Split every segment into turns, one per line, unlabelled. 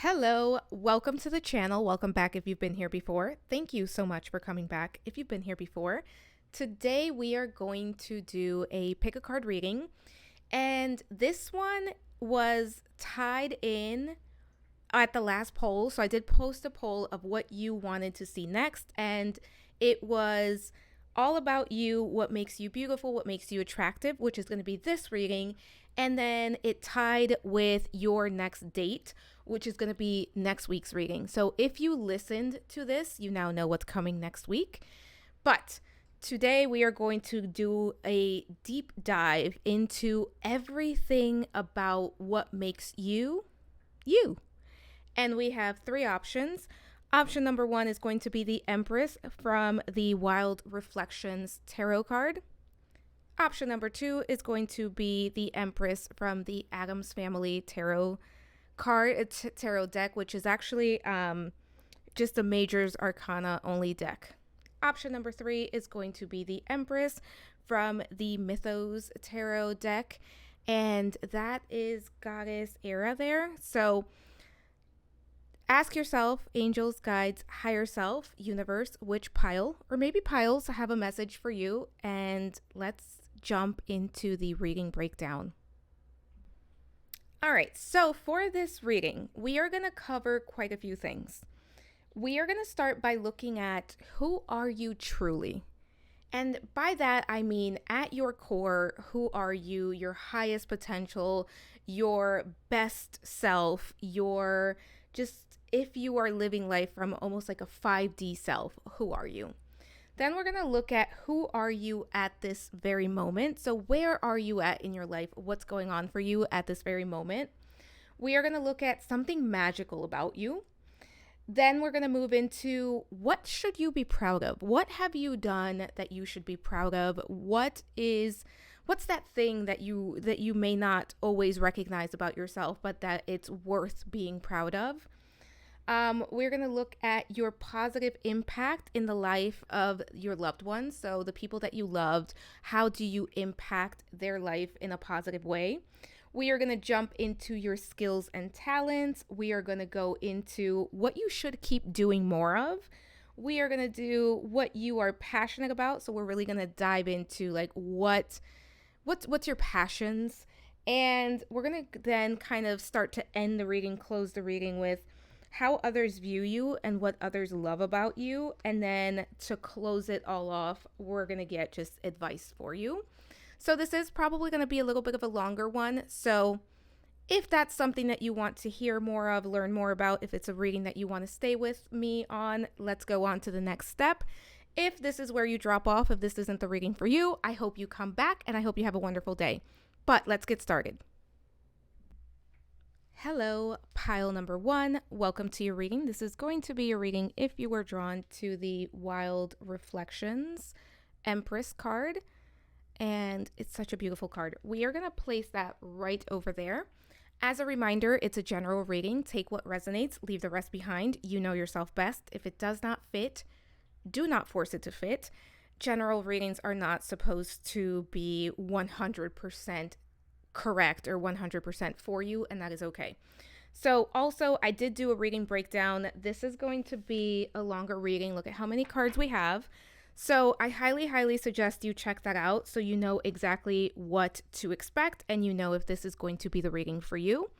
Hello, welcome to the channel. Welcome back if you've been here before. Thank you so much for coming back if you've been here before. Today we are going to do a pick a card reading, and this one was tied in at the last poll. So I did post a poll of what you wanted to see next, and it was all about you, what makes you beautiful, what makes you attractive, which is going to be this reading. And then it tied with your next date, which is going to be next week's reading. So if you listened to this, you now know what's coming next week. But today we are going to do a deep dive into everything about what makes you, you. And we have three options. Option number one is going to be the Empress from the Wild Reflections Tarot card. Option number two is going to be the Empress from the Addams family tarot card, tarot deck, which is actually just a Majors Arcana only deck. Option number three is going to be the Empress from the Mythos Tarot deck, and that is Goddess Terra there. So ask yourself, angels, guides, higher self, universe, which pile or maybe piles have a message for you, and let's jump into the reading breakdown. All right, so for this reading, we are going to cover quite a few things. We are going to start by looking at who are you truly? And by that, I mean at your core, who are you, your highest potential, your best self, your just if you are living life from almost like a 5D self, who are you? Then we're going to look at who are you at this very moment. So where are you at in your life? What's going on for you at this very moment? We are going to look at something magical about you. Then we're going to move into what should you be proud of? What have you done that you should be proud of? What's that thing that you may not always recognize about yourself, but that it's worth being proud of? We're going to look at your positive impact in the life of your loved ones. So the people that you loved, how do you impact their life in a positive way? We are going to jump into your skills and talents. We are going to go into what you should keep doing more of. We are going to do what you are passionate about. So we're really going to dive into like what's your passions. And we're going to then kind of start to end the reading, close the reading with how others view you and what others love about you. And then to close it all off, we're going to get just advice for you. So this is probably going to be a little bit of a longer one. So if that's something that you want to hear more of, learn more about, if it's a reading that you want to stay with me on, let's go on to the next step. If this is where you drop off, if this isn't the reading for you, I hope you come back and I hope you have a wonderful day. But let's get started. Hello, pile number one. Welcome to your reading. This is going to be your reading if you were drawn to the Wild Reflections Empress card. And it's such a beautiful card. We are going to place that right over there. As a reminder, it's a general reading. Take what resonates, leave the rest behind. You know yourself best. If it does not fit, do not force it to fit. General readings are not supposed to be 100% correct or 100% for you, and that is okay. So also, I did do a reading breakdown. This is going to be a longer reading. Look at how many cards we have. So I highly suggest you check that out so you know exactly what to expect and you know if this is going to be the reading for you.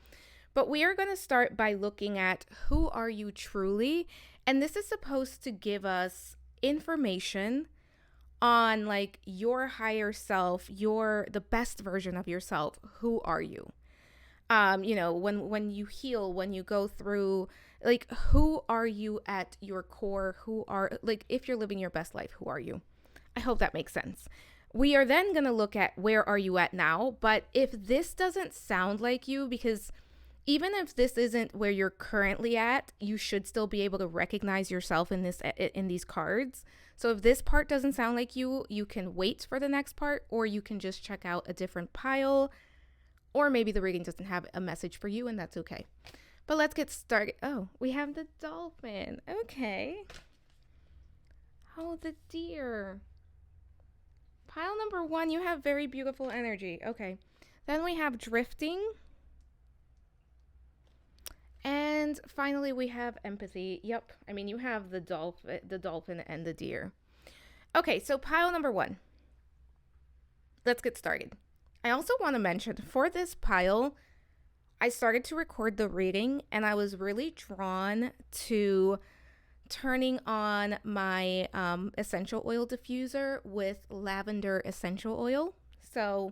But we are going to start by looking at who are you truly, and this is supposed to give us information on like your higher self, the best version of yourself. Who are you? When you heal, when you go through, like, who are you at your core? If you're living your best life, who are you? I hope that makes sense. We are then going to look at where are you at now, but if this doesn't sound like you, because even if this isn't where you're currently at, you should still be able to recognize yourself in these cards. So if this part doesn't sound like you, you can wait for the next part, or you can just check out a different pile, or maybe the reading doesn't have a message for you, and that's okay. But let's get started. Oh, we have the dolphin. Okay. Oh, the deer. Pile number one, you have very beautiful energy. Okay. Then we have drifting. And And finally, we have empathy. Yep. I mean, you have the dolphin and the deer. Okay, so pile number 1. Let's get started. I also want to mention for this pile, I started to record the reading and I was really drawn to turning on my essential oil diffuser with lavender essential oil. So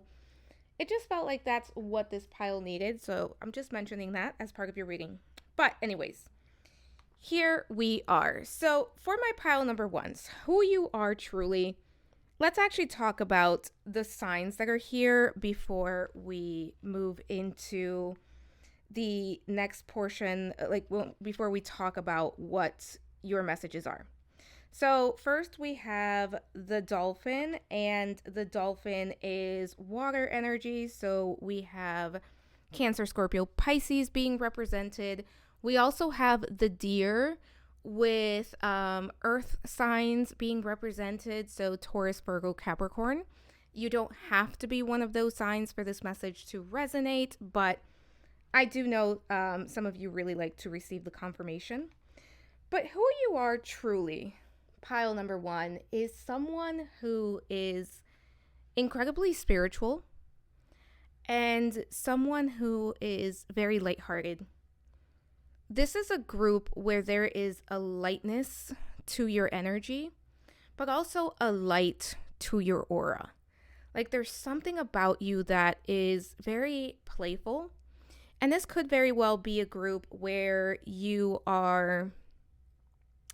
it just felt like that's what this pile needed. So I'm just mentioning that as part of your reading. But anyways, here we are. So for my pile number 1s, who you are truly, let's actually talk about the signs that are here before we move into the next portion, before we talk about what your messages are. So first we have the dolphin, and the dolphin is water energy. So we have Cancer, Scorpio, Pisces being represented. We also have the deer with earth signs being represented. So Taurus, Virgo, Capricorn. You don't have to be one of those signs for this message to resonate, but I do know some of you really like to receive the confirmation. But who you are truly, pile number 1, is someone who is incredibly spiritual and someone who is very lighthearted. This is a group where there is a lightness to your energy, but also a light to your aura. Like there's something about you that is very playful. And this could very well be a group where you are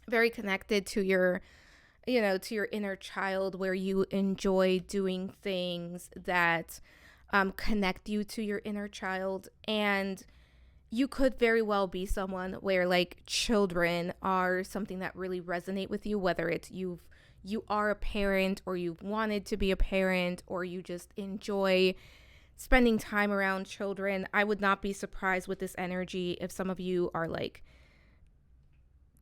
very connected to your inner child, where you enjoy doing things that connect you to your inner child. And you could very well be someone where like children are something that really resonate with you, whether it's you are a parent, or you've wanted to be a parent, or you just enjoy spending time around children. I would not be surprised with this energy if some of you are like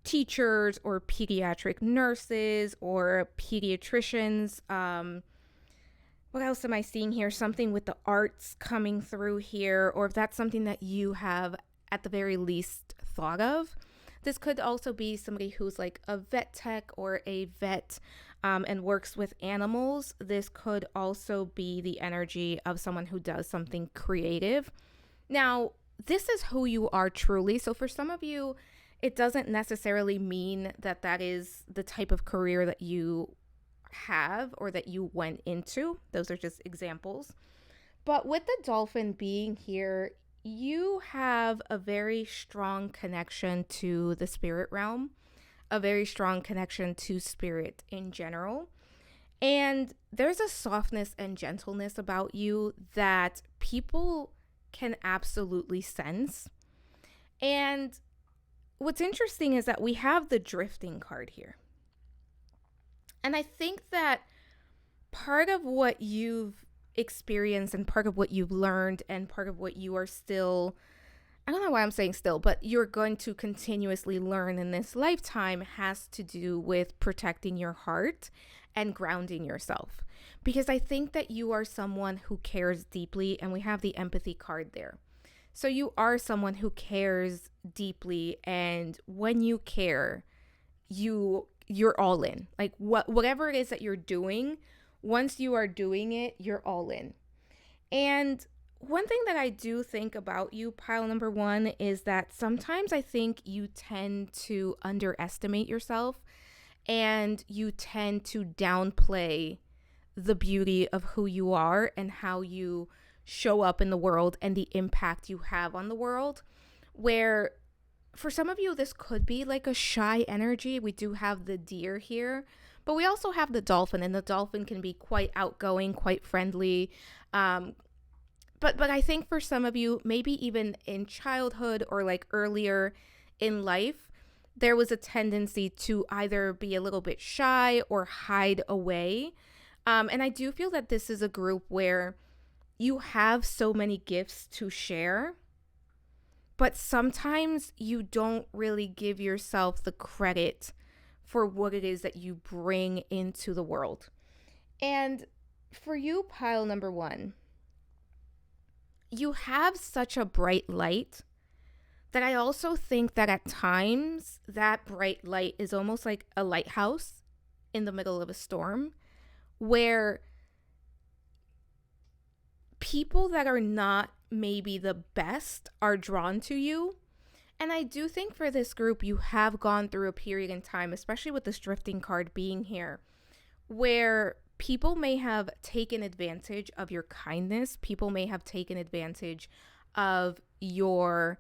teachers or pediatric nurses or pediatricians. What else am I seeing here? Something with the arts coming through here, or if that's something that you have at the very least thought of. This could also be somebody who's like a vet tech or a vet and works with animals. This could also be the energy of someone who does something creative. Now, this is who you are truly. So for some of you, it doesn't necessarily mean that that is the type of career that you have or that you went into. Those are just examples. But with the dolphin being here, you have a very strong connection to the spirit realm, a very strong connection to spirit in general. And there's a softness and gentleness about you that people can absolutely sense. And what's interesting is that we have the drifting card here. And I think that part of what you've experienced and part of what you've learned and part of what you are still, I don't know why I'm saying still, but you're going to continuously learn in this lifetime has to do with protecting your heart and grounding yourself. Because I think that you are someone who cares deeply, and we have the empathy card there. So you are someone who cares deeply, and when you care, you're all in. Like whatever it is that you're doing, once you are doing it, you're all in. And one thing that I do think about you, pile number 1, is that sometimes I think you tend to underestimate yourself, and you tend to downplay the beauty of who you are and how you show up in the world and the impact you have on the world, where for some of you, this could be like a shy energy. We do have the deer here, but we also have the dolphin, and the dolphin can be quite outgoing, quite friendly. But I think for some of you, maybe even in childhood or like earlier in life, there was a tendency to either be a little bit shy or hide away. And I do feel that this is a group where you have so many gifts to share, but sometimes you don't really give yourself the credit for what it is that you bring into the world. And for you, pile number 1, you have such a bright light that I also think that at times that bright light is almost like a lighthouse in the middle of a storm, where people that are not maybe the best are drawn to you. And I do think for this group, you have gone through a period in time, especially with this drifting card being here, where people may have taken advantage of your kindness. People may have taken advantage of your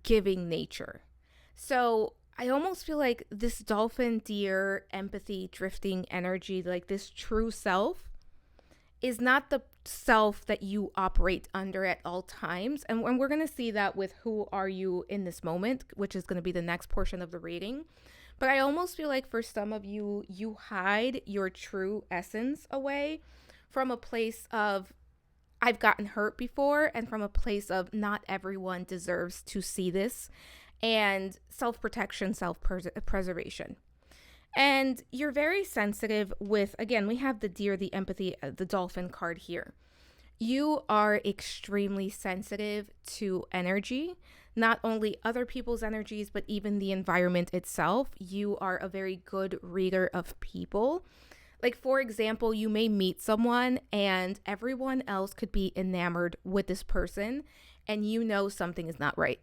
giving nature. So I almost feel like this dolphin, deer, empathy, drifting energy, like this true self, is not the self that you operate under at all times. And we're going to see that with who are you in this moment, which is going to be the next portion of the reading. But I almost feel like for some of you, you hide your true essence away from a place of, I've gotten hurt before, and from a place of not everyone deserves to see this, and self-protection, self-preservation. And you're very sensitive with, again, we have the deer, the empathy, the dolphin card here. You are extremely sensitive to energy, not only other people's energies, but even the environment itself. You are a very good reader of people. Like, for example, you may meet someone and everyone else could be enamored with this person, and you know something is not right.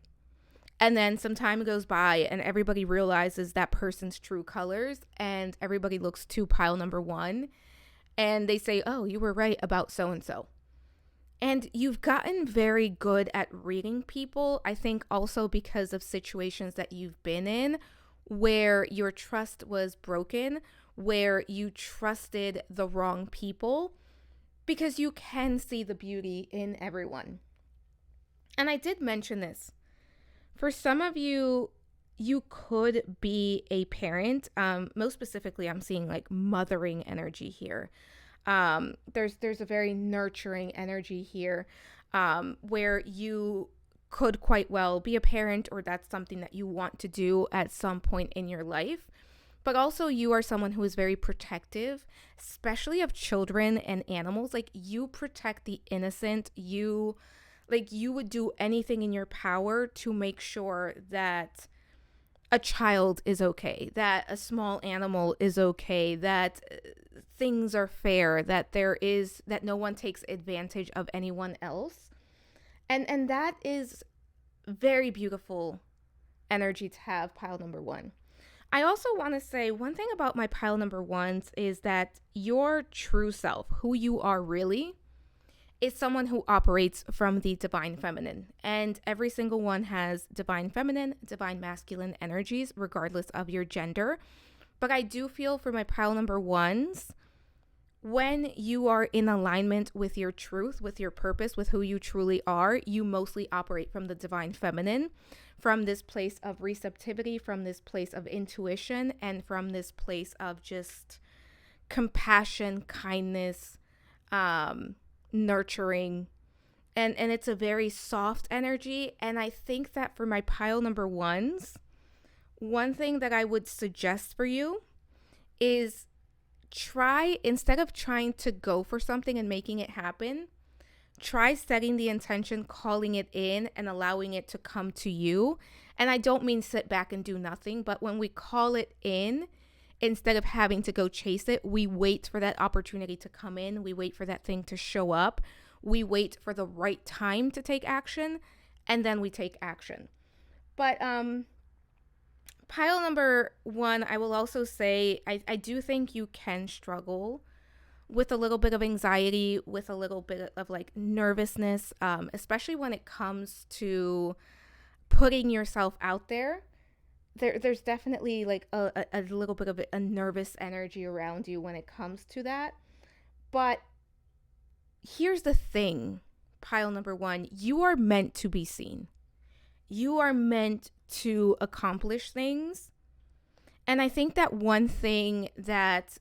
And then some time goes by and everybody realizes that person's true colors, and everybody looks to pile number one and they say, oh, you were right about so-and-so. And you've gotten very good at reading people, I think also because of situations that you've been in where your trust was broken, where you trusted the wrong people, because you can see the beauty in everyone. And I did mention this. For some of you, you could be a parent. Most specifically, I'm seeing like mothering energy here. There's a very nurturing energy here, where you could quite well be a parent, or that's something that you want to do at some point in your life. But also you are someone who is very protective, especially of children and animals. Like, you protect the innocent. You would do anything in your power to make sure that a child is okay, that a small animal is okay, that things are fair, that no one takes advantage of anyone else. And that is very beautiful energy to have, pile number one. I also want to say one thing about my pile number ones is that your true self, who you are really, is someone who operates from the divine feminine. And every single one has divine feminine, divine masculine energies, regardless of your gender. But I do feel for my pile number ones, when you are in alignment with your truth, with your purpose, with who you truly are, you mostly operate from the divine feminine, from this place of receptivity, from this place of intuition, and from this place of just compassion, kindness, nurturing, and it's a very soft energy. And I think that for my pile number ones, one thing that I would suggest for you is try, instead of trying to go for something and making it happen, try setting the intention, calling it in, and allowing it to come to you. And I don't mean sit back and do nothing, but when we call it in, instead of having to go chase it, we wait for that opportunity to come in. We wait for that thing to show up. We wait for the right time to take action, and then we take action. But pile number one, I will also say, I do think you can struggle with a little bit of anxiety, with a little bit of like nervousness, especially when it comes to putting yourself out there. There's definitely like a little bit of a nervous energy around you when it comes to that. But here's the thing, pile number one, you are meant to be seen. You are meant to accomplish things. And I think that one thing that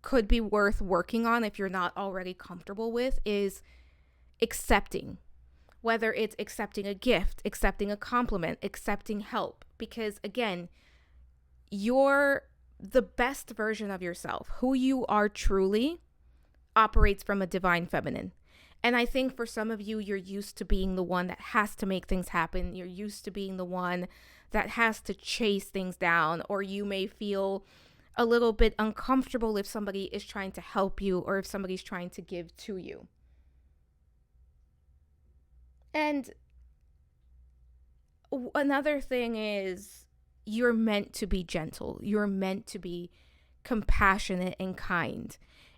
could be worth working on, if you're not already comfortable with, is accepting. Whether it's accepting a gift, accepting a compliment, accepting help. Because again, you're the best version of yourself. Who you are truly operates from a divine feminine. And I think for some of you, you're used to being the one that has to make things happen. You're used to being the one that has to chase things down, or you may feel a little bit uncomfortable if somebody is trying to help you or if somebody's trying to give to you. And another thing is, you're meant to be gentle. You're meant to be compassionate and kind.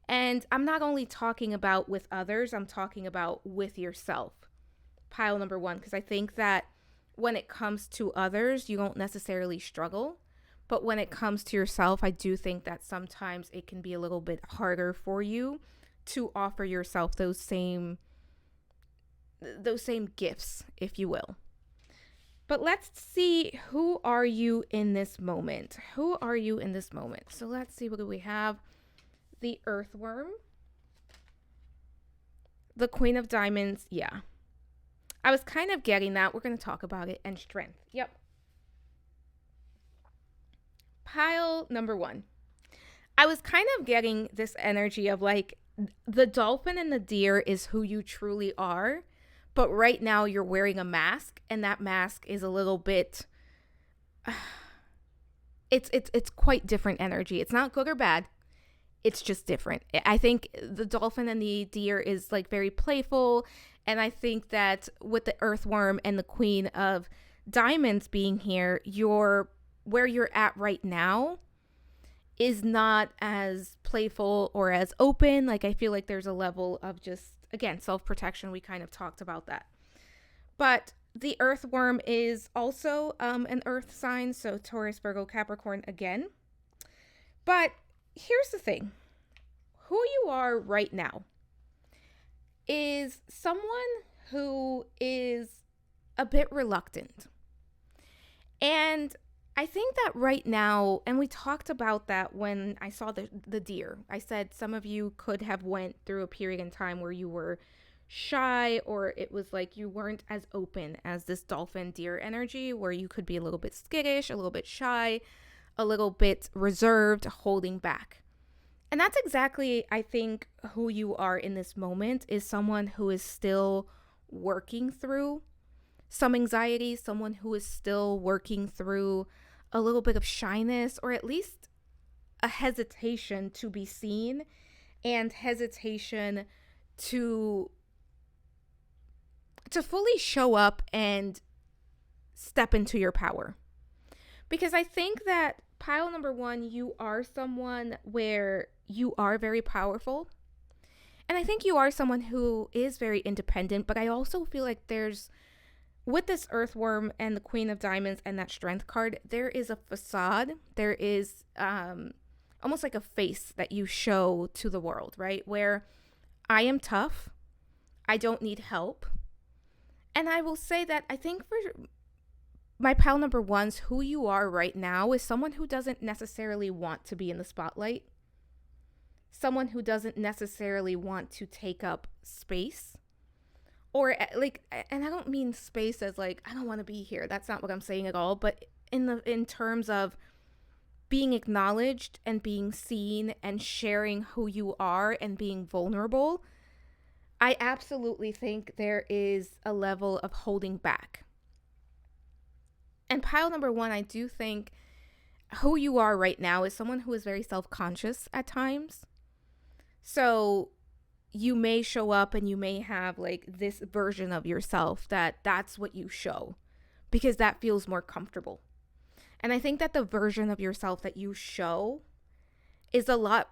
And I'm not only talking about with others, I'm talking about with yourself. Pile number one, because I think that when it comes to others, you don't necessarily struggle. But when it comes to yourself, I do think that sometimes it can be a little bit harder for you to offer yourself those same gifts, if you will. But let's see, who are you in this moment? Who are you in this moment? So let's see, what do we have? The Earthworm. The Queen of Diamonds. Yeah. I was kind of getting that. We're going to talk about it. And Strength. Yep. Pile number one. I was kind of getting this energy of like, the dolphin and the deer is who you truly are. But right now you're wearing a mask, and that mask is a little bit, it's quite different energy. It's not good or bad. It's just different. I think the dolphin and the deer is like very playful. And I think that with the Earthworm and the Queen of Diamonds being here, where you're at right now is not as playful or as open. Like, I feel like there's a level of just, again, self-protection. We kind of talked about that. But the Earthworm is also an earth sign, so Taurus, Virgo, Capricorn again. But here's the thing. Who you are right now is someone who is a bit reluctant. And I think that right now, and we talked about that when I saw the deer. I said some of you could have went through a period in time where you were shy, or it was like you weren't as open as this dolphin deer energy, where you could be a little bit skittish, a little bit shy, a little bit reserved, holding back. And that's exactly, I think, who you are in this moment, is someone who is still working through some anxiety, someone who is still working through a little bit of shyness, or at least a hesitation to be seen and hesitation to fully show up and step into your power. Because I think that pile number one, you are someone where you are very powerful. And I think you are someone who is very independent, but I also feel like there's, with this Earthworm and the Queen of Diamonds and that Strength card, there is a facade. There is almost like a face that you show to the world, right? Where I am tough. I don't need help. And I will say that I think for my pile number ones, who you are right now is someone who doesn't necessarily want to be in the spotlight. Someone who doesn't necessarily want to take up space. Or like, and I don't mean space as like, I don't want to be here. That's not what I'm saying at all. But in terms of being acknowledged and being seen and sharing who you are and being vulnerable, I absolutely think there is a level of holding back. And pile number one, I do think who you are right now is someone who is very self-conscious at times. So you may show up and you may have like this version of yourself that's what you show because that feels more comfortable. And I think that the version of yourself that you show is it's a lot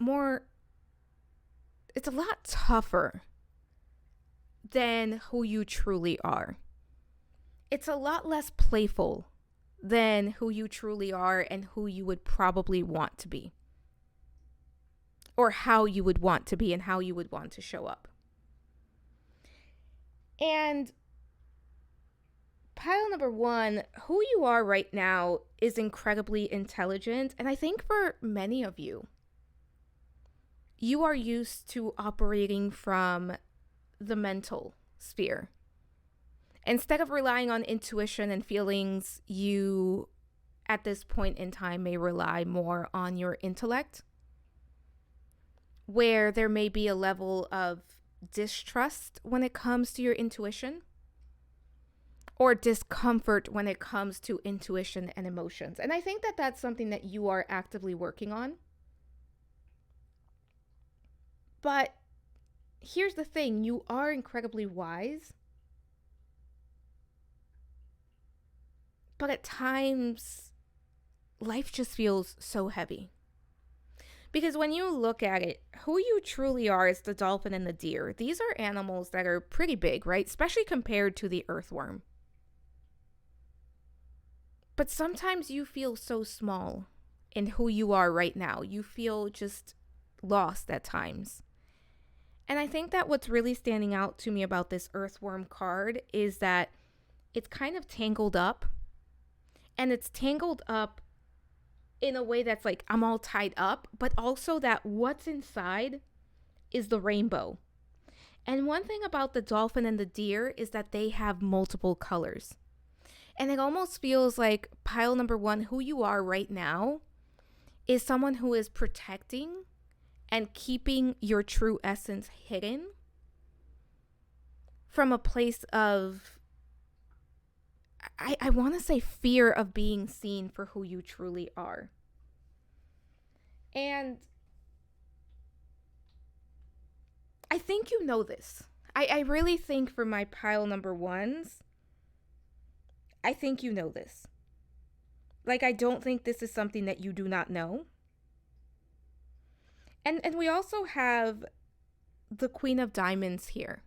tougher than who you truly are. It's a lot less playful than who you truly are and who you would probably want to be. Or how you would want to be and how you would want to show up. And pile number one, who you are right now is incredibly intelligent. And I think for many of you, you are used to operating from the mental sphere. Instead of relying on intuition and feelings, you, at this point in time, may rely more on your intellect, where there may be a level of distrust when it comes to your intuition, or discomfort when it comes to intuition and emotions. And I think that that's something that you are actively working on. But here's the thing, you are incredibly wise. But at times, life just feels so heavy. Because when you look at it, who you truly are is the dolphin and the deer. These are animals that are pretty big, right? Especially compared to the earthworm. But sometimes you feel so small in who you are right now. You feel just lost at times. And I think that what's really standing out to me about this earthworm card is that it's kind of tangled up. And it's tangled up in a way that's like, I'm all tied up, but also that what's inside is the rainbow. And one thing about the dolphin and the deer is that they have multiple colors. And it almost feels like pile number one, who you are right now, is someone who is protecting and keeping your true essence hidden from a place of, I want to say, fear of being seen for who you truly are. And I think you know this. I really think for my pile number ones, I think you know this. Like, I don't think this is something that you do not know. And we also have the Queen of Diamonds here.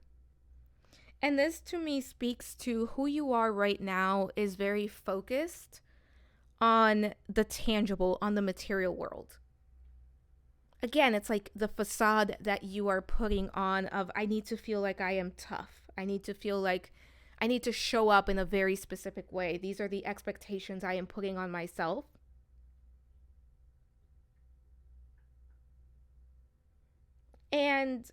And this to me speaks to who you are right now is very focused on the tangible, on the material world. Again, it's like the facade that you are putting on of, I need to feel like I am tough. I need to feel like I need to show up in a very specific way. These are the expectations I am putting on myself. And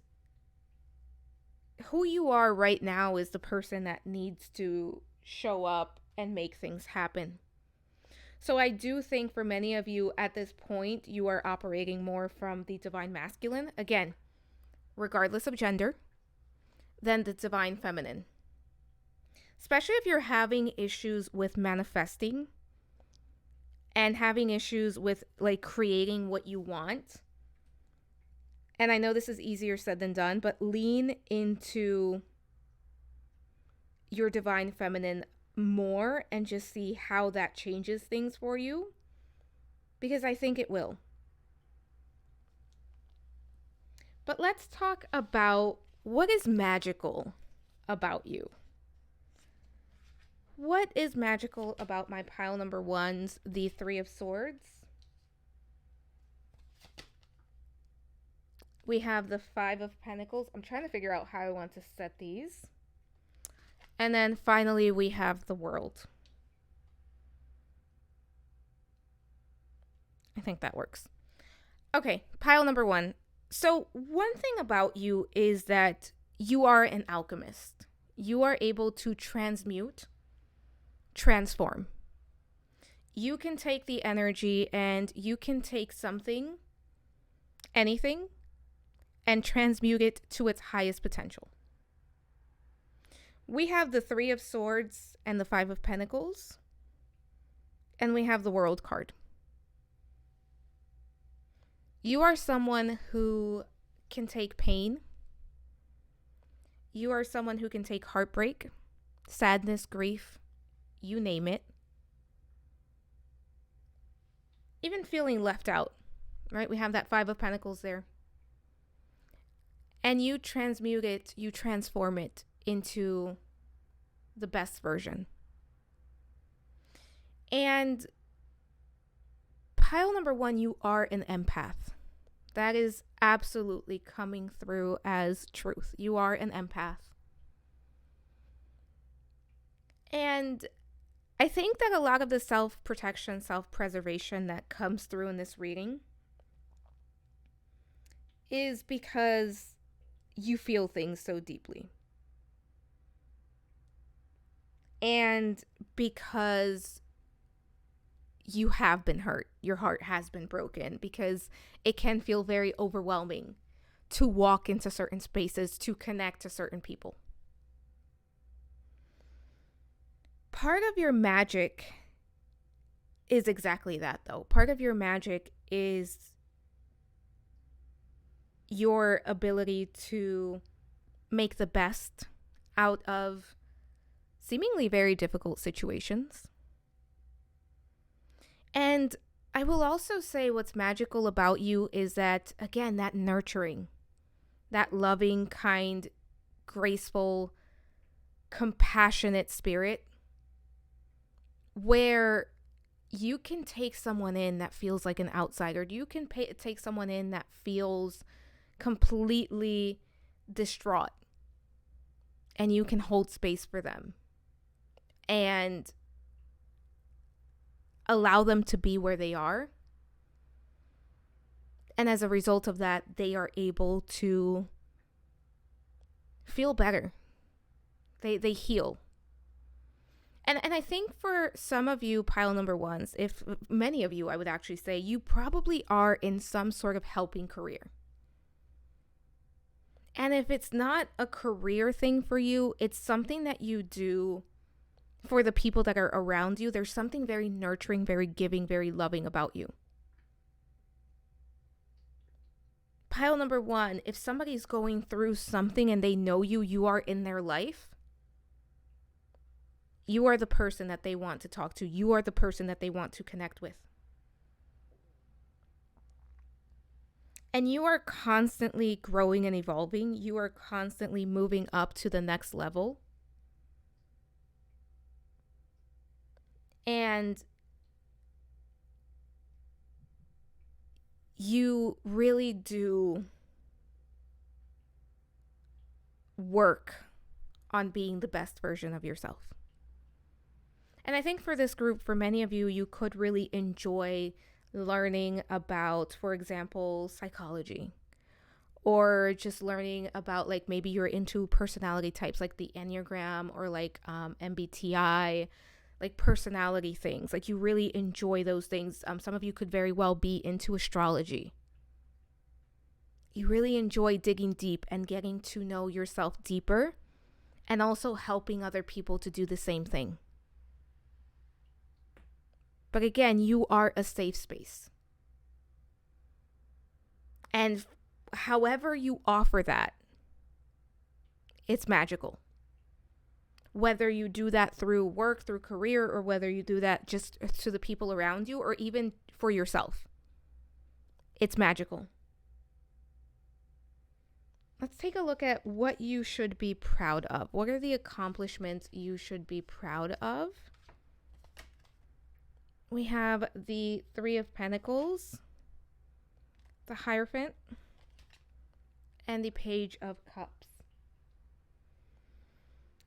who you are right now is the person that needs to show up and make things happen. So I do think for many of you at this point, you are operating more from the divine masculine, again, regardless of gender, than the divine feminine. Especially if you're having issues with manifesting and having issues with like creating what you want. And I know this is easier said than done, but lean into your divine feminine more and just see how that changes things for you, because I think it will. But let's talk about what is magical about you. What is magical about my pile number ones, the Three of Swords? We have the Five of Pentacles. I'm trying to figure out how I want to set these. And then finally, we have the World. I think that works. Okay, pile number one. So one thing about you is that you are an alchemist. You are able to transmute, transform. You can take the energy and you can take something, anything, and transmute it to its highest potential. We have the Three of Swords and the Five of Pentacles, and we have the World card. You are someone who can take pain. You are someone who can take heartbreak, sadness, grief, you name it. Even feeling left out, right? We have that Five of Pentacles there. And you transmute it, you transform it into the best version. And pile number one, you are an empath. That is absolutely coming through as truth. You are an empath. And I think that a lot of the self-protection, self-preservation that comes through in this reading is because you feel things so deeply. And because you have been hurt, your heart has been broken, because it can feel very overwhelming to walk into certain spaces, to connect to certain people. Part of your magic is exactly that, though. Part of your magic is your ability to make the best out of seemingly very difficult situations. And I will also say what's magical about you is that, again, that nurturing, that loving, kind, graceful, compassionate spirit, where you can take someone in that feels like an outsider. You can take someone in that feels completely distraught, and you can hold space for them and allow them to be where they are. And as a result of that, they are able to feel better. They heal. And I think for some of you pile number ones, if many of you, I would actually say, you probably are in some sort of helping career. And if it's not a career thing for you, it's something that you do for the people that are around you. There's something very nurturing, very giving, very loving about you. Pile number one, if somebody's going through something and they know you are in their life, you are the person that they want to talk to. You are the person that they want to connect with. And you are constantly growing and evolving. You are constantly moving up to the next level. And you really do work on being the best version of yourself. And I think for this group, for many of you, you could really enjoy learning about, for example, psychology, or just learning about, like, maybe you're into personality types like the Enneagram or like MBTI, like personality things. Like, you really enjoy those things. Some of you could very well be into astrology. You really enjoy digging deep and getting to know yourself deeper, and also helping other people to do the same thing. But again, you are a safe space. And however you offer that, it's magical. Whether you do that through work, through career, or whether you do that just to the people around you, or even for yourself, it's magical. Let's take a look at what you should be proud of. What are the accomplishments you should be proud of? We have the Three of Pentacles, the Hierophant, and the Page of Cups.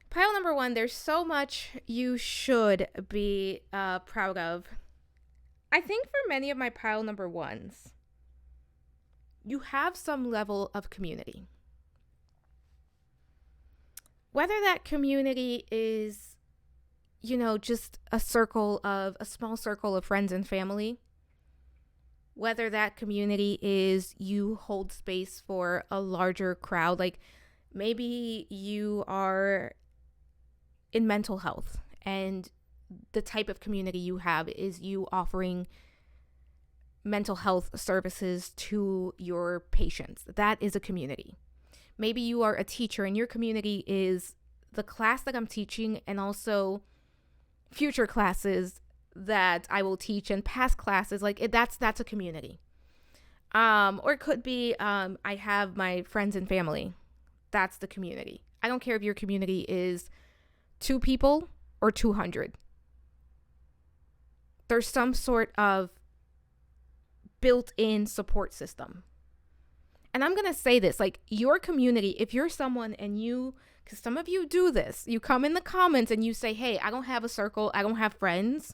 Pile number one, there's so much you should be proud of. I think for many of my pile number ones, you have some level of community. Whether that community is, just a small circle of friends and family, whether that community is you hold space for a larger crowd, like maybe you are in mental health and the type of community you have is you offering mental health services to your patients. That is a community. Maybe you are a teacher and your community is the class that I'm teaching, and also future classes that I will teach, and past classes. Like that's a community. Or it could be I have my friends and family. That's the community. I don't care if your community is 2 people or 200. There's some sort of built-in support system. And I'm going to say this, like your community, if you're someone and because some of you do this, you come in the comments and you say, hey, I don't have a circle, I don't have friends.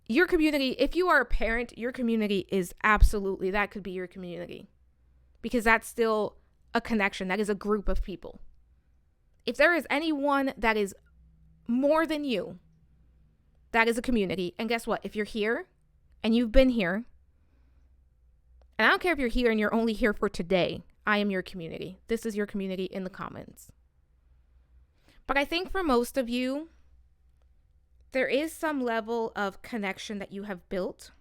Your community, if you are a parent, your community is absolutely, that could be your community. Because that's still a connection. That is a group of people. If there is anyone that is more than you, that is a community. And guess what? If you're here and you've been here And I don't care if you're here and you're only here for today. I am your community. This is your community in the comments. But I think for most of you, there is some level of connection that you have built.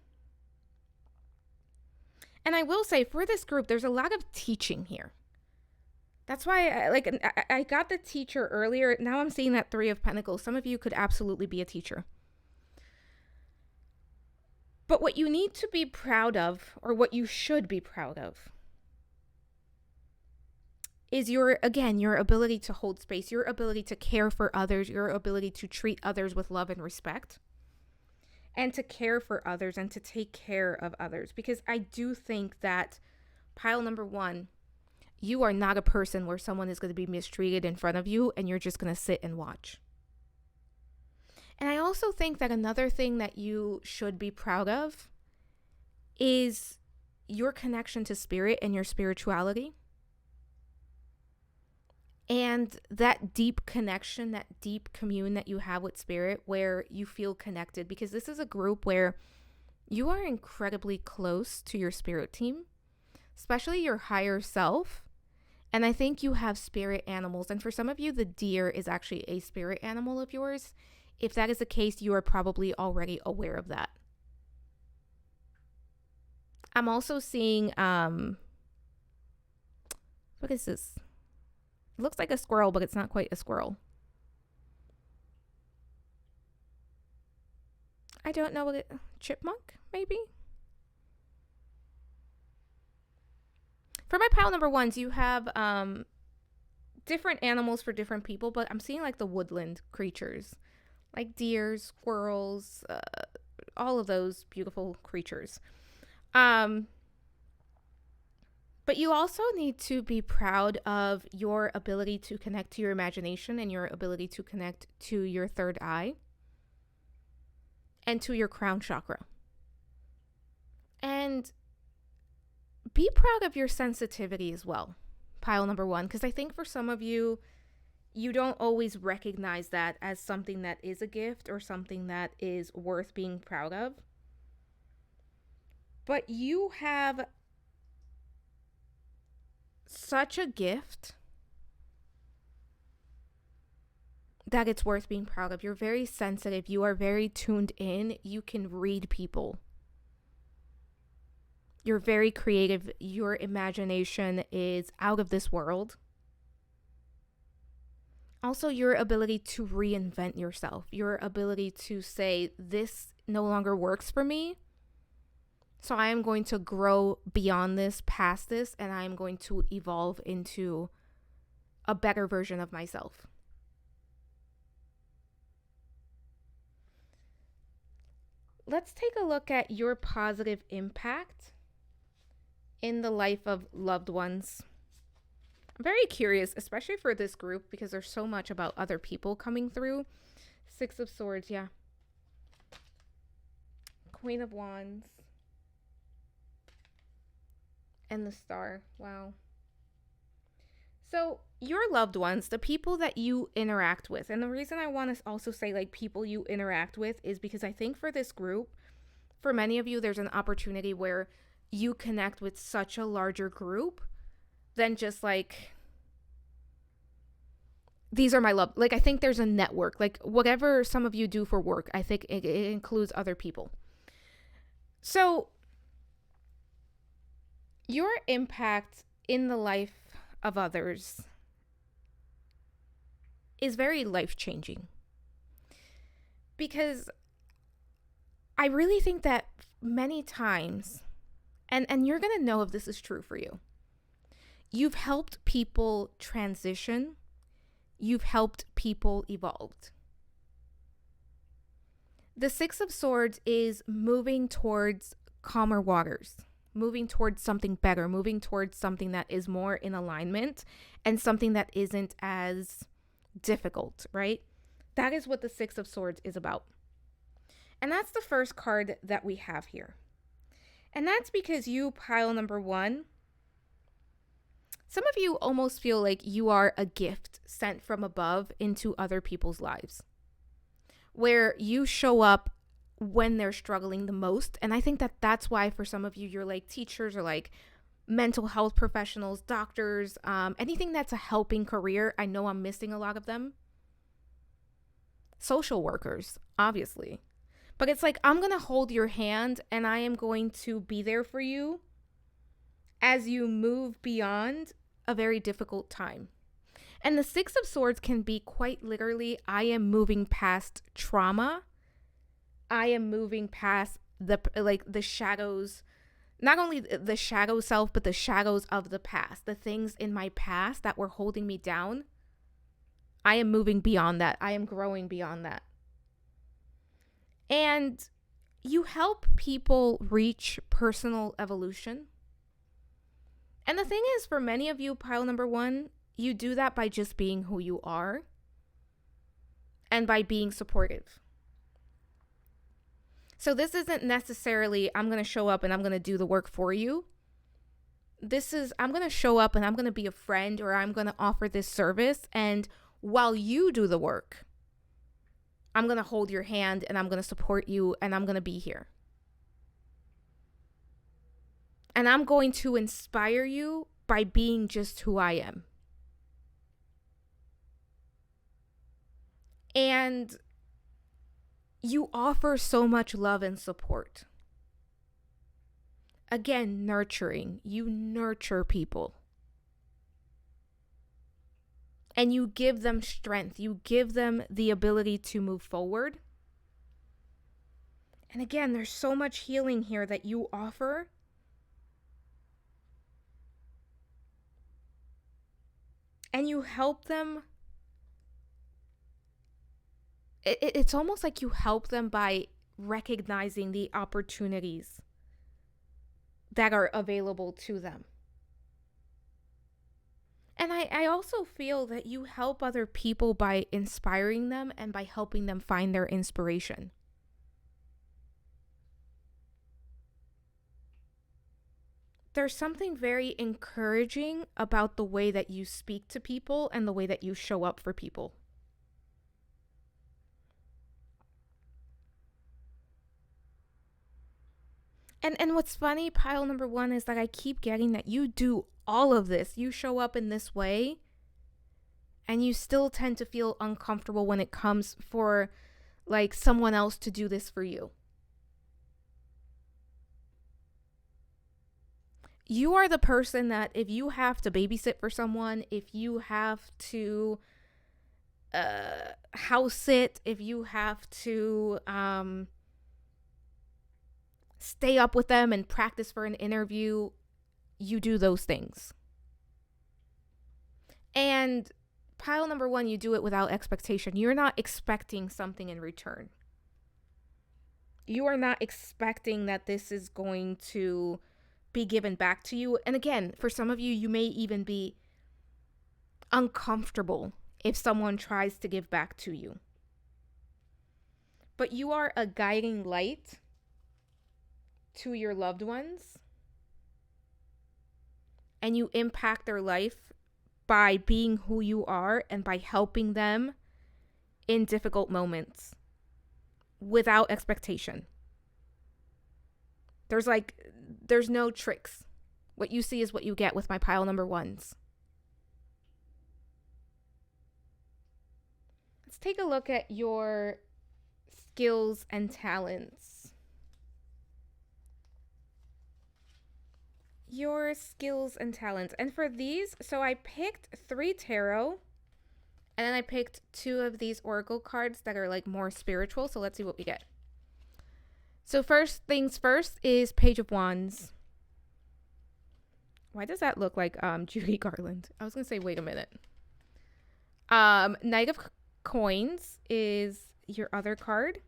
And I will say for this group, there's a lot of teaching here. That's why I got the teacher earlier. Now I'm seeing that Three of Pentacles. Some of you could absolutely be a teacher. But what you need to be proud of, or what you should be proud of, is your ability to hold space, your ability to care for others, your ability to treat others with love and respect, and to care for others and to take care of others. Because I do think that pile number 1, you are not a person where someone is going to be mistreated in front of you and you're just going to sit and watch. And I also think that another thing that you should be proud of is your connection to spirit and your spirituality. And that deep connection, that deep commune that you have with spirit, where you feel connected, because this is a group where you are incredibly close to your spirit team, especially your higher self. And I think you have spirit animals. And for some of you, the deer is actually a spirit animal of yours. If that is the case, you are probably already aware of that. I'm also seeing, what is this? It looks like a squirrel, but it's not quite a squirrel. I don't know what chipmunk, maybe? For my pile number 1s, you have different animals for different people, but I'm seeing like the woodland creatures, like deer, squirrels, all of those beautiful creatures. But you also need to be proud of your ability to connect to your imagination and your ability to connect to your third eye and to your crown chakra. And be proud of your sensitivity as well, pile number 1, because I think for some of you, you don't always recognize that as something that is a gift or something that is worth being proud of. But you have such a gift that it's worth being proud of. You're very sensitive. You are very tuned in. You can read people. You're very creative. Your imagination is out of this world. Also, your ability to reinvent yourself. Your ability to say, this no longer works for me. So I am going to grow beyond this, past this, and I am going to evolve into a better version of myself. Let's take a look at your positive impact in the life of loved ones. I'm very curious, especially for this group, because there's so much about other people coming through. 6 of Swords, yeah. Queen of Wands. And the Star. Wow. So your loved ones, the people that you interact with, and the reason I want to also say like people you interact with is because I think for this group, for many of you, there's an opportunity where you connect with such a larger group than just like, these are my love. Like, I think there's a network, like whatever some of you do for work, I think it includes other people. So your impact in the life of others is very life-changing, because I really think that many times, and you're going to know if this is true for you, you've helped people transition, you've helped people evolve. The 6 of Swords is moving towards calmer waters, moving towards something better, moving towards something that is more in alignment and something that isn't as difficult, right? That is what the 6 of Swords is about. And that's the first card that we have here. And that's because you, pile number 1, some of you almost feel like you are a gift sent from above into other people's lives, where you show up when they're struggling the most. And I think that that's why for some of you, you're like teachers or like mental health professionals, doctors, anything that's a helping career. I know I'm missing a lot of them. Social workers, obviously. But it's like, I'm going to hold your hand and I am going to be there for you as you move beyond a very difficult time. And the Six of Swords can be quite literally, I am moving past trauma. I am moving past the shadows, not only the shadow self, but the shadows of the past, the things in my past that were holding me down. I am moving beyond that. I am growing beyond that. And you help people reach personal evolution. And the thing is, for many of you, pile number one, you do that by just being who you are and by being supportive. So this isn't necessarily, I'm going to show up and I'm going to do the work for you. This is, I'm going to show up and I'm going to be a friend, or I'm going to offer this service. And while you do the work, I'm going to hold your hand and I'm going to support you and I'm going to be here. And I'm going to inspire you by being just who I am. And you offer so much love and support. Again, nurturing. You nurture people. And you give them strength. You give them the ability to move forward. And again, there's so much healing here that you offer. And you help them. It's almost like you help them by recognizing the opportunities that are available to them. And I also feel that you help other people by inspiring them and by helping them find their inspiration. There's something very encouraging about the way that you speak to people and the way that you show up for people. And what's funny, pile number one, is that I keep getting that you do all of this. You show up in this way, and you still tend to feel uncomfortable when it comes for like someone else to do this for you. You are the person that if you have to babysit for someone, if you have to house sit, if you have to stay up with them and practice for an interview, you do those things. And pile number one, you do it without expectation. You're not expecting something in return. You are not expecting that this is going to be given back to you. And again, for some of you, you may even be uncomfortable if someone tries to give back to you. But you are a guiding light to your loved ones, and you impact their life by being who you are and by helping them in difficult moments without expectation. There's no tricks. What you see is what you get with my pile number ones. Let's take a look at your skills and talents. Your skills and talents. And for these, so I picked 3 tarot, and then I picked 2 of these oracle cards that are like more spiritual. So let's see what we get. So first things first is Page of Wands. Why does that look like Judy Garland? I was gonna say, wait a minute. Knight of Coins is your other card.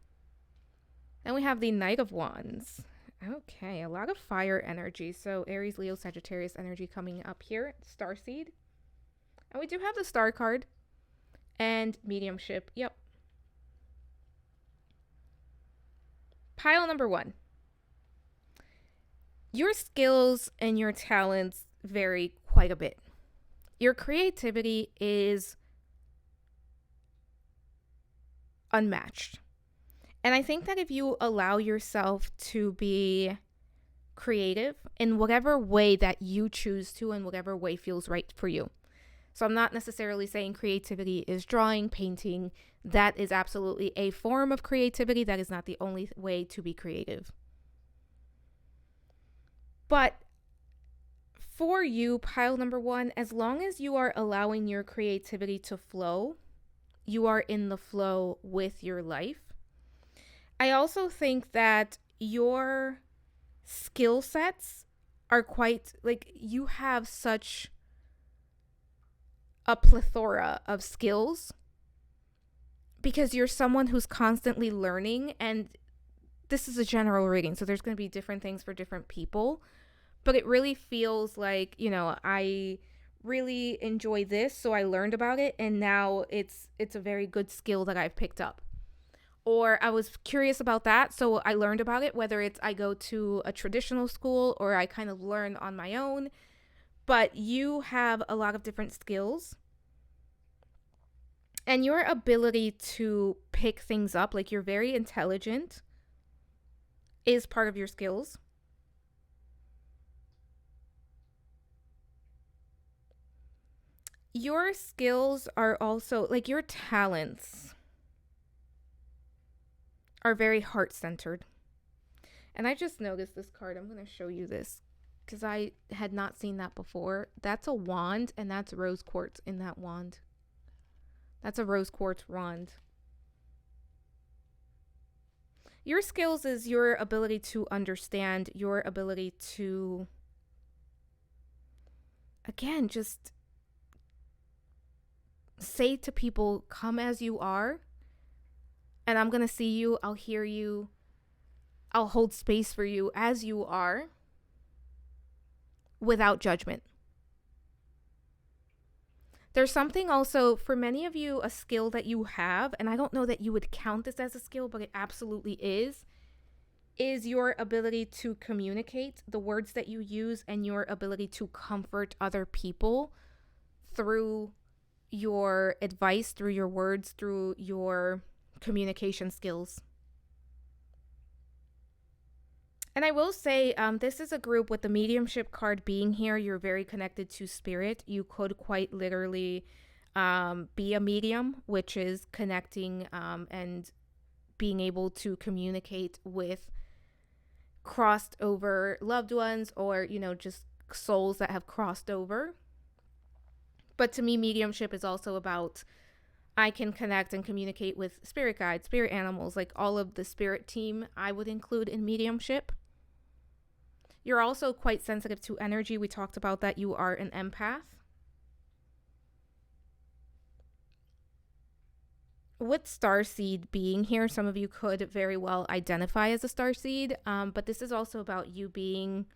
Then we have the Knight of Wands. Okay, a lot of fire energy. So Aries, Leo, Sagittarius energy coming up here. Starseed. And we do have the Star card. And Mediumship. Yep. Pile number one. Your skills and your talents vary quite a bit. Your creativity is unmatched. And I think that if you allow yourself to be creative in whatever way that you choose to, and whatever way feels right for you. So I'm not necessarily saying creativity is drawing, painting. That is absolutely a form of creativity. That is not the only way to be creative. But for you, pile number one, as long as you are allowing your creativity to flow, you are in the flow with your life. I also think that your skill sets are quite, like, you have such a plethora of skills because you're someone who's constantly learning. And this is a general reading, so there's going to be different things for different people, but it really feels like, I really enjoy this, so I learned about it, and now it's a very good skill that I've picked up. Or I was curious about that, so I learned about it, whether it's I go to a traditional school or I kind of learn on my own. But you have a lot of different skills. And your ability to pick things up, like you're very intelligent, is part of your skills. Your skills are also, like, your talents are very heart-centered. And I just noticed this card. I'm going to show you this because I had not seen that before. That's a wand, and that's rose quartz in that wand. That's a rose quartz wand. Your skills is your ability to understand, your ability to, again, just say to people, come as you are, and I'm going to see you, I'll hear you, I'll hold space for you as you are, without judgment. There's something also, for many of you, a skill that you have, and I don't know that you would count this as a skill, but it absolutely is your ability to communicate, the words that you use, and your ability to comfort other people through your advice, through your words, through your communication skills. And I will say, this is a group with the mediumship card being here. You're very connected to spirit. You could quite literally be a medium, which is connecting and being able to communicate with crossed over loved ones, or, just souls that have crossed over. But to me, mediumship is also about, I can connect and communicate with spirit guides, spirit animals, like all of the spirit team I would include in mediumship. You're also quite sensitive to energy. We talked about that. You are an empath. With starseed being here, some of you could very well identify as a starseed, but this is also about you being,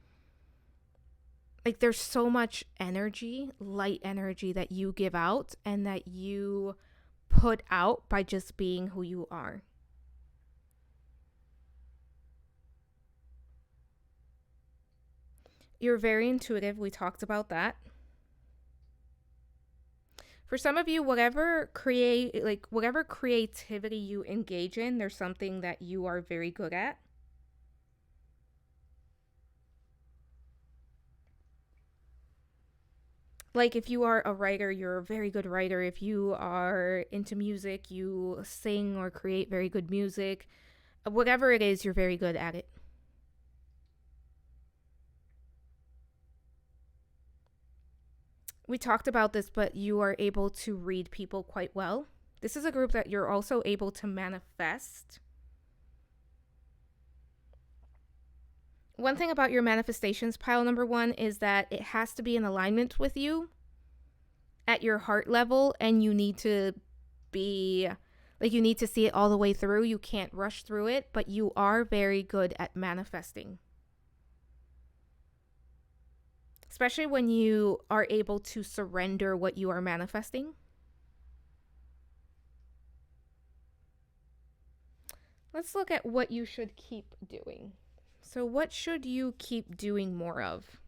like, there's so much energy, light energy that you give out and that you put out by just being who you are. You're very intuitive. We talked about that. For some of you, whatever creativity you engage in, there's something that you are very good at. Like, if you are a writer, you're a very good writer. If you are into music, you sing or create very good music. Whatever it is, you're very good at it. We talked about this, but you are able to read people quite well. This is a group that you're also able to manifest. One thing about your manifestations, pile number one, is that it has to be in alignment with you at your heart level, and you need to be, like, you need to see it all the way through. You can't rush through it, but you are very good at manifesting. Especially when you are able to surrender what you are manifesting. Let's look at what you should keep doing. So what should you keep doing more of?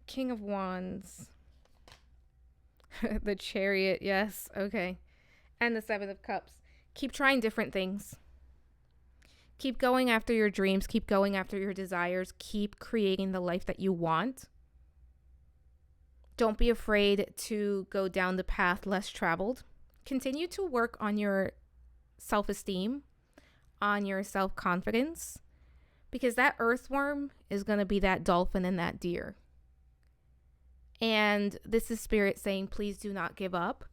King of Wands. The Chariot, yes, okay. And the Seven of Cups. Keep trying different things. Keep going after your dreams. Keep going after your desires. Keep creating the life that you want. Don't be afraid to go down the path less traveled. Continue to work on your self-esteem, on your self-confidence, because that earthworm is going to be that dolphin and that deer. And this is Spirit saying, please do not give up,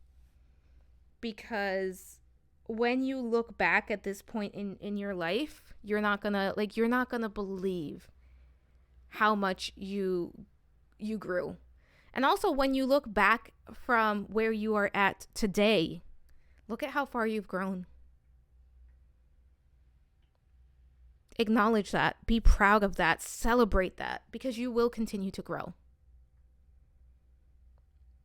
because when you look back at this point in your life, you're not gonna believe how much you grew. And also, when you look back from where you are at today, look at how far you've grown. Acknowledge that. Be proud of that. Celebrate that, because you will continue to grow.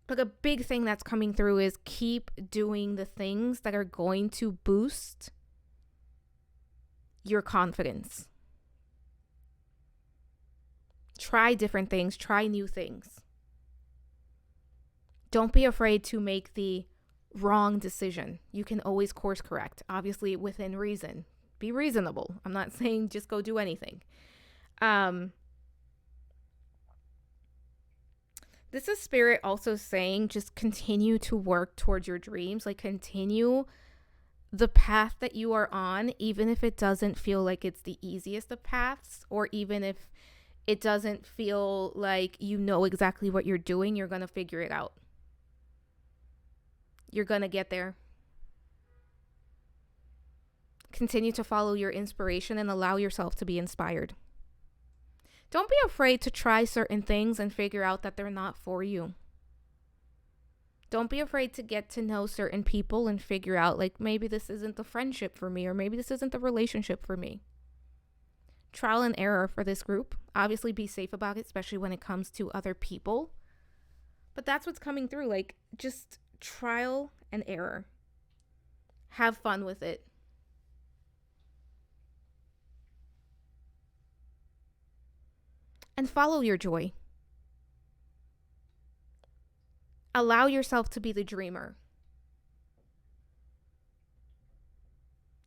But a big thing that's coming through is keep doing the things that are going to boost your confidence. Try different things. Try new things. Don't be afraid to make the wrong decision. You can always course correct, obviously within reason. Be reasonable. I'm not saying just go do anything. This is Spirit also saying just continue to work towards your dreams. Like, continue the path that you are on, even if it doesn't feel like it's the easiest of paths, or even if it doesn't feel like you know exactly what you're doing, you're going to figure it out. You're going to get there. Continue to follow your inspiration and allow yourself to be inspired. Don't be afraid to try certain things and figure out that they're not for you. Don't be afraid to get to know certain people and figure out, like, maybe this isn't the friendship for me, or maybe this isn't the relationship for me. Trial and error for this group. Obviously, be safe about it, especially when it comes to other people. But that's what's coming through. Like, just trial and error. Have fun with it. And follow your joy. Allow yourself to be the dreamer.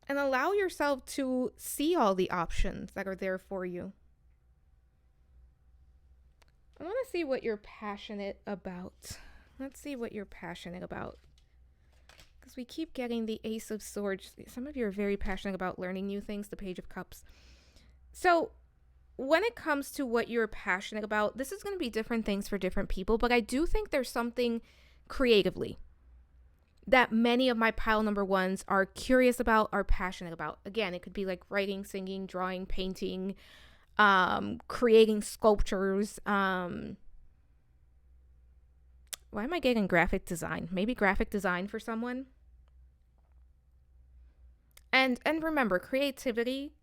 And allow yourself to see all the options that are there for you. I want to see what you're passionate about. Let's see what you're passionate about. Because we keep getting the Ace of Swords. Some of you are very passionate about learning new things, the Page of Cups. So when it comes to what you're passionate about, this is going to be different things for different people, but I do think there's something creatively that many of my pile number ones are curious about, are passionate about. Again, it could be like writing, singing, drawing, painting, creating sculptures. Why am I getting graphic design? Maybe graphic design for someone. And remember, creativity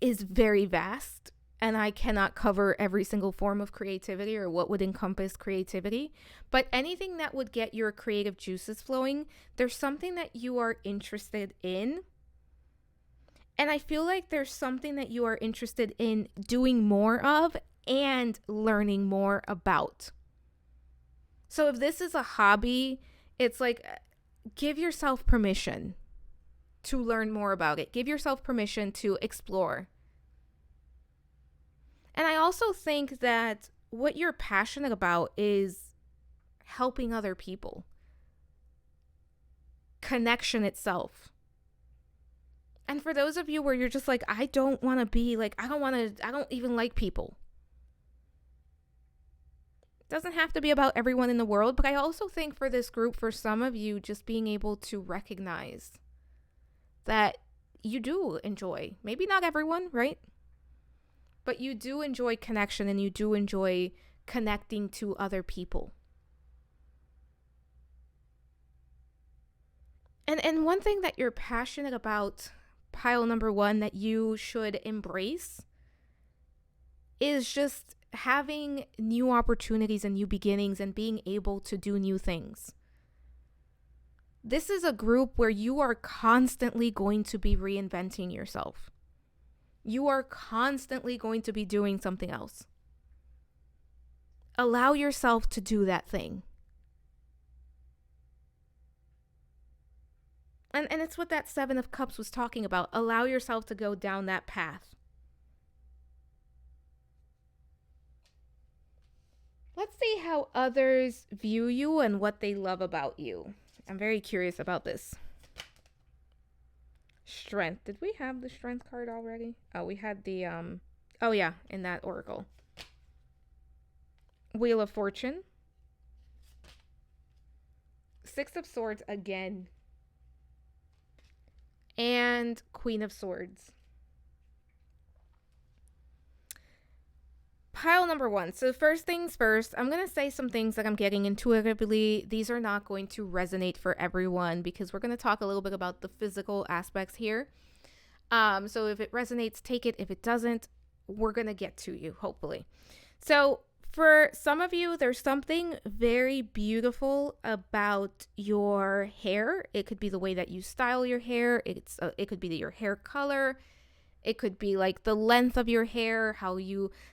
is very vast, and I cannot cover every single form of creativity or what would encompass creativity, but anything that would get your creative juices flowing, there's something that you are interested in. And I feel like there's something that you are interested in doing more of and learning more about. So if this is a hobby, it's like, give yourself permission to learn more about it. Give yourself permission to explore. And I also think that what you're passionate about is helping other people. Connection itself. And for those of you where you're just like, I don't even like people. It doesn't have to be about everyone in the world, but I also think for this group, for some of you, just being able to recognize that you do enjoy, maybe not everyone, right? But you do enjoy connection, and you do enjoy connecting to other people. And one thing that you're passionate about, pile number one, that you should embrace is just having new opportunities and new beginnings and being able to do new things. This is a group where you are constantly going to be reinventing yourself. You are constantly going to be doing something else. Allow yourself to do that thing. And it's what that Seven of Cups was talking about. Allow yourself to go down that path. Let's see how others view you and what they love about you. I'm very curious about this. Strength. Did we have the Strength card already? Oh, we had the, oh yeah, in that oracle. Wheel of Fortune. Six of Swords again. And Queen of Swords. Pile number one. So first things first, I'm going to say some things that I'm getting intuitively. These are not going to resonate for everyone because we're going to talk a little bit about the physical aspects here. So if it resonates, take it. If it doesn't, we're going to get to you, hopefully. So for some of you, there's something very beautiful about your hair. It could be the way that you style your hair. It could be your hair color. It could be like the length of your hair,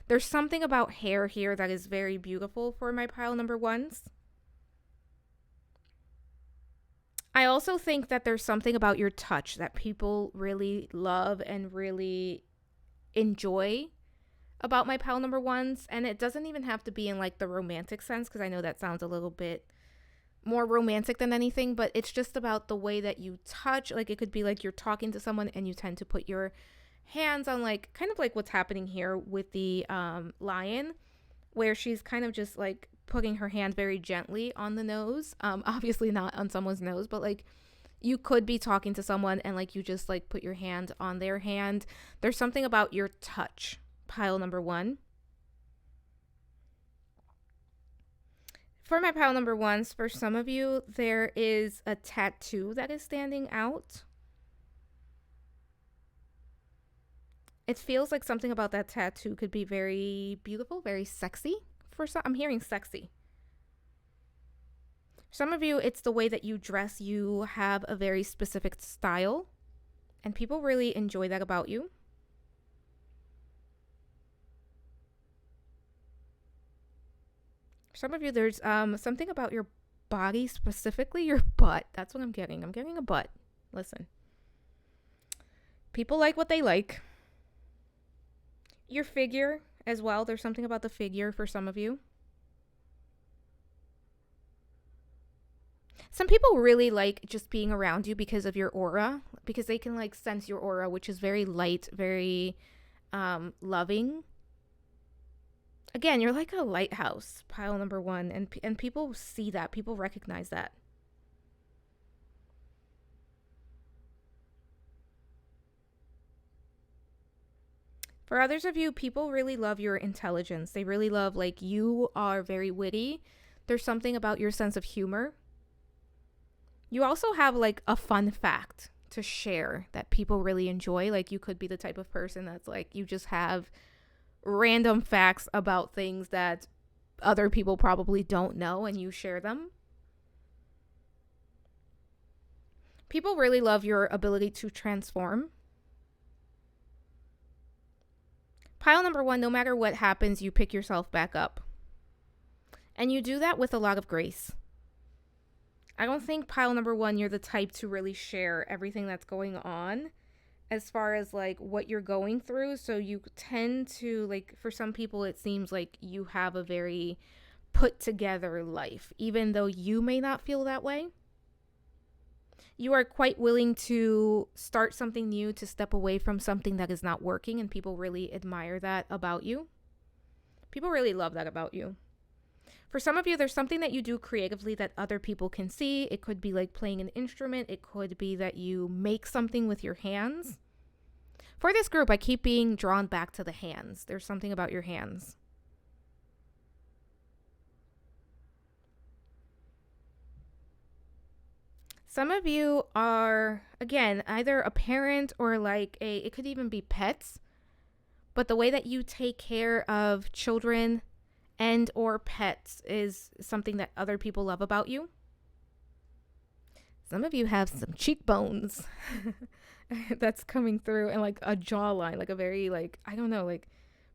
there's something about hair here that is very beautiful for my pile number ones. I also think that there's something about your touch that people really love and really enjoy about my pile number ones. And it doesn't even have to be in like the romantic sense, because I know that sounds a little bit more romantic than anything, but it's just about the way that you touch. Like it could be like you're talking to someone and you tend to put your hands on like kind of like what's happening here with the lion, where she's kind of just like putting her hand very gently on the nose, obviously not on someone's nose, but like you could be talking to someone and like you just like put your hand on their hand. There's something about your touch, pile number one. For my pile number ones, for some of you, there is a tattoo that is standing out. It feels like something about that tattoo could be very beautiful, very sexy. I'm hearing sexy. Some of you, it's the way that you dress. You have a very specific style, and people really enjoy that about you. Some of you, there's something about your body, specifically your butt. That's what I'm getting. I'm getting a butt. Listen. People like what they like. Your figure as well. There's something about the figure for some of you. Some people really like just being around you because of your aura, because they can like sense your aura, which is very light, very loving. Again, you're like a lighthouse, pile number one, and people see that. People recognize that. For others of you, people really love your intelligence. They really love, like, you are very witty. There's something about your sense of humor. You also have, like, a fun fact to share that people really enjoy. Like, you could be the type of person that's, like, you just have random facts about things that other people probably don't know, and you share them. People really love your ability to transform. Pile number one, no matter what happens, you pick yourself back up. And you do that with a lot of grace. I don't think pile number one, you're the type to really share everything that's going on as far as like what you're going through. So you tend to, like, for some people, it seems like you have a very put together life, even though you may not feel that way. You are quite willing to start something new, to step away from something that is not working, and people really admire that about you. People really love that about you. For some of you, there's something that you do creatively that other people can see. It could be like playing an instrument. It could be that you make something with your hands. For this group, I keep being drawn back to the hands. There's something about your hands. Some of you are, again, either a parent or like it could even be pets. But the way that you take care of children and or pets is something that other people love about you. Some of you have some cheekbones that's coming through, and like a jawline, like a very, like, I don't know, like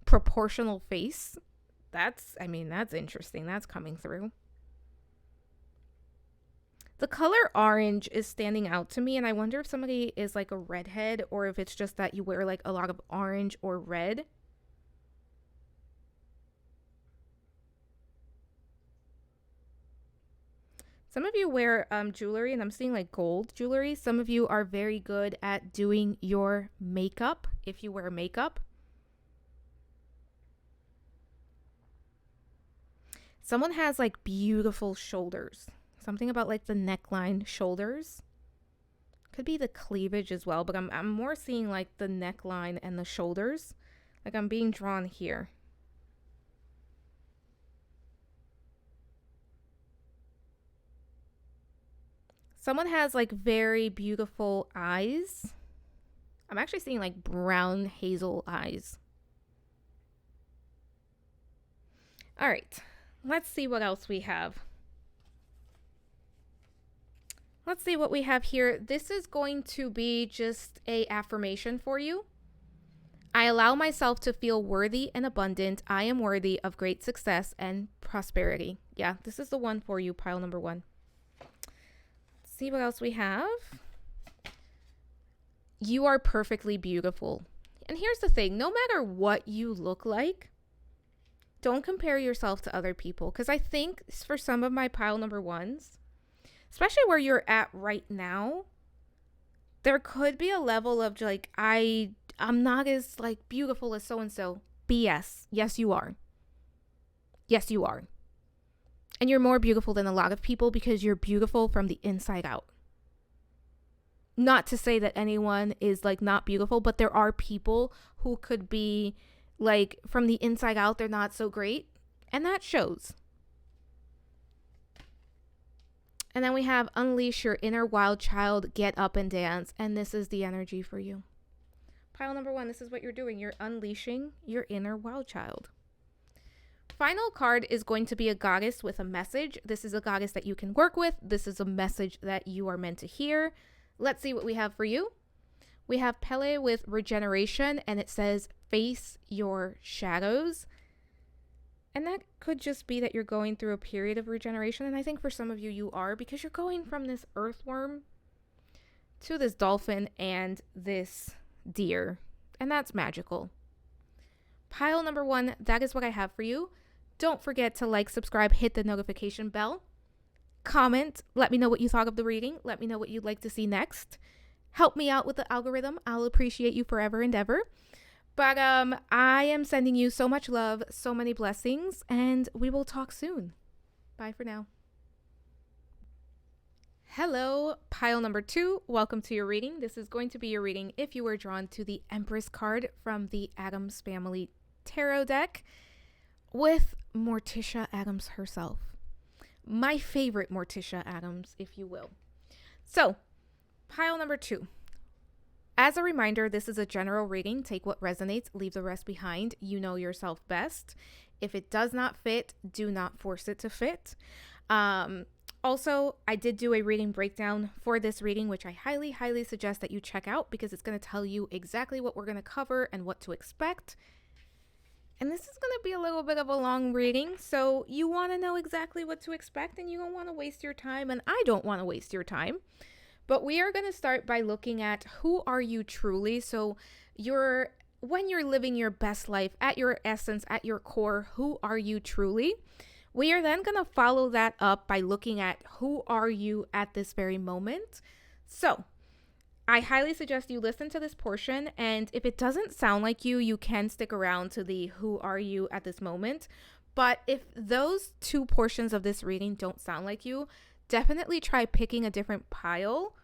proportional face. That's interesting. That's coming through. The color orange is standing out to me, and I wonder if somebody is like a redhead or if it's just that you wear like a lot of orange or red. Some of you wear jewelry, and I'm seeing like gold jewelry. Some of you are very good at doing your makeup if you wear makeup. Someone has like beautiful shoulders. Something about like the neckline, shoulders. Could be the cleavage as well, but I'm more seeing like the neckline and the shoulders. Like I'm being drawn here. Someone has like very beautiful eyes. I'm actually seeing like brown hazel eyes. All right, let's see what else we have. Let's see what we have here. This is going to be just a affirmation for you. I allow myself to feel worthy and abundant. I am worthy of great success and prosperity. Yeah, this is the one for you, pile number 1. Let's see what else we have. You are perfectly beautiful. And here's the thing, no matter what you look like, don't compare yourself to other people. Because I think for some of my pile number 1s, especially where you're at right now, there could be a level of like, I'm not as like beautiful as so-and-so. BS. Yes, you are. Yes, you are. And you're more beautiful than a lot of people because you're beautiful from the inside out. Not to say that anyone is like not beautiful, but there are people who could be like from the inside out, they're not so great. And that shows. And then we have unleash your inner wild child, get up and dance. And this is the energy for you. Pile number 1, this is what you're doing. You're unleashing your inner wild child. Final card is going to be a goddess with a message. This is a goddess that you can work with. This is a message that you are meant to hear. Let's see what we have for you. We have Pele with regeneration, and it says face your shadows. And that could just be that you're going through a period of regeneration. And I think for some of you, you are, because you're going from this earthworm to this dolphin and this deer. And that's magical. Pile number 1, that is what I have for you. Don't forget to like, subscribe, hit the notification bell. Comment. Let me know what you thought of the reading. Let me know what you'd like to see next. Help me out with the algorithm. I'll appreciate you forever and ever. But I am sending you so much love, so many blessings, and we will talk soon. Bye for now. Hello, pile number 2. Welcome to your reading. This is going to be your reading if you were drawn to the Empress card from the Addams family tarot deck with Morticia Addams herself. My favorite Morticia Addams, if you will. So, pile number 2. As a reminder, this is a general reading. Take what resonates, leave the rest behind. You know yourself best. If it does not fit, do not force it to fit. Also, I did do a reading breakdown for this reading, which I highly, highly suggest that you check out because it's going to tell you exactly what we're going to cover and what to expect. And this is going to be a little bit of a long reading, so you want to know exactly what to expect and you don't want to waste your time, and I don't want to waste your time. But we are going to start by looking at who are you truly. So when you're living your best life, at your essence, at your core, who are you truly? We are then going to follow that up by looking at who are you at this very moment. So I highly suggest you listen to this portion. And if it doesn't sound like you, you can stick around to the who are you at this moment. But if those 2 portions of this reading don't sound like you, definitely try picking a different pile,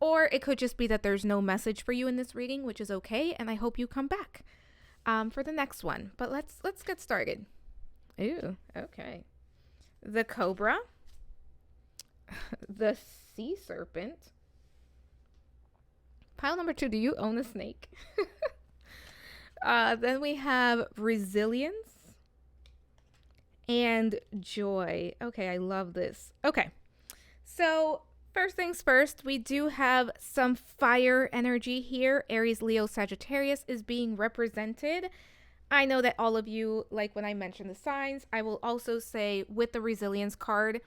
or it could just be that there's no message for you in this reading, which is okay, and I hope you come back for the next one. But let's get started. Ooh, okay. The Cobra, the Sea Serpent. Pile number 2, do you own a snake? Then we have Resilience and Joy. Okay, I love this. Okay. So first things first, we do have some fire energy here. Aries, Leo, Sagittarius is being represented. I know that all of you like when I mention the signs. I will also say with the resilience card,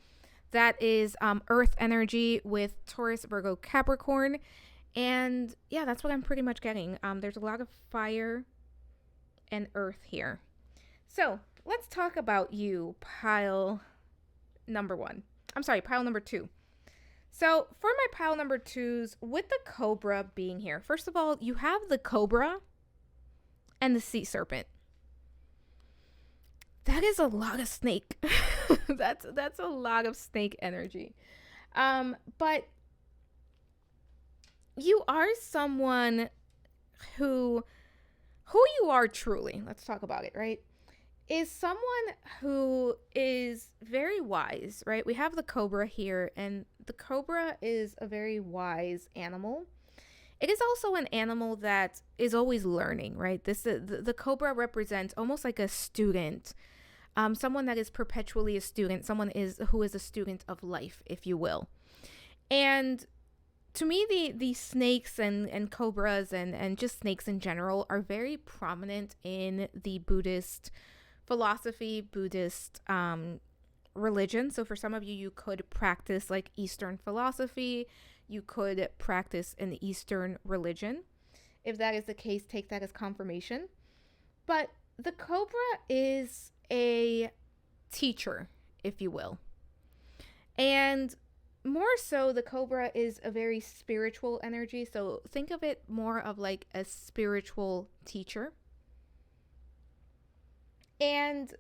That is Earth energy with Taurus, Virgo, Capricorn. And yeah, that's what I'm pretty much getting. There's a lot of fire and earth here. So let's talk about you, pile number one. I'm sorry, pile number two. So for my pile number twos, with the Cobra being here, first of all, you have the Cobra and the Sea Serpent. That is a lot of snake. that's a lot of snake energy. But you are someone who you are truly, let's talk about it, right? Is someone who is very wise, right? We have the Cobra here, and the Cobra is a very wise animal. It is also an animal that is always learning, right? The Cobra represents almost like a student, someone that is perpetually a student, who is a student of life, if you will. And to me, the snakes and cobras and just snakes in general are very prominent in the Buddhist philosophy, Buddhist religion. So for some of you, you could practice like Eastern philosophy. You could practice an Eastern religion. If that is the case, take that as confirmation. But the Cobra is a teacher, if you will. And more so, the Cobra is a very spiritual energy. So think of it more of like a spiritual teacher. And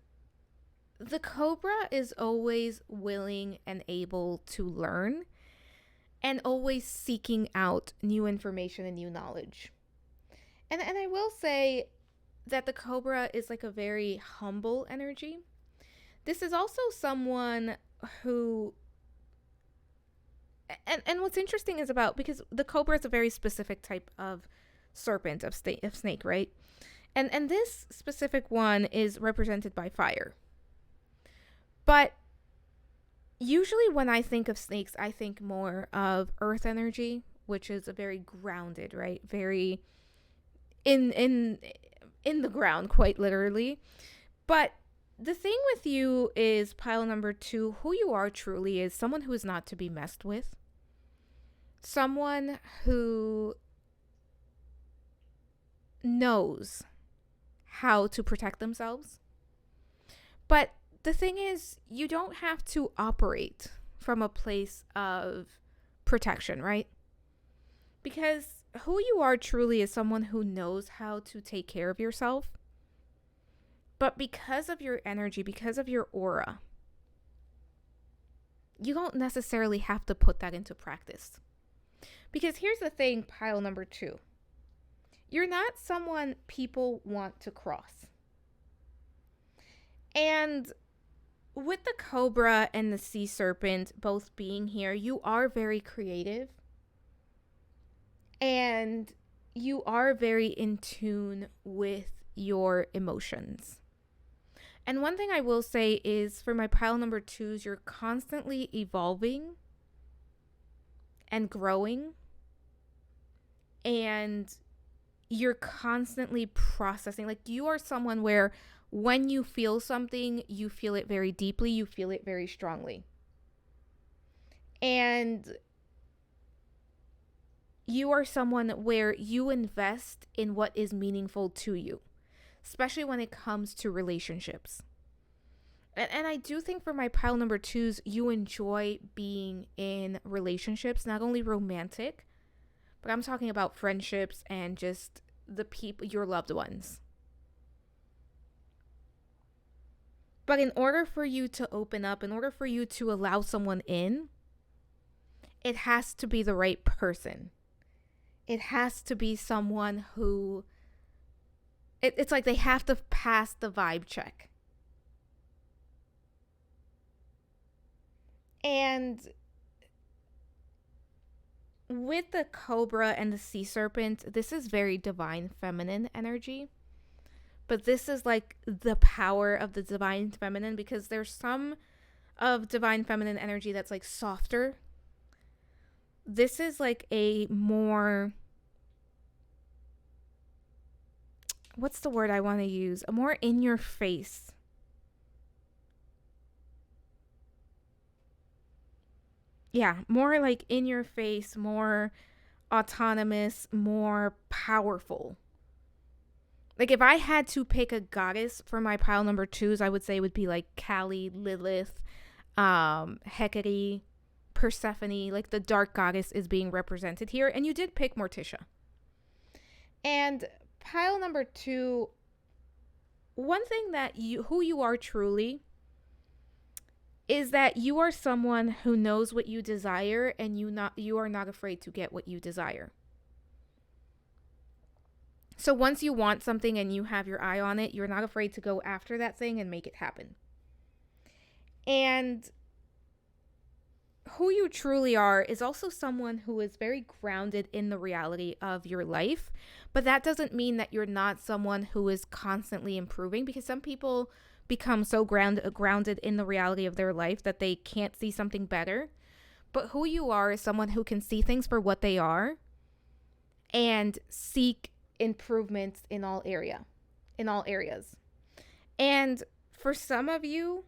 the Cobra is always willing and able to learn and always seeking out new information and new knowledge. And I will say that the Cobra is like a very humble energy. This is also someone who, and what's interesting is because the Cobra is a very specific type of serpent, of snake, right? And this specific one is represented by fire. But usually when I think of snakes, I think more of earth energy, which is a very grounded, right? Very in the ground, quite literally. But the thing with you is, pile number two, who you are truly is someone who is not to be messed with. Someone who knows how to protect themselves. But the thing is, you don't have to operate from a place of protection, right? Because who you are truly is someone who knows how to take care of yourself. But because of your energy, because of your aura, you don't necessarily have to put that into practice. Because here's the thing, pile number two. You're not someone people want to cross. And with the Cobra and the Sea Serpent both being here, you are very creative. And you are very in tune with your emotions. And one thing I will say is, for my pile number twos, you're constantly evolving and growing. And you're constantly processing. Like, you are someone where when you feel something, you feel it very deeply, you feel it very strongly. And you are someone where you invest in what is meaningful to you, especially when it comes to relationships. And I do think for my pile number twos, you enjoy being in relationships, not only romantic, but I'm talking about friendships and just the people, your loved ones. But in order for you to open up, in order for you to allow someone in, it has to be the right person. It has to be someone who, it's like they have to pass the vibe check. And with the Cobra and the Sea Serpent, this is very divine feminine energy. But this is like the power of the divine feminine, because there's some of divine feminine energy that's like softer. This is like a more, what's the word I want to use? A more in your face. Yeah, more like in your face, more autonomous, more powerful. Like if I had to pick a goddess for my pile number 2s, I would say it would be like Kali, Lilith, Hecate, Persephone. Like the dark goddess is being represented here, and you did pick Morticia. And pile number 2, one thing that who you are truly is that you are someone who knows what you desire, and you are not afraid to get what you desire. So once you want something and you have your eye on it, you're not afraid to go after that thing and make it happen. And who you truly are is also someone who is very grounded in the reality of your life. But that doesn't mean that you're not someone who is constantly improving, because some people become so grounded in the reality of their life that they can't see something better. But who you are is someone who can see things for what they are and seek improvements in all areas. And for some of you,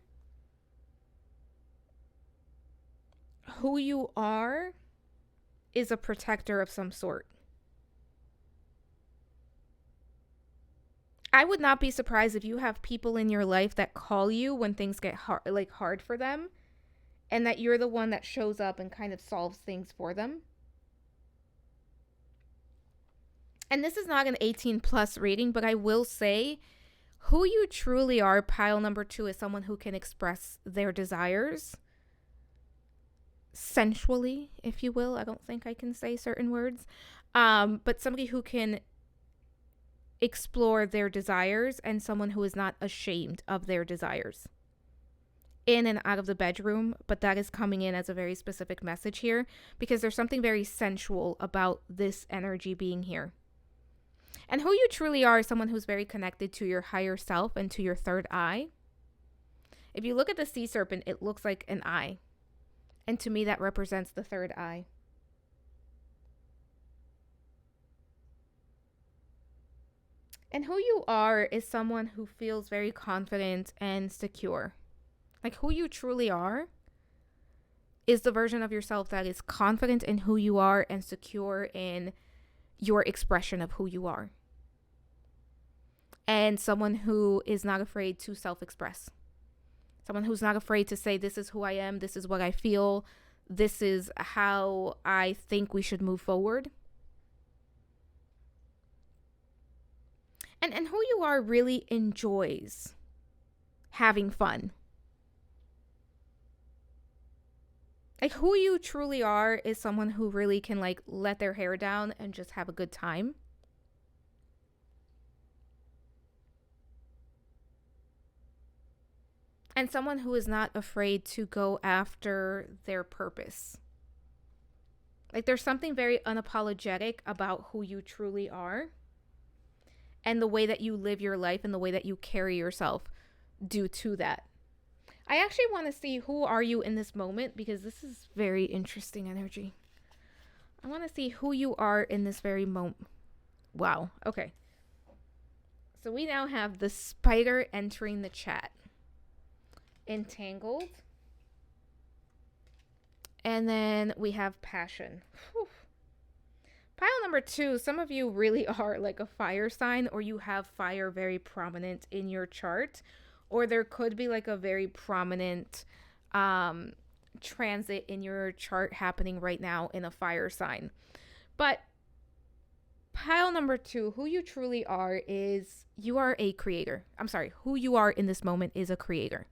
who you are is a protector of some sort. I would not be surprised if you have people in your life that call you when things get hard for them, and that you're the one that shows up and kind of solves things for them. And this is not an 18 plus reading, but I will say who you truly are, pile number 2, is someone who can express their desires sensually, if you will. I don't think I can say certain words. But somebody who can explore their desires, and someone who is not ashamed of their desires in and out of the bedroom. But that is coming in as a very specific message here, because there's something very sensual about this energy being here. And who you truly are is someone who's very connected to your higher self and to your third eye. If you look at the sea serpent, it looks like an eye. And to me, that represents the third eye. And who you are is someone who feels very confident and secure. Like who you truly are is the version of yourself that is confident in who you are and secure in your expression of who you are. And someone who is not afraid to self-express. Someone who's not afraid to say, this is who I am, this is what I feel, this is how I think we should move forward. And who you are really enjoys having fun. Like who you truly are is someone who really can like let their hair down and just have a good time. And someone who is not afraid to go after their purpose. Like there's something very unapologetic about who you truly are and the way that you live your life and the way that you carry yourself due to that. I actually want to see who are you in this moment, because this is very interesting energy. I want to see who you are in this very moment. Wow. Okay. So we now have the spider entering the chat. Entangled. And then we have passion. Whew. Pile number 2, some of you really are like a fire sign, or you have fire very prominent in your chart, or there could be like a very prominent transit in your chart happening right now in a fire sign. But pile number 2, who you truly are is you are a creator. I'm sorry, who you are in this moment is a creator.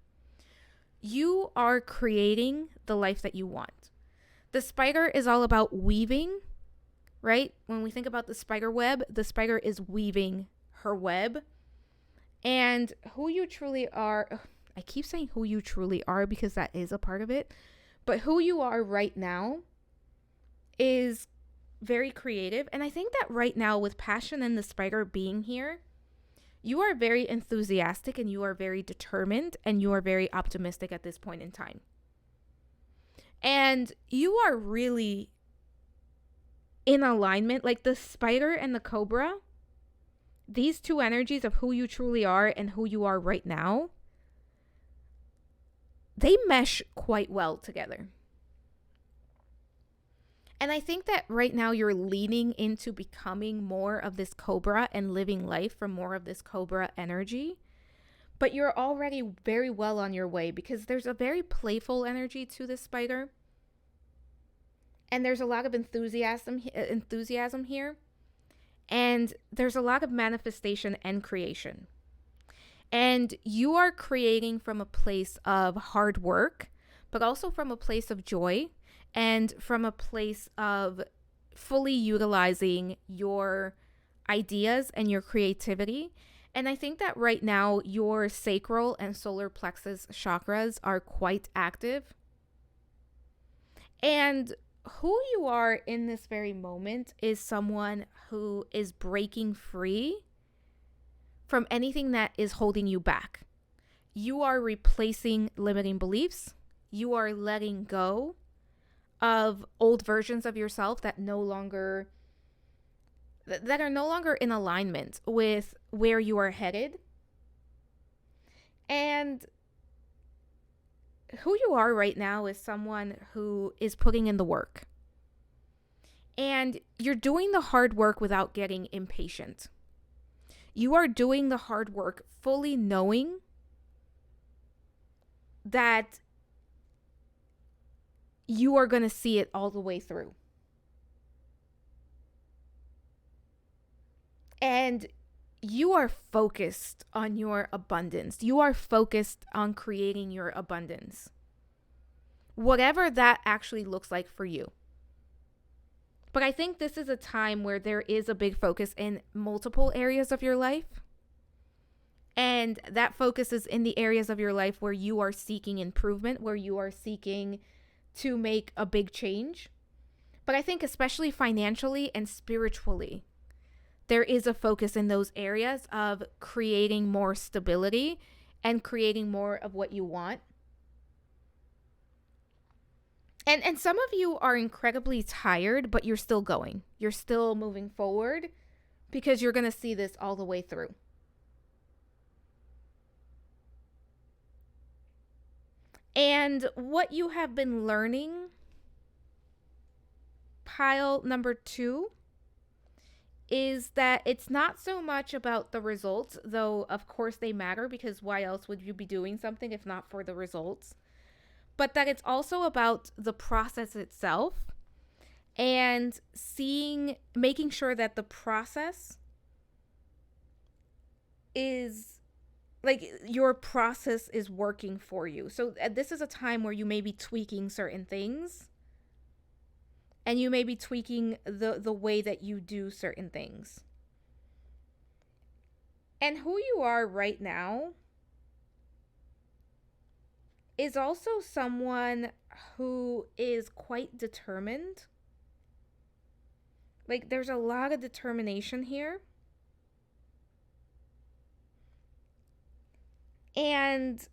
You are creating the life that you want. The spider is all about weaving, right? When we think about the spider web, the spider is weaving her web. And who you truly are, I keep saying who you truly are because that is a part of it. But who you are right now is very creative. And I think that right now, with passion and the spider being here, you are very enthusiastic and you are very determined and you are very optimistic at this point in time. And you are really in alignment, like the spider and the cobra. These two energies of who you truly are and who you are right now, they mesh quite well together. And I think that right now you're leaning into becoming more of this Cobra and living life from more of this Cobra energy. But you're already very well on your way because there's a very playful energy to this spider. And there's a lot of enthusiasm here. And there's a lot of manifestation and creation. And you are creating from a place of hard work, but also from a place of joy and from a place of fully utilizing your ideas and your creativity. And I think that right now your sacral and solar plexus chakras are quite active. And who you are in this very moment is someone who is breaking free from anything that is holding you back. You are replacing limiting beliefs. You are letting go of old versions of yourself that are no longer in alignment with where you are headed. And who you are right now is someone who is putting in the work. And you're doing the hard work without getting impatient. You are doing the hard work fully knowing that you are going to see it all the way through. And you are focused on your abundance. You are focused on creating your abundance. Whatever that actually looks like for you. But I think this is a time where there is a big focus in multiple areas of your life. And that focus is in the areas of your life where you are seeking improvement, where you are seeking to make a big change. But I think especially financially and spiritually, there is a focus in those areas of creating more stability and creating more of what you want. And some of you are incredibly tired, but you're still going. You're still moving forward because you're going to see this all the way through. And what you have been learning, pile number 2, is that it's not so much about the results, though of course they matter, because why else would you be doing something if not for the results? But that it's also about the process itself and making sure that the process is like your process is working for you. So this is a time where you may be tweaking certain things and you may be tweaking the way that you do certain things. And who you are right now is also someone who is quite determined. Like there's a lot of determination here. And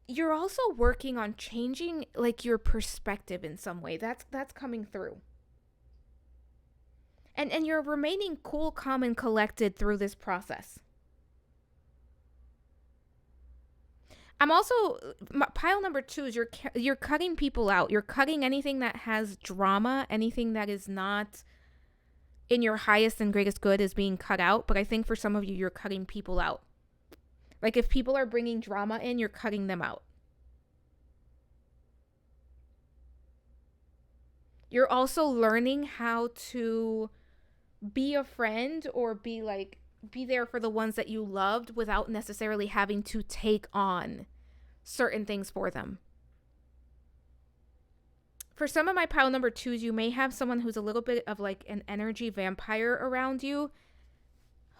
you're also working on changing like your perspective in some way. That's coming through. And you're remaining cool, calm, and collected through this process. I'm also, pile number 2 is you're cutting people out. You're cutting anything that has drama, anything that is not in your highest and greatest good is being cut out. But I think for some of you, you're cutting people out. Like if people are bringing drama in, you're cutting them out. You're also learning how to be a friend or be there for the ones that you loved without necessarily having to take on certain things for them. For some of my pile number 2s, you may have someone who's a little bit of like an energy vampire around you.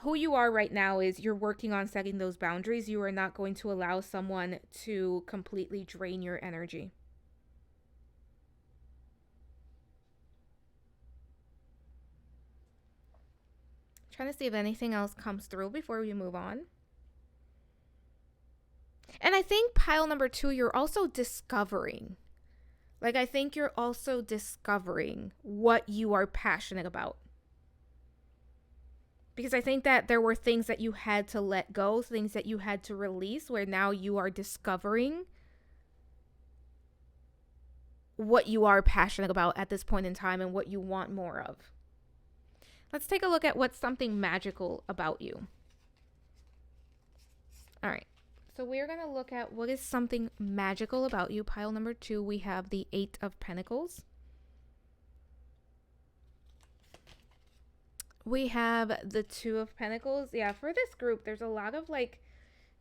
Who you are right now is you're working on setting those boundaries. You are not going to allow someone to completely drain your energy. Trying to see if anything else comes through before we move on. And I think pile number 2, you're also discovering. Like I think you're also discovering what you are passionate about. Because I think that there were things that you had to let go, things that you had to release, where now you are discovering what you are passionate about at this point in time and what you want more of. Let's take a look at what's something magical about you. All right. So we're going to look at what is something magical about you. Pile number 2, we have the 8 of Pentacles. We have the 2 of Pentacles. Yeah, for this group, there's a lot of like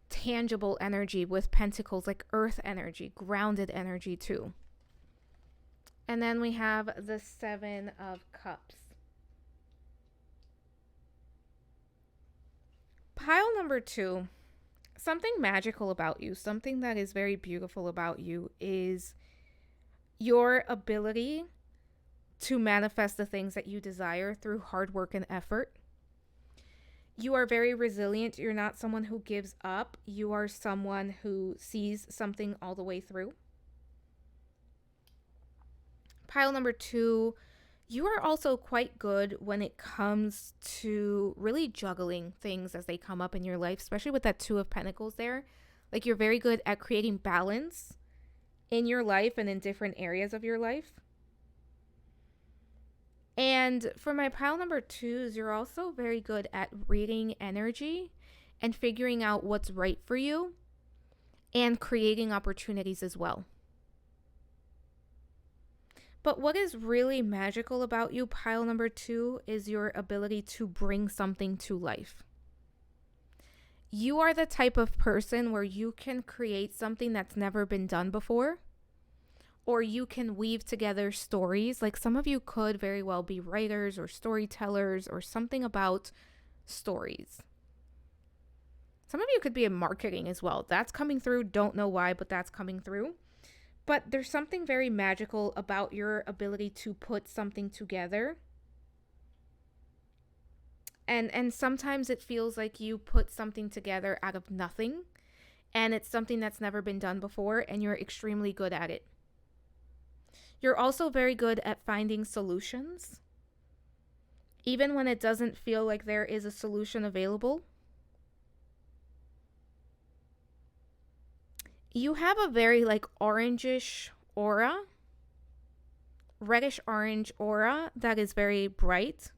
tangible energy with Pentacles, like earth energy, grounded energy too. And then we have the 7 of Cups. Pile number 2, something magical about you, something that is very beautiful about you is your ability to manifest the things that you desire through hard work and effort. You are very resilient. You're not someone who gives up. You are someone who sees something all the way through. Pile number 2, you are also quite good when it comes to really juggling things as they come up in your life, especially with that 2 of Pentacles there. Like you're very good at creating balance in your life and in different areas of your life. And for my pile number 2s, you're also very good at reading energy and figuring out what's right for you and creating opportunities as well. But what is really magical about you, pile number 2, is your ability to bring something to life. You are the type of person where you can create something that's never been done before, or you can weave together stories. Like some of you could very well be writers or storytellers or something about stories. Some of you could be in marketing as well. That's coming through. Don't know why, but that's coming through. But there's something very magical about your ability to put something together. And sometimes it feels like you put something together out of nothing, and it's something that's never been done before, and you're extremely good at it. You're also very good at finding solutions, even when it doesn't feel like there is a solution available. You have a very like orangish aura, reddish orange aura that is very bright.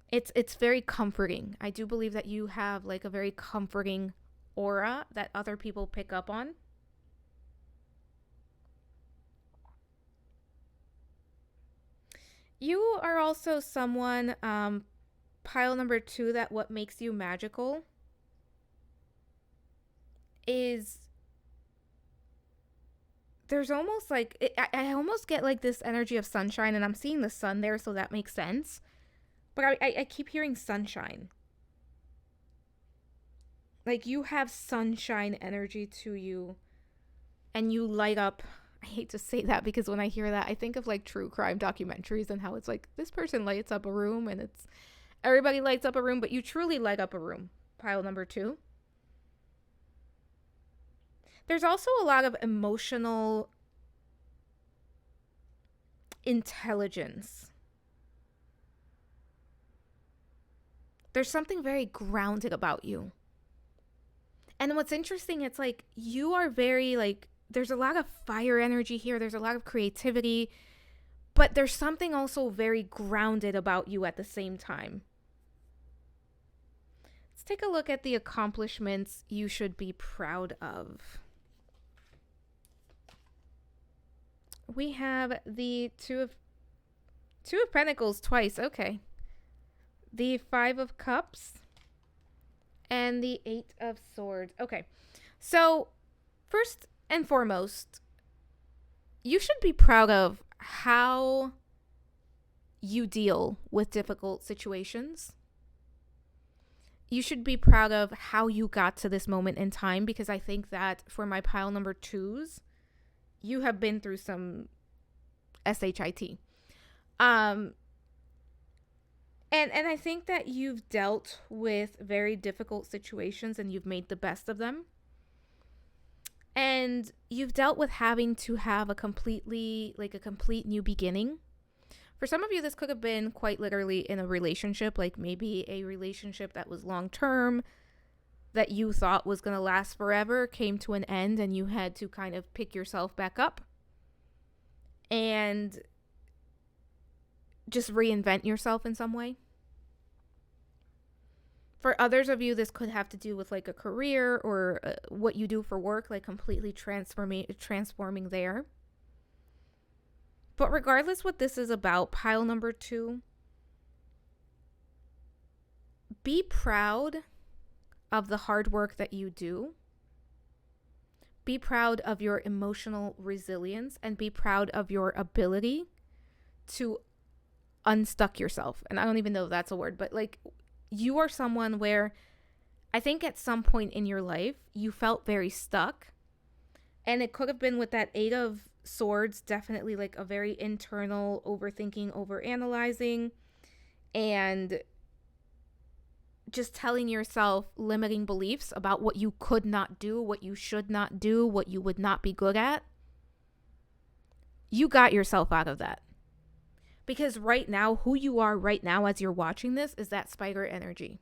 It's very comforting. I do believe that you have like a very comforting aura that other people pick up on. You are also someone, pile number 2, that what makes you magical is there's almost like, I almost get like this energy of sunshine, and I'm seeing the sun there, so that makes sense. But I keep hearing sunshine. Like you have sunshine energy to you, and you light up. I hate to say that because when I hear that, I think of like true crime documentaries and how it's like this person lights up a room and it's everybody lights up a room, but you truly light up a room. Pile number 2. There's also a lot of emotional intelligence. There's something very grounded about you. And what's interesting, it's like you are very like, there's a lot of fire energy here. There's a lot of creativity, but there's something also very grounded about you at the same time. Let's take a look at the accomplishments you should be proud of. We have the two of Pentacles twice. Okay. The 5 of Cups and the 8 of Swords. Okay. So first and foremost, you should be proud of how you deal with difficult situations. You should be proud of how you got to this moment in time, because I think that for my pile number 2s, you have been through some shit. And I think that you've dealt with very difficult situations and you've made the best of them. And you've dealt with having to have a complete new beginning. For some of you, this could have been quite literally in a relationship, like maybe a relationship that was long-term, that you thought was going to last forever came to an end, and you had to kind of pick yourself back up and just reinvent yourself in some way. For others of you, this could have to do with like a career or what you do for work, like completely transforming there. But regardless what this is about, pile number 2, be proud of the hard work that you do. Be proud of your emotional resilience, and be proud of your ability to unstuck yourself. And I don't even know if that's a word, but like, you are someone where I think at some point in your life you felt very stuck, and it could have been with that 8 of Swords, definitely like a very internal overthinking, overanalyzing, and just telling yourself limiting beliefs about what you could not do, what you should not do, what you would not be good at. You got yourself out of that. Because right now, who you are right now as you're watching this is that spider energy.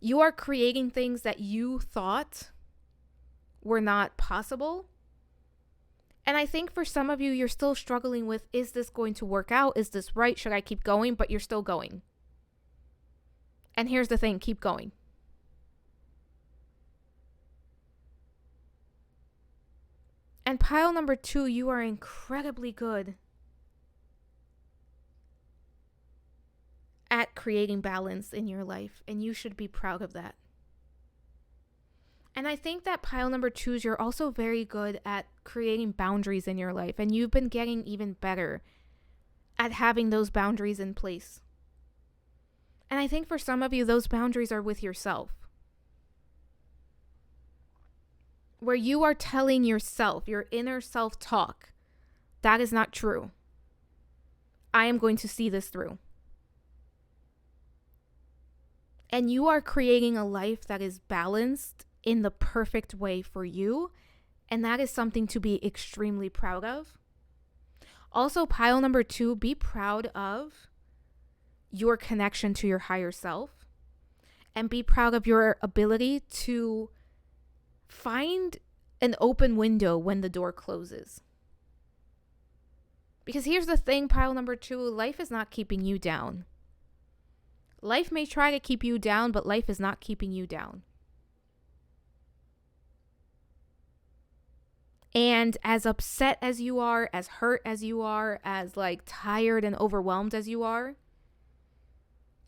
You are creating things that you thought were not possible. And I think for some of you, you're still struggling with, is this going to work out? Is this right? Should I keep going? But you're still going. And here's the thing, keep going. And pile number 2, you are incredibly good at creating balance in your life, and you should be proud of that. And I think that pile number 2, you're also very good at creating boundaries in your life, and you've been getting even better at having those boundaries in place. And I think for some of you, those boundaries are with yourself, where you are telling yourself, your inner self-talk, that is not true. I am going to see this through. And you are creating a life that is balanced in the perfect way for you. And that is something to be extremely proud of. Also, pile number 2, be proud of your connection to your higher self. And be proud of your ability to find an open window when the door closes. Because here's the thing, pile number 2, life is not keeping you down. Life may try to keep you down, but life is not keeping you down. And as upset as you are, as hurt as you are, as like tired and overwhelmed as you are,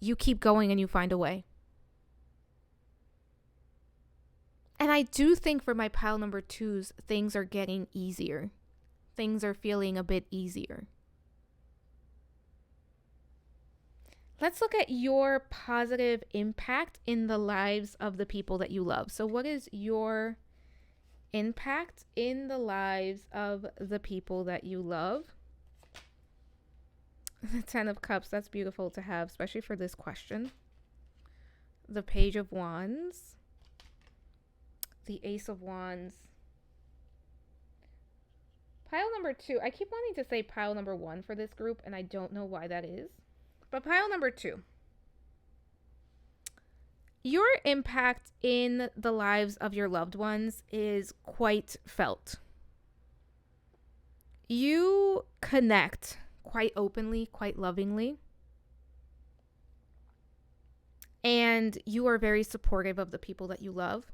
you keep going and you find a way. And I do think for my pile number 2s, things are getting easier. Things are feeling a bit easier. Let's look at your positive impact in the lives of the people that you love. So what is your impact in the lives of the people that you love? The 10 of Cups, that's beautiful to have, especially for this question. The Page of Wands. The Ace of Wands. Pile number 2, I keep wanting to say pile number 1 for this group, and I don't know why that is. But pile number 2, your impact in the lives of your loved ones is quite felt. You connect quite openly, quite lovingly. And you are very supportive of the people that you love.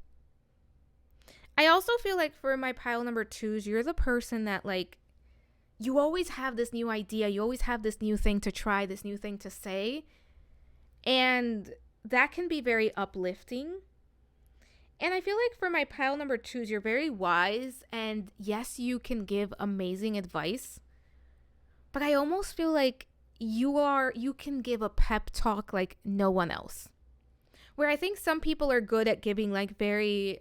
I also feel like for my pile number 2s, you're the person that like, you always have this new idea. You always have this new thing to try, this new thing to say. And that can be very uplifting. And I feel like for my pile number 2s, you're very wise. And yes, you can give amazing advice. But I almost feel like you can give a pep talk like no one else. Where I think some people are good at giving like very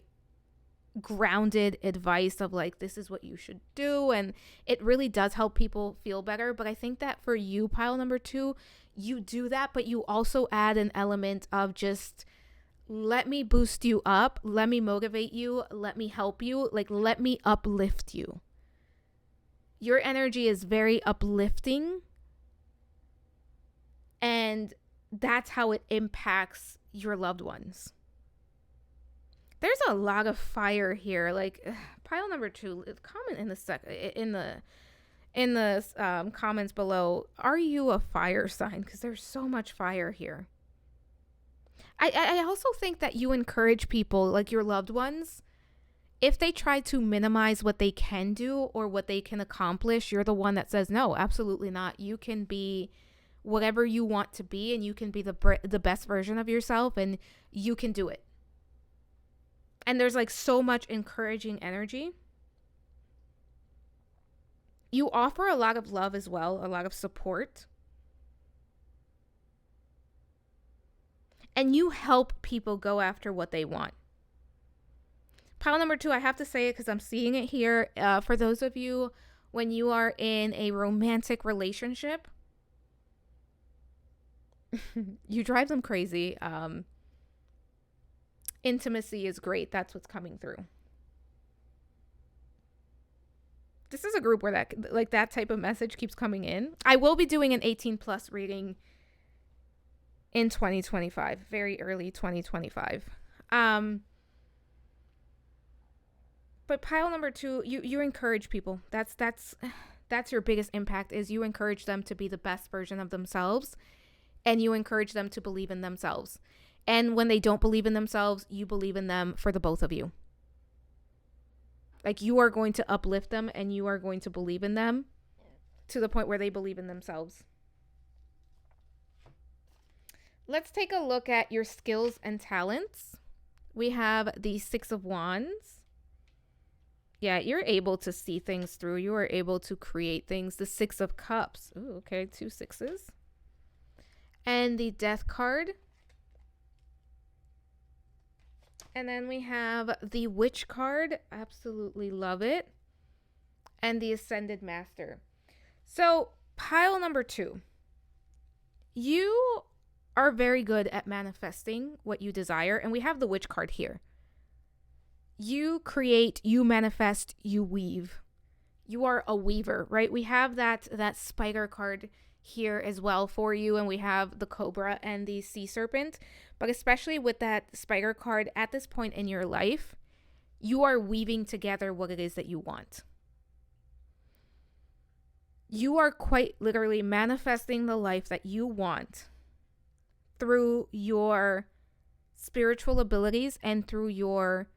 grounded advice of like, this is what you should do, and it really does help people feel better. But I think that for you, pile number 2, you do that, but you also add an element of just, let me boost you up, let me motivate you, let me help you, like let me uplift you. Your energy is very uplifting, and that's how it impacts your loved ones. There's a lot of fire here. Like pile number 2, comment in the comments below, are you a fire sign? Because there's so much fire here. I also think that you encourage people, like your loved ones, if they try to minimize what they can do or what they can accomplish, you're the one that says, no, absolutely not. You can be whatever you want to be, and you can be the best version of yourself, and you can do it. And there's like so much encouraging energy. You offer a lot of love as well, a lot of support. And you help people go after what they want. Pile number 2, I have to say it because I'm seeing it here. For those of you, when you are in a romantic relationship, you drive them crazy. Intimacy is great. That's what's coming through. This is a group where that type of message keeps coming in. I will be doing an 18+ reading in 2025, very early 2025. But pile number 2, you encourage people. That's your biggest impact, is you encourage them to be the best version of themselves, and you encourage them to believe in themselves. And when they don't believe in themselves, you believe in them for the both of you. Like, you are going to uplift them, and you are going to believe in them to the point where they believe in themselves. Let's take a look at your skills and talents. We have the 6 of Wands. Yeah, you're able to see things through. You are able to create things. The 6 of Cups. Ooh, okay, 2 6s. And the Death card. And then we have the Witch card. Absolutely love it. And the Ascended Master. So, pile number 2. You are very good at manifesting what you desire. And we have the Witch card here. You create, you manifest, you weave. You are a weaver, right? We have that spider card here as well for you, and we have the Cobra and the Sea Serpent. But especially with that spider card, at this point in your life, you are weaving together what it is that you want. You are quite literally manifesting the life that you want through your spiritual abilities and through your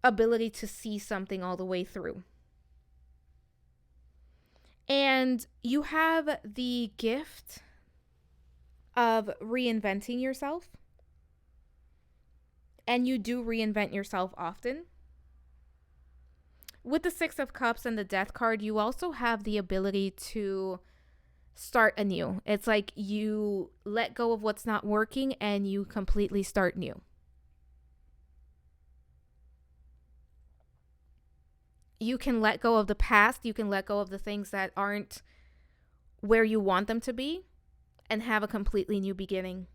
ability to see something all the way through. And you have the gift of reinventing yourself. And you do reinvent yourself often. With the 6 of Cups and the Death card, you also have the ability to start anew. It's like you let go of what's not working and you completely start new. You can let go of the past. You can let go of the things that aren't where you want them to be and have a completely new beginning.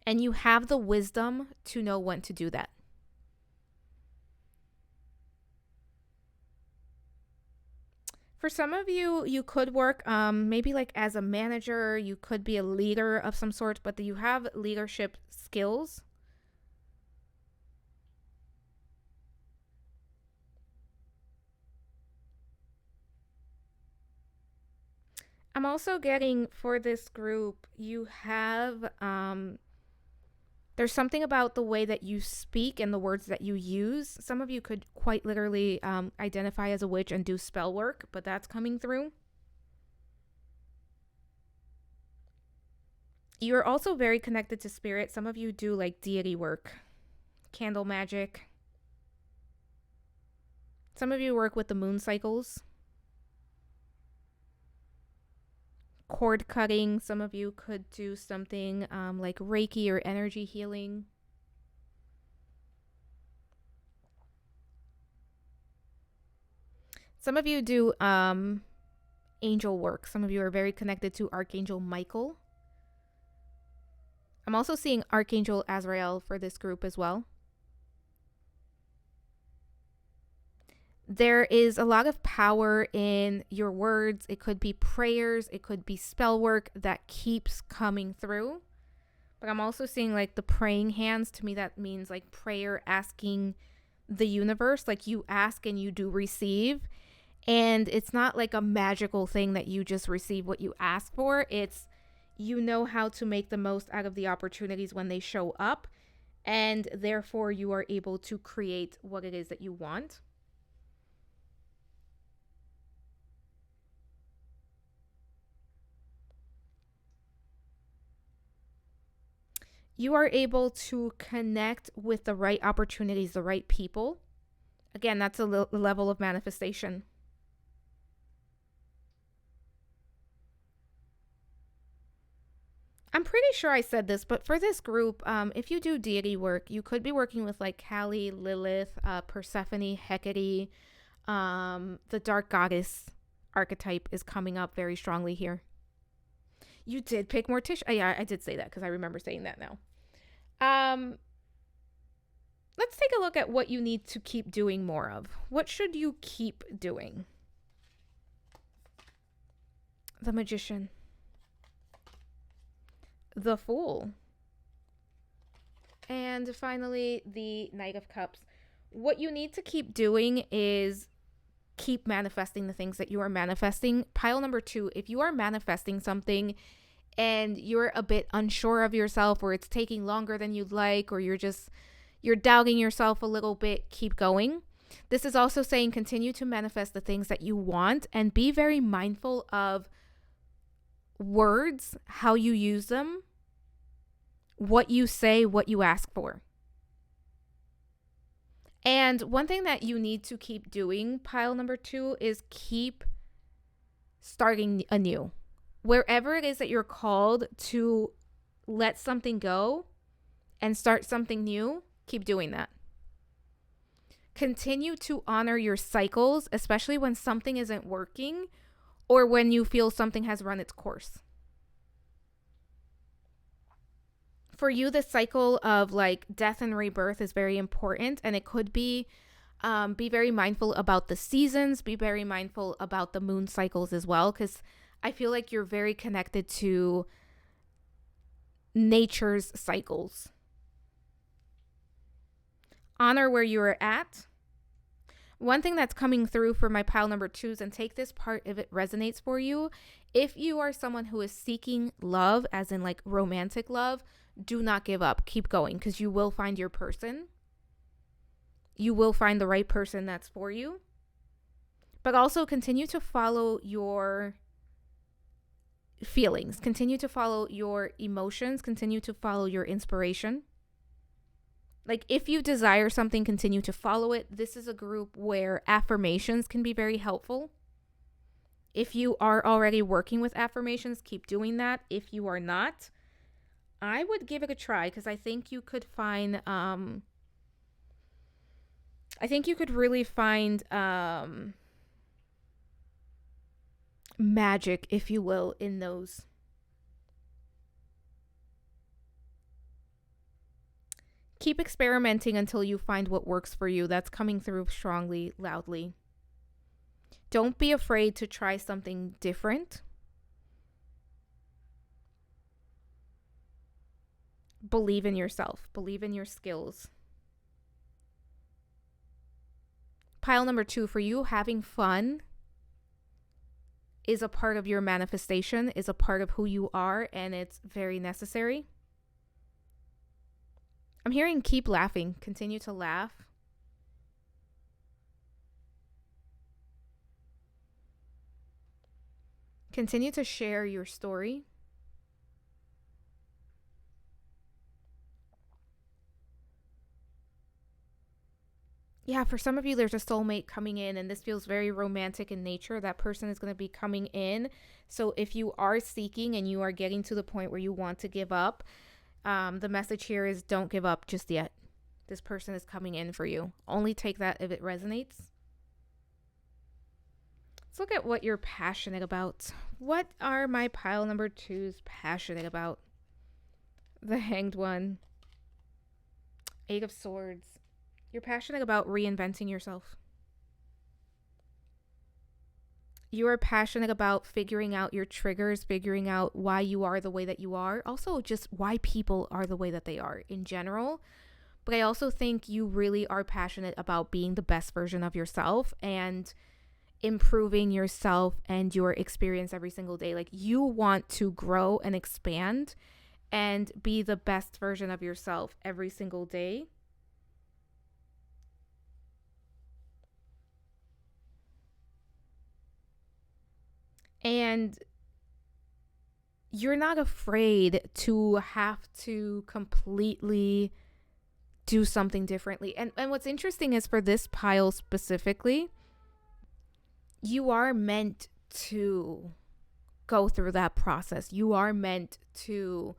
And you have the wisdom to know when to do that. For some of you, you could work maybe like as a manager. You could be a leader of some sort, but you have leadership skills. I'm also getting for this group, you have, there's something about the way that you speak and the words that you use. Some of you could quite literally identify as a witch and do spell work, but that's coming through. You're also very connected to spirit. Some of you do like deity work, candle magic. Some of you work with the moon cycles. Cord cutting. Some of you could do something like Reiki or energy healing. Some of you do angel work. Some of you are very connected to Archangel Michael. I'm also seeing Archangel Azrael for this group as well. There is a lot of power in your words. It could be prayers. It could be spell work that keeps coming through. But I'm also seeing like the praying hands. To me, that means like prayer, asking the universe, like you ask and you do receive. And it's not like a magical thing that you just receive what you ask for. It's you know how to make the most out of the opportunities when they show up. And therefore, you are able to create what it is that you want. You are able to connect with the right opportunities, the right people. Again, that's a level of manifestation. I'm pretty sure I said this, but for this group, if you do deity work, you could be working with like Kali, Lilith, Persephone, Hecate. The dark goddess archetype is coming up very strongly here. You did pick Morticia. Yeah, I did say that because I remember saying that now. Let's take a look at what you need to keep doing more of. What should you keep doing? The Magician. The Fool. And finally, the Knight of Cups. What you need to keep doing is keep manifesting the things that you are manifesting. Pile number 2, if you are manifesting something and you're a bit unsure of yourself, or it's taking longer than you'd like, or you're doubting yourself a little bit, keep going. This is also saying continue to manifest the things that you want and be very mindful of words, how you use them, what you say, what you ask for. And one thing that you need to keep doing, pile number 2, is keep starting anew. Wherever it is that you're called to let something go and start something new, keep doing that. Continue to honor your cycles, especially when something isn't working or when you feel something has run its course. For you, the cycle of like death and rebirth is very important, and it could be very mindful about the seasons, be very mindful about the moon cycles as well, because I feel like you're very connected to nature's cycles. Honor where you're at. One thing that's coming through for my pile number 2s, and take this part if it resonates for you, if you are someone who is seeking love, as in like romantic love, do not give up. Keep going, because you will find your person. You will find the right person that's for you. But also continue to follow your feelings. Continue to follow your emotions. Continue to follow your inspiration. Like if you desire something, continue to follow it. This is a group where affirmations can be very helpful. If you are already working with affirmations, keep doing that. If you are not, I would give it a try, because I think you could find, I think you could really find magic, if you will, in those. Keep experimenting until you find what works for you. That's coming through strongly, loudly. Don't be afraid to try something different. Believe in yourself. Believe in your skills. Pile number 2, for you, having fun is a part of your manifestation, is a part of who you are, and it's very necessary. I'm hearing keep laughing. Continue to laugh. Continue to share your story. Yeah, for some of you, there's a soulmate coming in, and this feels very romantic in nature. That person is going to be coming in. So if you are seeking and you are getting to the point where you want to give up, the message here is don't give up just yet. This person is coming in for you. Only take that if it resonates. Let's look at what you're passionate about. What are my pile number 2s passionate about? The Hanged One. 8 of Swords. You're passionate about reinventing yourself. You are passionate about figuring out your triggers, figuring out why you are the way that you are. Also, just why people are the way that they are in general. But I also think you really are passionate about being the best version of yourself and improving yourself and your experience every single day. Like, you want to grow and expand and be the best version of yourself every single day. And you're not afraid to have to completely do something differently. And what's interesting is, for this pile specifically, you are meant to go through that process. You are meant to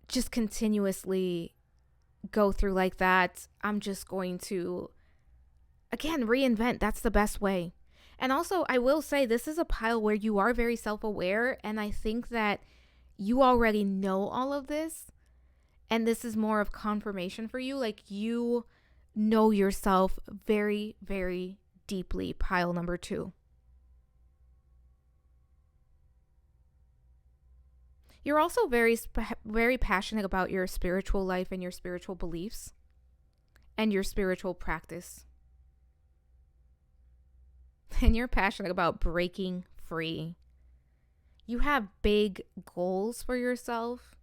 just continuously go through like that. I'm just going to, again, reinvent. That's the best way. And also, I will say, this is a pile where you are very self-aware, and I think that you already know all of this, and this is more of confirmation for you. Like, you know yourself very, very deeply, pile number 2. You're also very passionate about your spiritual life and your spiritual beliefs and your spiritual practice. And you're passionate about breaking free. You have big goals for yourself,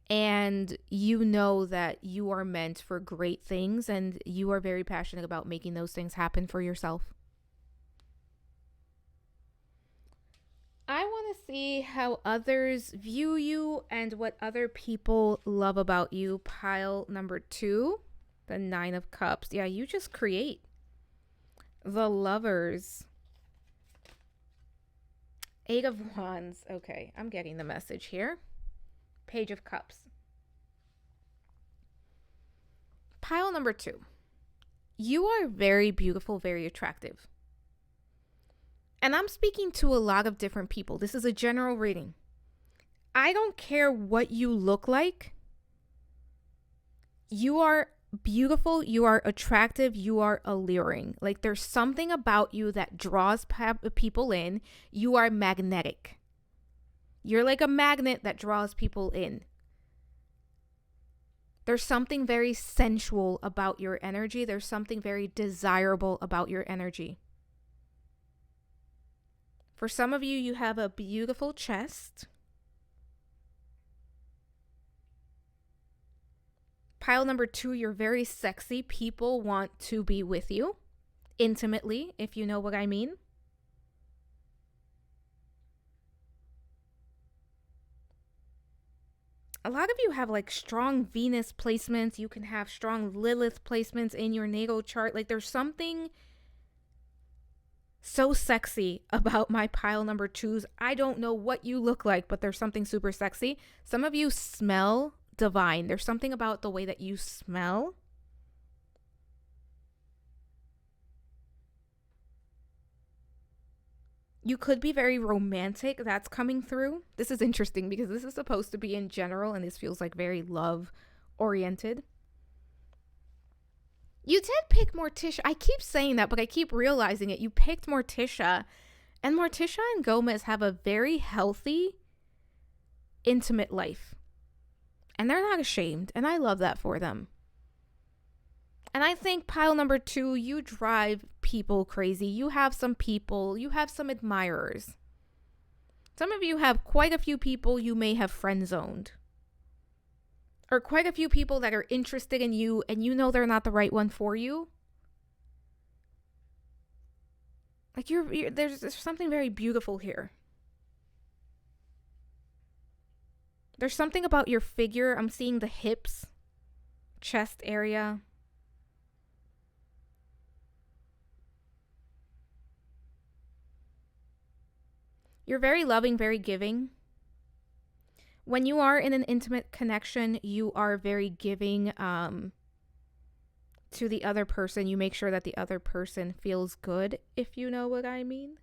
and you know that you are meant for great things, and you are very passionate about making those things happen for yourself. I want to see how others view you and what other people love about you. Pile number 2, the 9 of Cups. Yeah, you just create. The Lovers. 8 of Wands. Okay, I'm getting the message here. Page of Cups. Pile number 2. You are very beautiful, very attractive. And I'm speaking to a lot of different people. This is a general reading. I don't care what you look like. You are beautiful, you are attractive, you are alluring. Like, there's something about you that draws people in. You are magnetic. You're like a magnet that draws people in. There's something very sensual about your energy. There's something very desirable about your energy. For some of you, you have a beautiful chest. Pile number 2, you're very sexy. People want to be with you intimately, if you know what I mean. A lot of you have like strong Venus placements. You can have strong Lilith placements in your natal chart. Like, there's something so sexy about my pile number 2s. I don't know what you look like, but there's something super sexy. Some of you smell divine. There's something about the way that you smell. You could be very romantic. That's coming through. This is interesting because this is supposed to be in general, and this feels like very love oriented. You did pick Morticia. I keep saying that, but I keep realizing it. You picked Morticia. And Morticia and Gomez have a very healthy, intimate life. And they're not ashamed. And I love that for them. And I think pile number 2, you drive people crazy. You have some people, you have some admirers. Some of you have quite a few people you may have friend zoned. Or quite a few people that are interested in you and you know they're not the right one for you. Like, there's something very beautiful here. There's something about your figure. I'm seeing the hips, chest area. You're very loving, very giving. When you are in an intimate connection, you are very giving to the other person. You make sure that the other person feels good, if you know what I mean.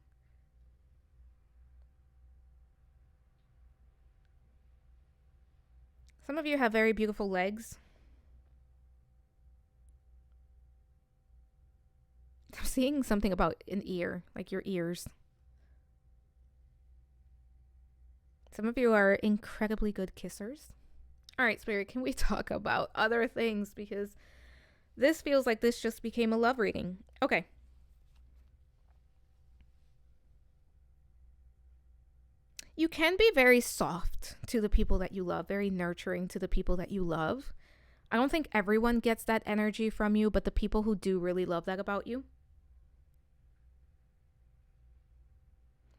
Some of you have very beautiful legs. I'm seeing something about an ear, like your ears. Some of you are incredibly good kissers. All right, Spirit, can we talk about other things? Because this feels like this just became a love reading. Okay. You can be very soft to the people that you love, very nurturing to the people that you love. I don't think everyone gets that energy from you, but the people who do really love that about you.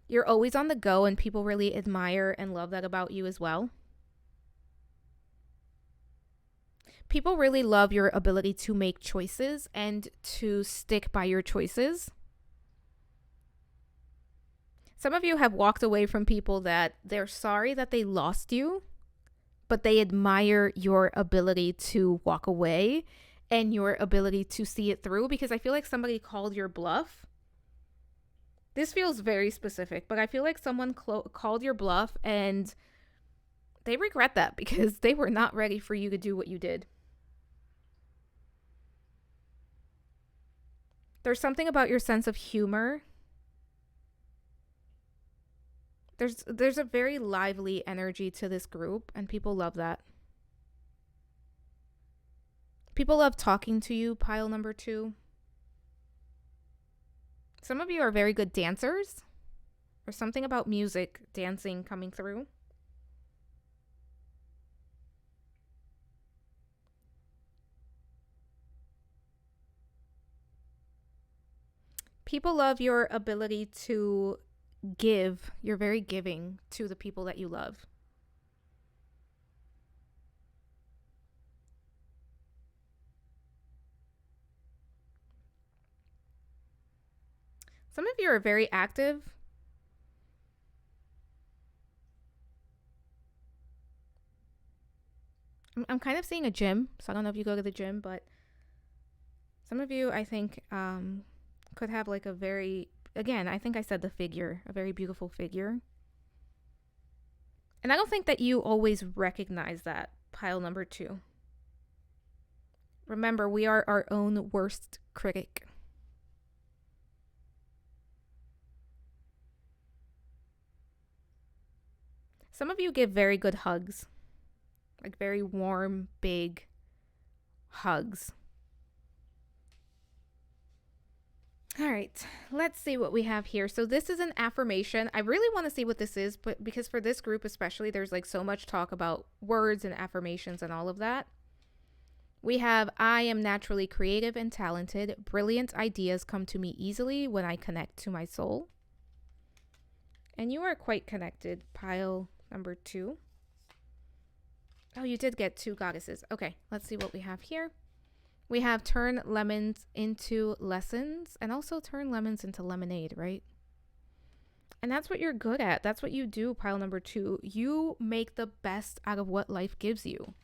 You're always on the go, and people really admire and love that about you as well. People really love your ability to make choices and to stick by your choices. Some of you have walked away from people that they're sorry that they lost you, but they admire your ability to walk away and your ability to see it through, because I feel like somebody called your bluff. This feels very specific, but I feel like someone called your bluff and they regret that because they were not ready for you to do what you did. There's something about your sense of humor. There's a very lively energy to this group, and people love that. People love talking to you, pile number 2. Some of you are very good dancers. There's something about music, dancing coming through. People love your ability to give. You're very giving to the people that you love. Some of you are very active. I'm kind of seeing a gym, so I don't know if you go to the gym, but some of you, I think, could have like a very, again, I think I said the figure, a very beautiful figure. And I don't think that you always recognize that, pile number 2. Remember, we are our own worst critic. Some of you give very good hugs, like very warm, big hugs. All right, let's see what we have here. So this is an affirmation. I really want to see what this is, but because for this group especially, there's like so much talk about words and affirmations and all of that. We have, I am naturally creative and talented. Brilliant ideas come to me easily when I connect to my soul. And you are quite connected, pile number 2. Oh, you did get 2 goddesses. Okay, let's see what we have here. We have turn lemons into lessons and also turn lemons into lemonade, right? And that's what you're good at. That's what you do, pile number 2. You make the best out of what life gives you.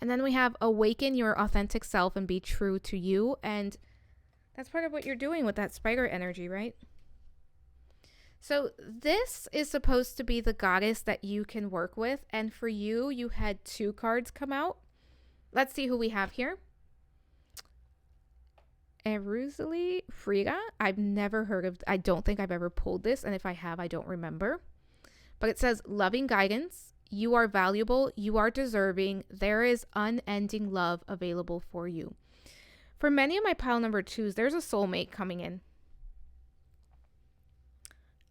And then we have awaken your authentic self and be true to you. And that's part of what you're doing with that spider energy, right? So this is supposed to be the goddess that you can work with. And for you, you had 2 cards come out. Let's see who we have here. Eruzali Frida. I've never heard of, I don't think I've ever pulled this. And if I have, I don't remember. But it says loving guidance. You are valuable. You are deserving. There is unending love available for you. For many of my pile number 2s, there's a soulmate coming in.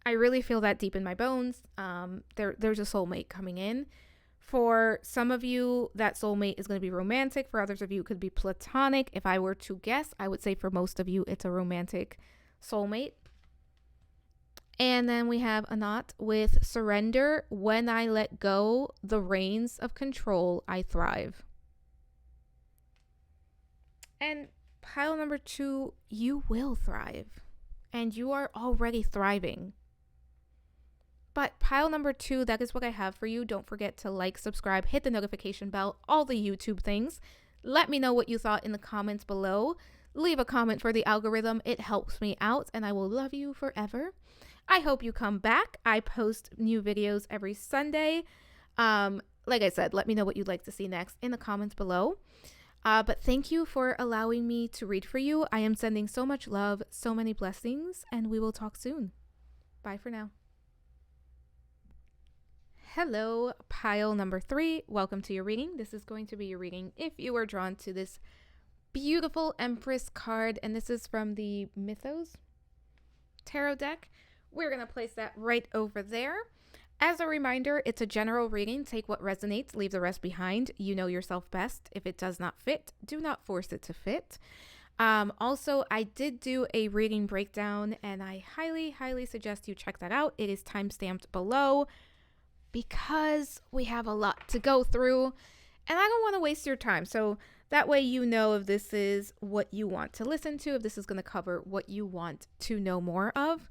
I really feel that deep in my bones. There's a soulmate coming in. For some of you, that soulmate is going to be romantic. For others of you, it could be platonic. If I were to guess, I would say for most of you, it's a romantic soulmate. And then we have Anat with surrender. When I let go the reins of control, I thrive. And pile number 2, you will thrive. And you are already thriving. But pile number 2, that is what I have for you. Don't forget to like, subscribe, hit the notification bell, all the YouTube things. Let me know what you thought in the comments below. Leave a comment for the algorithm. It helps me out, and I will love you forever. I hope you come back. I post new videos every Sunday. Like I said, let me know what you'd like to see next in the comments below. But thank you for allowing me to read for you. I am sending so much love, so many blessings, and we will talk soon. Bye for now. Hello, pile number 3. Welcome to your reading. This is going to be your reading if you are drawn to this beautiful Empress card, and this is from the Mythos Tarot deck. We're going to place that right over there. As a reminder, it's a general reading. Take what resonates, leave the rest behind. You know yourself best. If it does not fit, do not force it to fit. Also, I did do a reading breakdown, and I highly suggest you check that out. It is timestamped below because we have a lot to go through, and I don't want to waste your time. So that way you know if this is what you want to listen to, if this is going to cover what you want to know more of.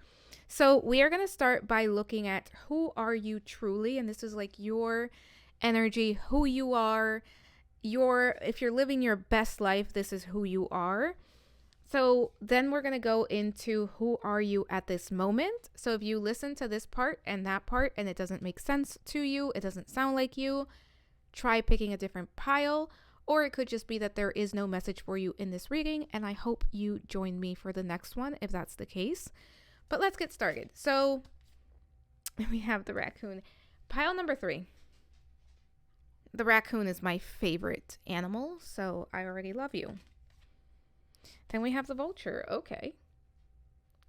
So we are going to start by looking at who are you truly, and this is like your energy, who you are, if you're living your best life, this is who you are. So then we're going to go into who are you at this moment. So if you listen to this part and that part and it doesn't make sense to you, it doesn't sound like you, try picking a different pile, or it could just be that there is no message for you in this reading, and I hope you join me for the next one if that's the case. But let's get started. So we have the raccoon. Pile number 3. The raccoon is my favorite animal, so I already love you. Then we have the vulture. Okay.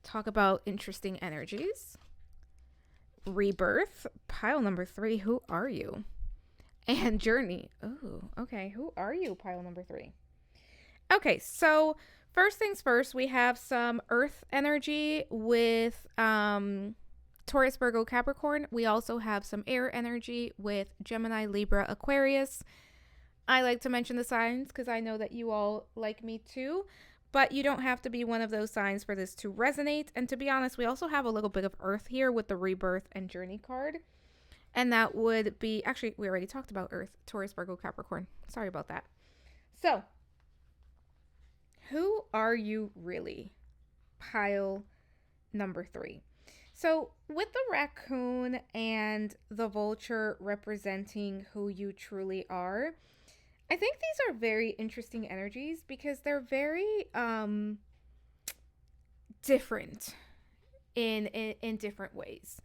Talk about interesting energies. Rebirth. Pile number 3. Who are you? And journey. Oh, okay. Who are you? Pile number 3. Okay, so first things first, we have some earth energy with Taurus, Virgo, Capricorn. We also have some air energy with Gemini, Libra, Aquarius. I like to mention the signs because I know that you all like me too, but you don't have to be one of those signs for this to resonate. And to be honest, we also have a little bit of earth here with the rebirth and journey card. And that would be, actually, we already talked about earth, Taurus, Virgo, Capricorn. Sorry about that. So who are you really? Pile number 3. So with the raccoon and the vulture representing who you truly are, I think these are very interesting energies because they're very different in different ways.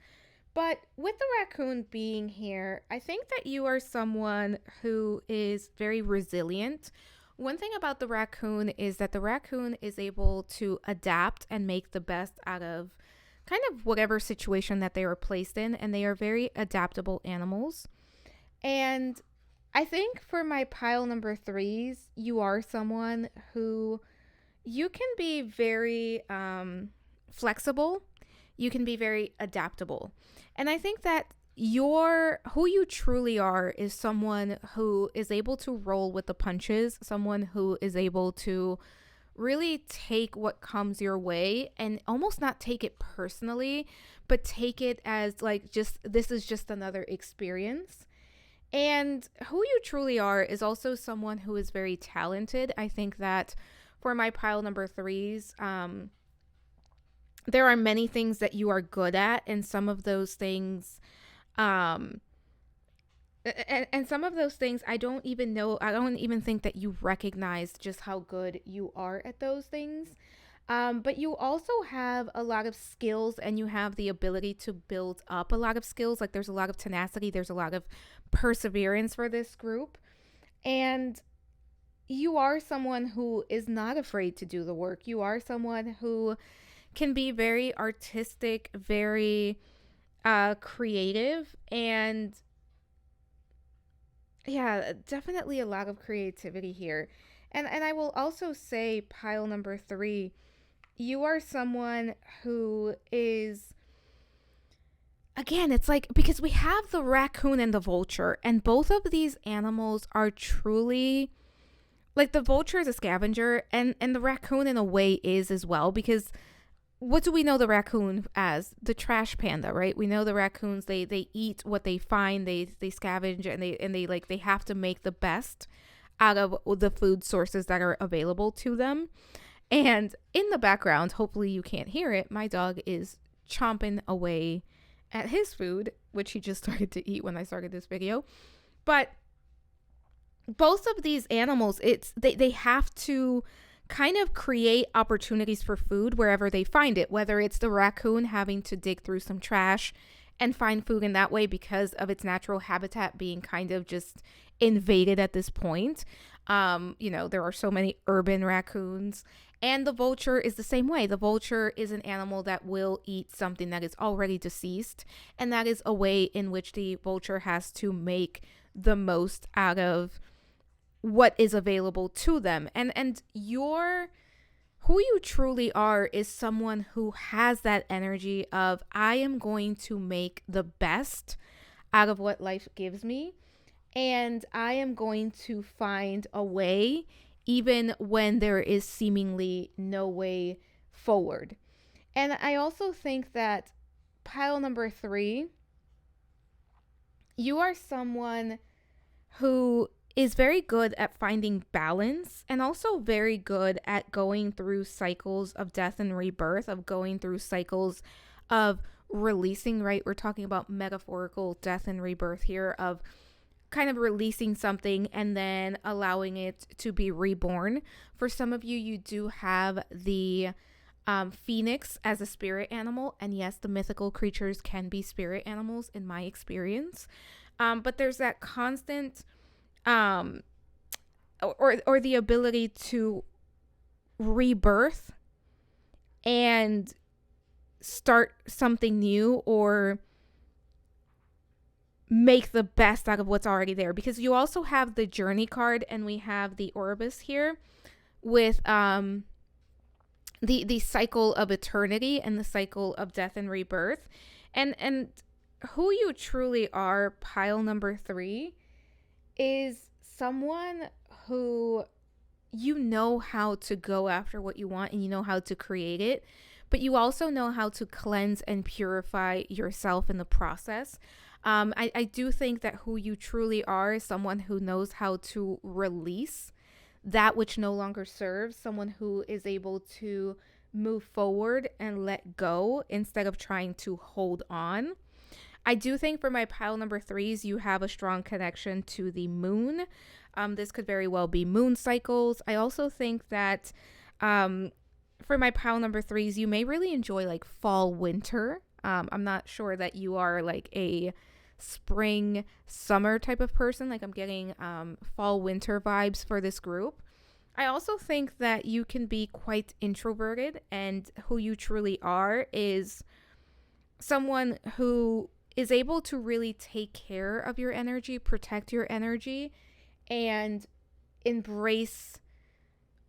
But with the raccoon being here, I think that you are someone who is very resilient. One thing about the raccoon is that the raccoon is able to adapt and make the best out of kind of whatever situation that they are placed in, and they are very adaptable animals. And I think for my pile number 3s, you are someone who you can be very flexible. You can be very adaptable. And I think that who you truly are is someone who is able to roll with the punches, someone who is able to really take what comes your way and almost not take it personally, but take it as like this is just another experience. And who you truly are is also someone who is very talented. I think that for my pile number 3s, there are many things that you are good at, and some of those things, and some of those things I don't even think that you recognize just how good you are at those things. But you also have a lot of skills, and you have the ability to build up a lot of skills. Like there's a lot of tenacity, there's a lot of perseverance for this group. And you are someone who is not afraid to do the work. You are someone who can be very artistic, very creative, and yeah, definitely a lot of creativity here. And I will also say, pile number 3, you are someone who is, again, it's like, because we have the raccoon and the vulture, and both of these animals are truly, like, the vulture is a scavenger, and the raccoon in a way is as well, because what do we know the raccoon as? The trash panda, right? We know the raccoons, they eat what they find, they scavenge, and they have to make the best out of the food sources that are available to them. And in the background, hopefully you can't hear it, my dog is chomping away at his food, which he just started to eat when I started this video. But both of these animals, they have to kind of create opportunities for food wherever they find it, whether it's the raccoon having to dig through some trash and find food in that way because of its natural habitat being kind of just invaded at this point. There are so many urban raccoons. And the vulture is the same way. The vulture is an animal that will eat something that is already deceased. And that is a way in which the vulture has to make the most out of what is available to them. And who you truly are is someone who has that energy of, I am going to make the best out of what life gives me, and I am going to find a way even when there is seemingly no way forward. And I also think that pile number 3, you are someone who is very good at finding balance and also very good at going through cycles of death and rebirth, of going through cycles of releasing, right? We're talking about metaphorical death and rebirth here, of kind of releasing something and then allowing it to be reborn. For some of you, you do have the phoenix as a spirit animal. And yes, the mythical creatures can be spirit animals in my experience. But there's that constant or the ability to rebirth and start something new, or make the best out of what's already there. Because you also have the journey card, and we have the Orbis here with the cycle of eternity and the cycle of death and rebirth. And who you truly are, pile number 3, is someone who, you know how to go after what you want and you know how to create it, but you also know how to cleanse and purify yourself in the process. I do think that who you truly are is someone who knows how to release that which no longer serves, someone who is able to move forward and let go instead of trying to hold on. I do think for my pile number 3s, you have a strong connection to the moon. This could very well be moon cycles. I also think that for my pile number 3s, you may really enjoy like fall, winter. I'm not sure that you are like a spring, summer type of person. Like I'm getting fall, winter vibes for this group. I also think that you can be quite introverted, and who you truly are is someone who is able to really take care of your energy, protect your energy, and embrace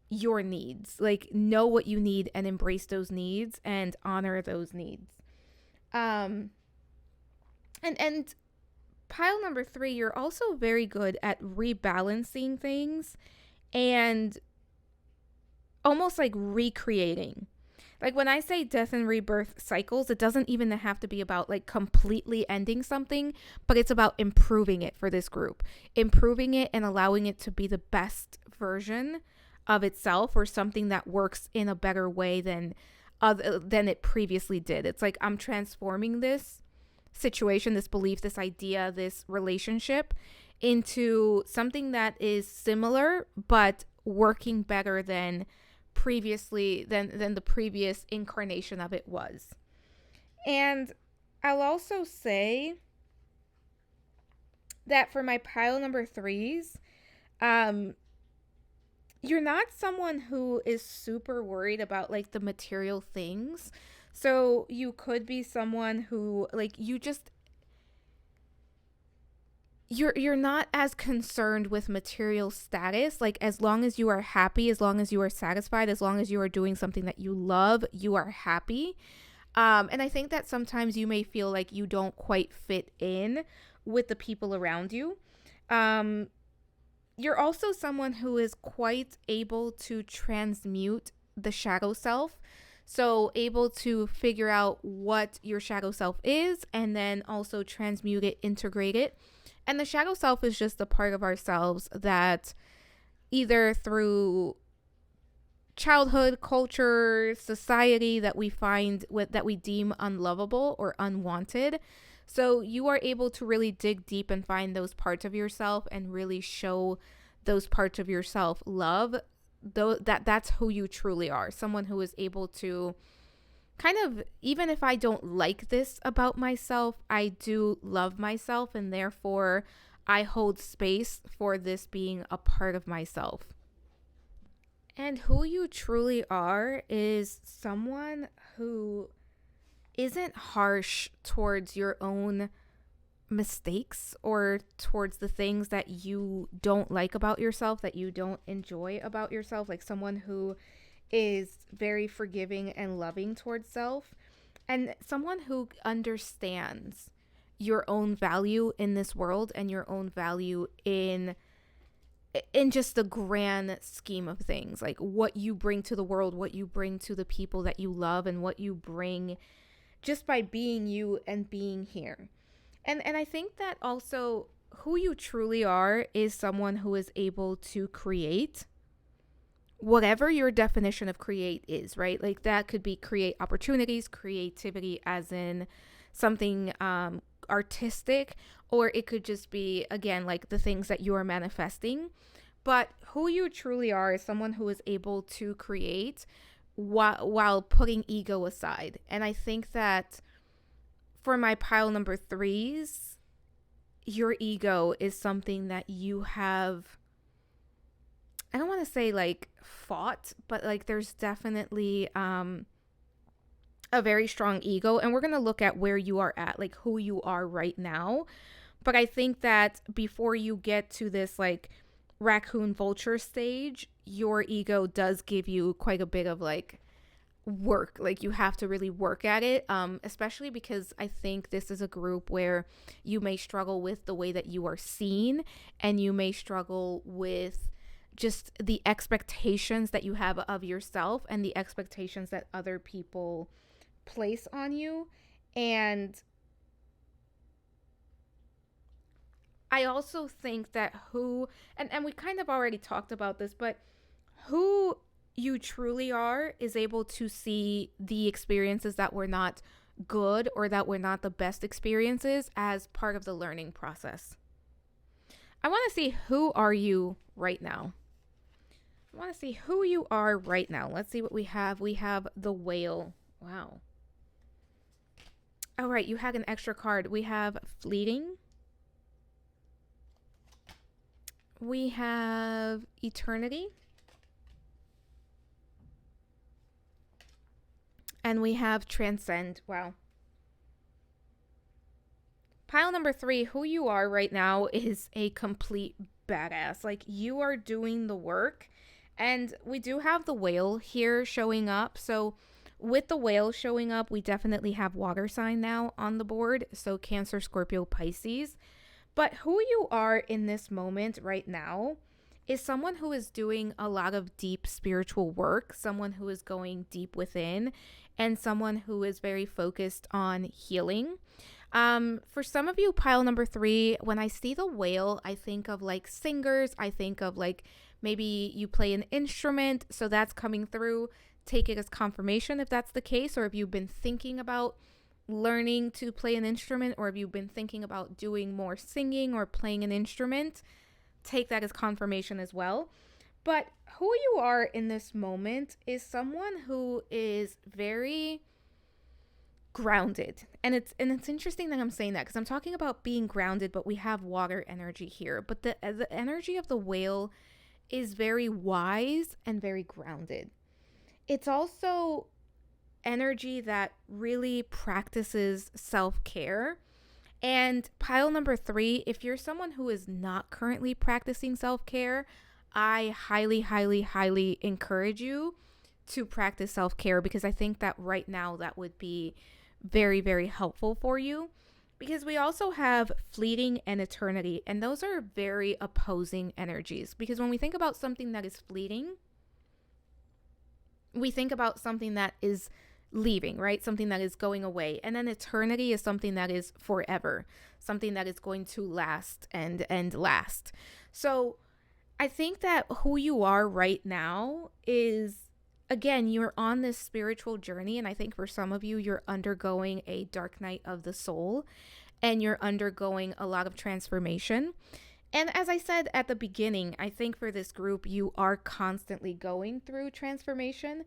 your needs. Like, know what you need and embrace those needs and honor those needs. And pile number 3, you're also very good at rebalancing things and almost like recreating. Like when I say death and rebirth cycles, it doesn't even have to be about like completely ending something, but it's about improving it for this group, improving it and allowing it to be the best version of itself, or something that works in a better way than it previously did. It's like, I'm transforming this situation, this belief, this idea, this relationship into something that is similar, but working better than previously, than the previous incarnation of it was. And I'll also say that for my pile number 3s, you're not someone who is super worried about like the material things. So you could be someone who like you're not as concerned with material status. Like, as long as you are happy, as long as you are satisfied, as long as you are doing something that you love, you are happy. And I think that sometimes you may feel like you don't quite fit in with the people around you. You're also someone who is quite able to transmute the shadow self. So able to figure out what your shadow self is and then also transmute it, integrate it. And the shadow self is just a part of ourselves that either through childhood, culture, society that we find that we deem unlovable or unwanted. So you are able to really dig deep and find those parts of yourself and really show those parts of yourself love, though, that's who you truly are. Someone who is able to kind of, even if I don't like this about myself, I do love myself, and therefore I hold space for this being a part of myself. And who you truly are is someone who isn't harsh towards your own mistakes or towards the things that you don't like about yourself, that you don't enjoy about yourself. Like someone who is very forgiving and loving towards self, and someone who understands your own value in this world and your own value in just the grand scheme of things, like what you bring to the world, what you bring to the people that you love, and what you bring just by being you and being here. And I think that also who you truly are is someone who is able to create whatever your definition of create is, right? Like that could be create opportunities, creativity as in something artistic, or it could just be, again, like the things that you are manifesting. But who you truly are is someone who is able to create while putting ego aside. And I think that for my pile number 3s, your ego is something that you have, I don't want to say like fought, but like there's definitely a very strong ego. And we're going to look at where you are at, like who you are right now. But I think that before you get to this like raccoon vulture stage, your ego does give you quite a bit of like work. Like you have to really work at it, especially because I think this is a group where you may struggle with the way that you are seen, and you may struggle with just the expectations that you have of yourself and the expectations that other people place on you. And I also think that and we kind of already talked about this, but who you truly are is able to see the experiences that were not good or that were not the best experiences as part of the learning process. I want to see who are you right now. I want to see who you are right now. Let's see what we have. We have the whale. Wow. All right, you had an extra card. We have fleeting. We have eternity. And we have transcend. Wow. Pile number 3, who you are right now is a complete badass. Like you are doing the work. And we do have the whale here showing up. So with the whale showing up, we definitely have water sign now on the board. So Cancer, Scorpio, Pisces. But who you are in this moment right now is someone who is doing a lot of deep spiritual work, someone who is going deep within, and someone who is very focused on healing. For some of you, pile number 3, when I see the whale, I think of like singers. I think of like maybe you play an instrument, so that's coming through. Take it as confirmation if that's the case, or if you've been thinking about learning to play an instrument, or if you've been thinking about doing more singing or playing an instrument, take that as confirmation as well. But who you are in this moment is someone who is very grounded. And it's interesting that I'm saying that, because I'm talking about being grounded, but we have water energy here. But the energy of the whale is very wise and very grounded. It's also energy that really practices self-care. And pile number 3, if you're someone who is not currently practicing self-care, I highly, highly, highly encourage you to practice self-care, because I think that right now that would be very, very helpful for you. Because we also have fleeting and eternity, and those are very opposing energies. Because when we think about something that is fleeting, we think about something that is leaving, right? Something that is going away. And then eternity is something that is forever, something that is going to last and last. So I think that who you are right now is, again, you're on this spiritual journey. And I think for some of you, you're undergoing a dark night of the soul, and you're undergoing a lot of transformation. And as I said at the beginning, I think for this group, you are constantly going through transformation,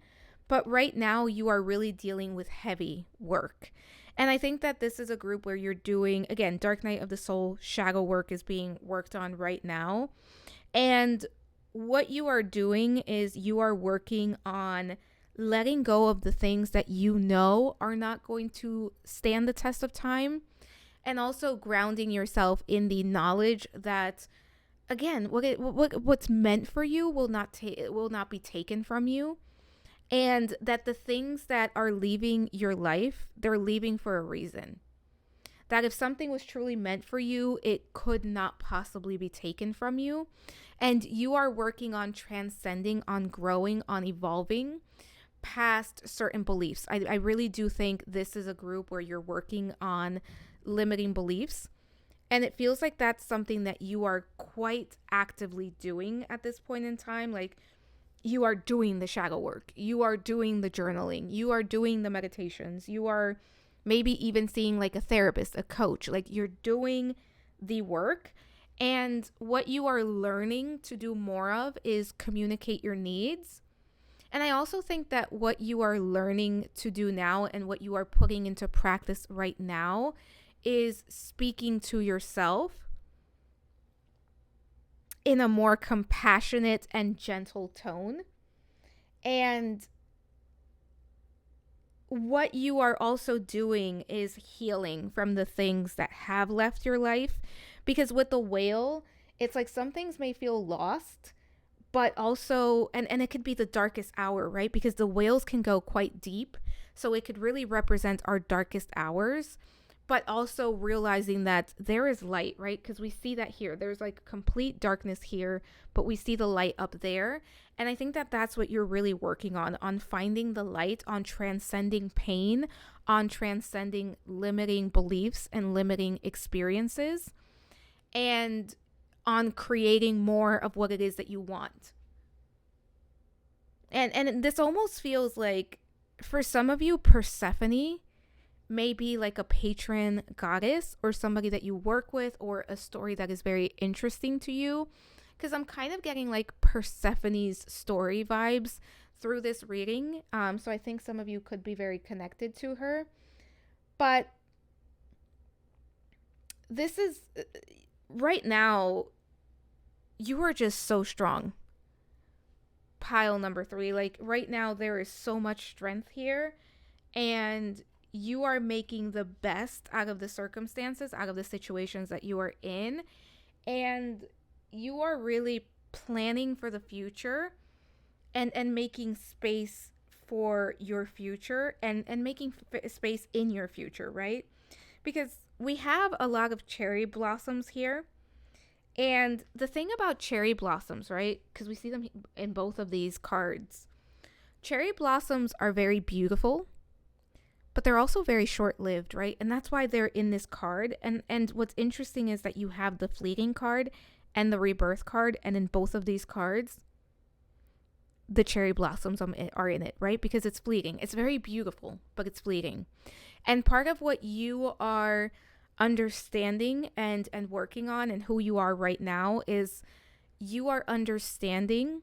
but right now you are really dealing with heavy work. And I think that this is a group where you're doing, again, Dark Night of the Soul shadow work is being worked on right now. And what you are doing is you are working on letting go of the things that you know are not going to stand the test of time, and also grounding yourself in the knowledge that, again, what's meant for you will not be taken from you, and that the things that are leaving your life, they're leaving for a reason. That if something was truly meant for you, it could not possibly be taken from you. And you are working on transcending, on growing, on evolving past certain beliefs. I really do think this is a group where you're working on limiting beliefs. And it feels like that's something that you are quite actively doing at this point in time. Like, you are doing the shadow work, you are doing the journaling, you are doing the meditations, you are maybe even seeing like a therapist, a coach. Like, you're doing the work. And what you are learning to do more of is communicate your needs. And I also think that what you are learning to do now and what you are putting into practice right now is speaking to yourself in a more compassionate and gentle tone. And what you are also doing is healing from the things that have left your life. Because with the whale, it's like some things may feel lost, but also, and it could be the darkest hour, right? Because the whales can go quite deep. So it could really represent our darkest hours, but also realizing that there is light, right? Because we see that here. There's like complete darkness here, but we see the light up there. And I think that that's what you're really working on finding the light, on transcending pain, on transcending limiting beliefs and limiting experiences, and on creating more of what it is that you want. And this almost feels like, for some of you, Persephone may be like a patron goddess or somebody that you work with, or a story that is very interesting to you. Because I'm kind of getting like Persephone's story vibes through this reading. So I think some of you could be very connected to her. But this is, right now, you are just so strong. Pile number 3. Like, right now, there is so much strength here. And you are making the best out of the circumstances, out of the situations that you are in. And you are really planning for the future, and making space for your future, and making space in your future, right? Because we have a lot of cherry blossoms here. And the thing about cherry blossoms, right? Because we see them in both of these cards. Cherry blossoms are very beautiful, but they're also very short-lived, right? And that's why they're in this card. And what's interesting is that you have the fleeting card and the rebirth card, and in both of these cards, the cherry blossoms are in it, right? Because it's fleeting. It's very beautiful, but it's fleeting. And part of what you are understanding and working on, and who you are right now, is you are understanding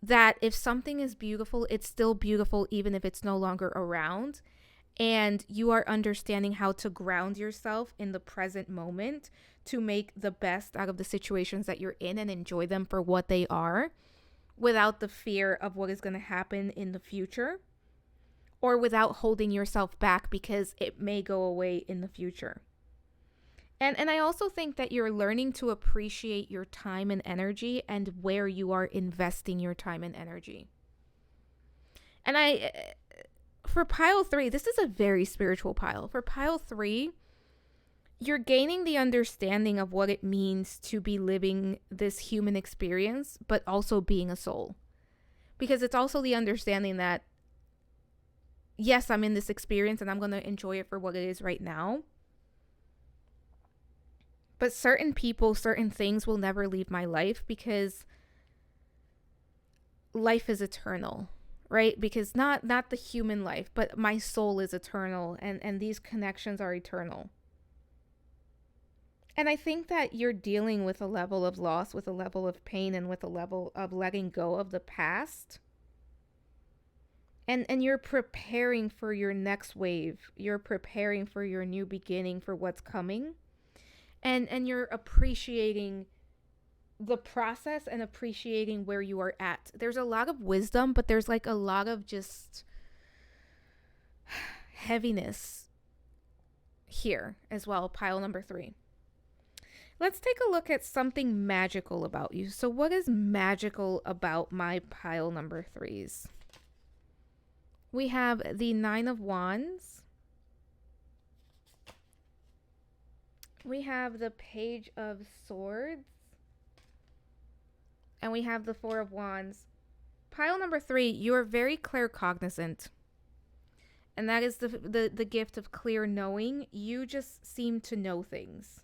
that if something is beautiful, it's still beautiful even if it's no longer around. And you are understanding how to ground yourself in the present moment to make the best out of the situations that you're in and enjoy them for what they are, without the fear of what is going to happen in the future, or without holding yourself back because it may go away in the future. And I also think that you're learning to appreciate your time and energy, and where you are investing your time and energy. And for pile 3, this is a very spiritual pile. For pile 3, you're gaining the understanding of what it means to be living this human experience, but also being a soul. Because it's also the understanding that, yes, I'm in this experience and I'm going to enjoy it for what it is right now. But certain people, certain things will never leave my life, because life is eternal, right? Because not the human life, but my soul is eternal, and these connections are eternal. And I think that you're dealing with a level of loss, with a level of pain, and with a level of letting go of the past. And you're preparing for your next wave. You're preparing for your new beginning, for what's coming. And you're appreciating the process and appreciating where you are at. There's a lot of wisdom, but there's like a lot of just heaviness here as well. Pile number 3. Let's take a look at something magical about you. So what is magical about my pile number 3s? We have the 9 of Wands. We have the Page of Swords. And we have the 4 of Wands. Pile number 3, you are very claircognizant. And that is the gift of clear knowing. You just seem to know things.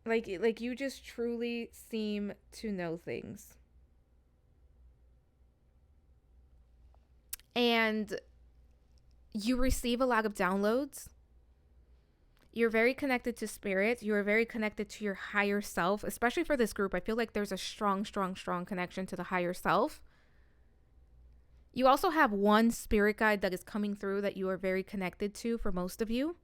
Like you just truly seem to know things. And you receive a lot of downloads. You're very connected to spirit. You are very connected to your higher self, especially for this group. I feel like there's a strong connection to the higher self. You also have one spirit guide that is coming through that you are very connected to for most of you.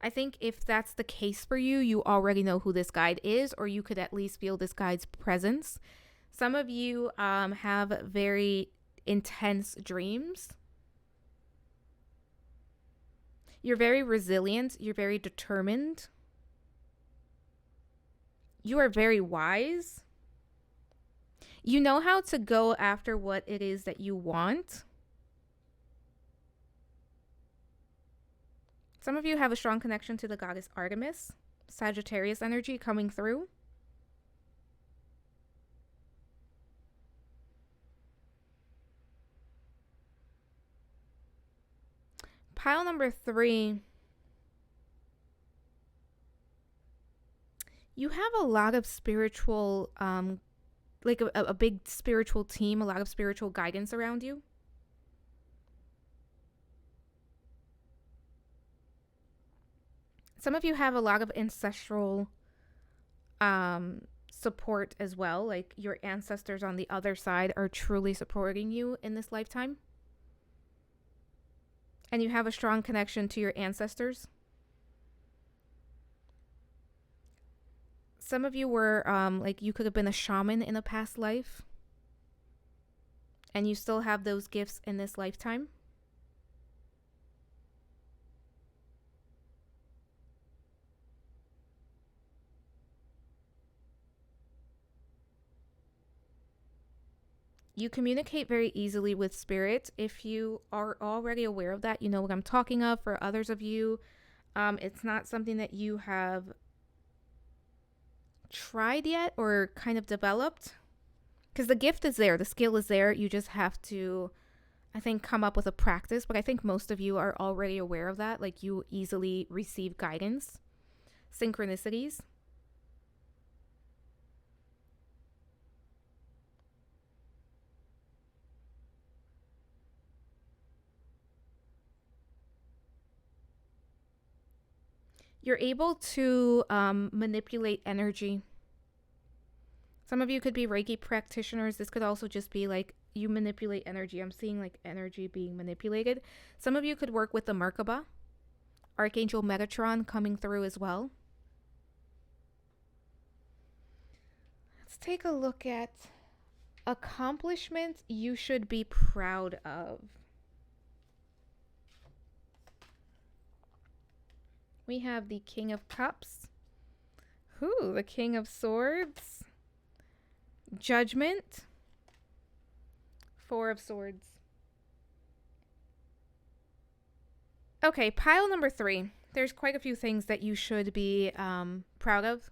I think if that's the case for you, you already know who this guide is, or you could at least feel this guide's presence. Some of you have very intense dreams. You're very resilient. You're very determined. You are very wise. You know how to go after what it is that you want. Some of you have a strong connection to the goddess Artemis. Sagittarius energy coming through. Pile number 3. You have a lot of spiritual, like a big spiritual team, a lot of spiritual guidance around you. Some of you have a lot of ancestral support as well. Like your ancestors on the other side are truly supporting you in this lifetime. And you have a strong connection to your ancestors. Some of you were, like you could have been a shaman in a past life. And you still have those gifts in this lifetime. You communicate very easily with spirit. If you are already aware of that, you know what I'm talking of. For others of you, it's not something that you have tried yet or kind of developed. Because the gift is there. The skill is there. You just have to, I think, come up with a practice. But I think most of you are already aware of that. Like you easily receive guidance, synchronicities. You're able to manipulate energy. Some of you could be Reiki practitioners. This could also just be like you manipulate energy. I'm seeing like energy being manipulated. Some of you could work with the Merkaba. Archangel Metatron coming through as well. Let's take a look at accomplishments you should be proud of. We have the King of Cups. Ooh, the King of Swords. Judgment. 4 of Swords. Okay, pile number 3. There's quite a few things that you should be proud of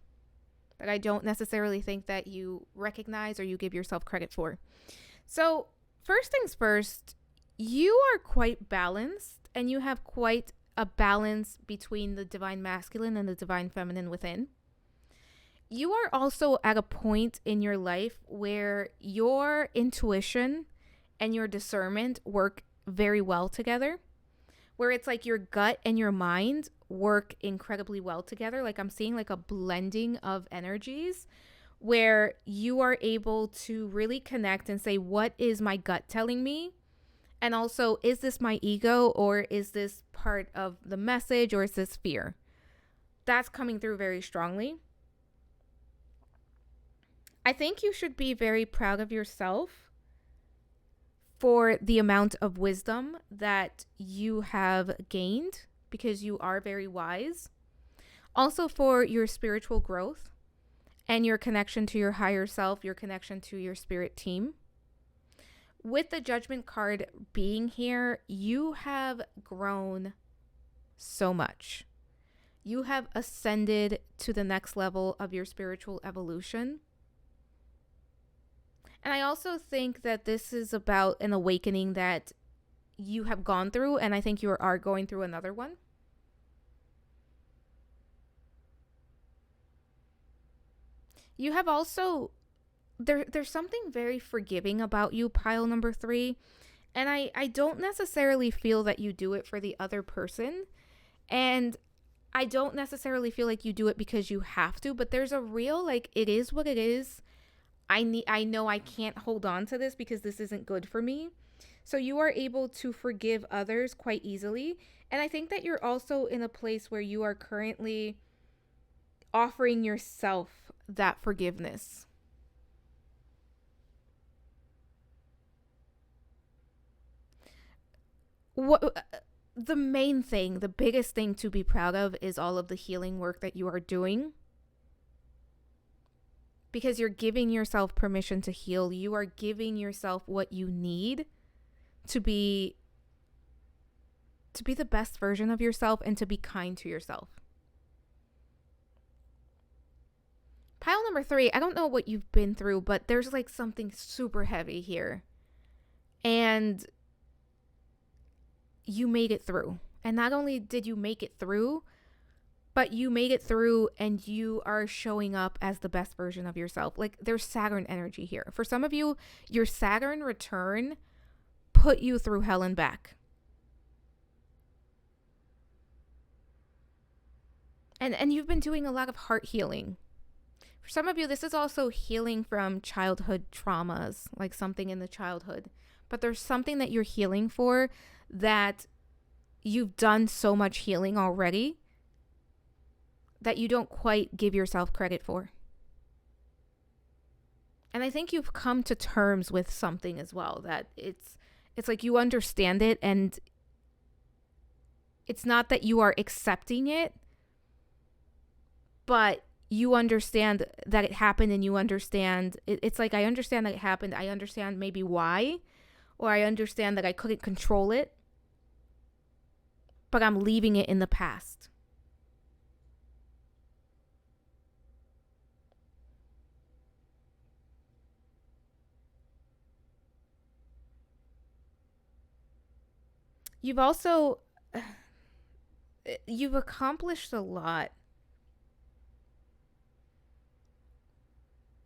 that I don't necessarily think that you recognize or you give yourself credit for. So, first things first, you are quite balanced and you have quite a balance between the divine masculine and the divine feminine within. You are also at a point in your life where your intuition and your discernment work very well together, where it's like your gut and your mind work incredibly well together. Like I'm seeing like a blending of energies where you are able to really connect and say, what is my gut telling me? And also, is this my ego, or is this part of the message, or is this fear? That's coming through very strongly. I think you should be very proud of yourself for the amount of wisdom that you have gained, because you are very wise. Also for your spiritual growth and your connection to your higher self, your connection to your spirit team. With the Judgment card being here, you have grown so much. You have ascended to the next level of your spiritual evolution. And I also think that this is about an awakening that you have gone through, and I think you are going through another one. You have also, there's something very forgiving about you, pile number 3. And I don't necessarily feel that you do it for the other person. And I don't necessarily feel like you do it because you have to, but there's a real, like, it is what it is. I know I can't hold on to this because this isn't good for me. So you are able to forgive others quite easily. And I think that you're also in a place where you are currently offering yourself that forgiveness. What the main thing, the biggest thing to be proud of is all of the healing work that you are doing. Because you're giving yourself permission to heal. You are giving yourself what you need to be the best version of yourself and to be kind to yourself. Pile number 3, I don't know what you've been through, but there's like something super heavy here. And you made it through. And not only did you make it through, but you made it through and you are showing up as the best version of yourself. Like there's Saturn energy here. For some of you, your Saturn return put you through hell and back. And you've been doing a lot of heart healing. For some of you, this is also healing from childhood traumas, like something in the childhood. But there's something that you're healing for that you've done so much healing already that you don't quite give yourself credit for. And I think you've come to terms with something as well, that it's like you understand it, and it's not that you are accepting it, but you understand that it happened, and you understand it's like, I understand that it happened. I understand maybe why, or I understand that I couldn't control it, but I'm leaving it in the past. You've also, you've accomplished a lot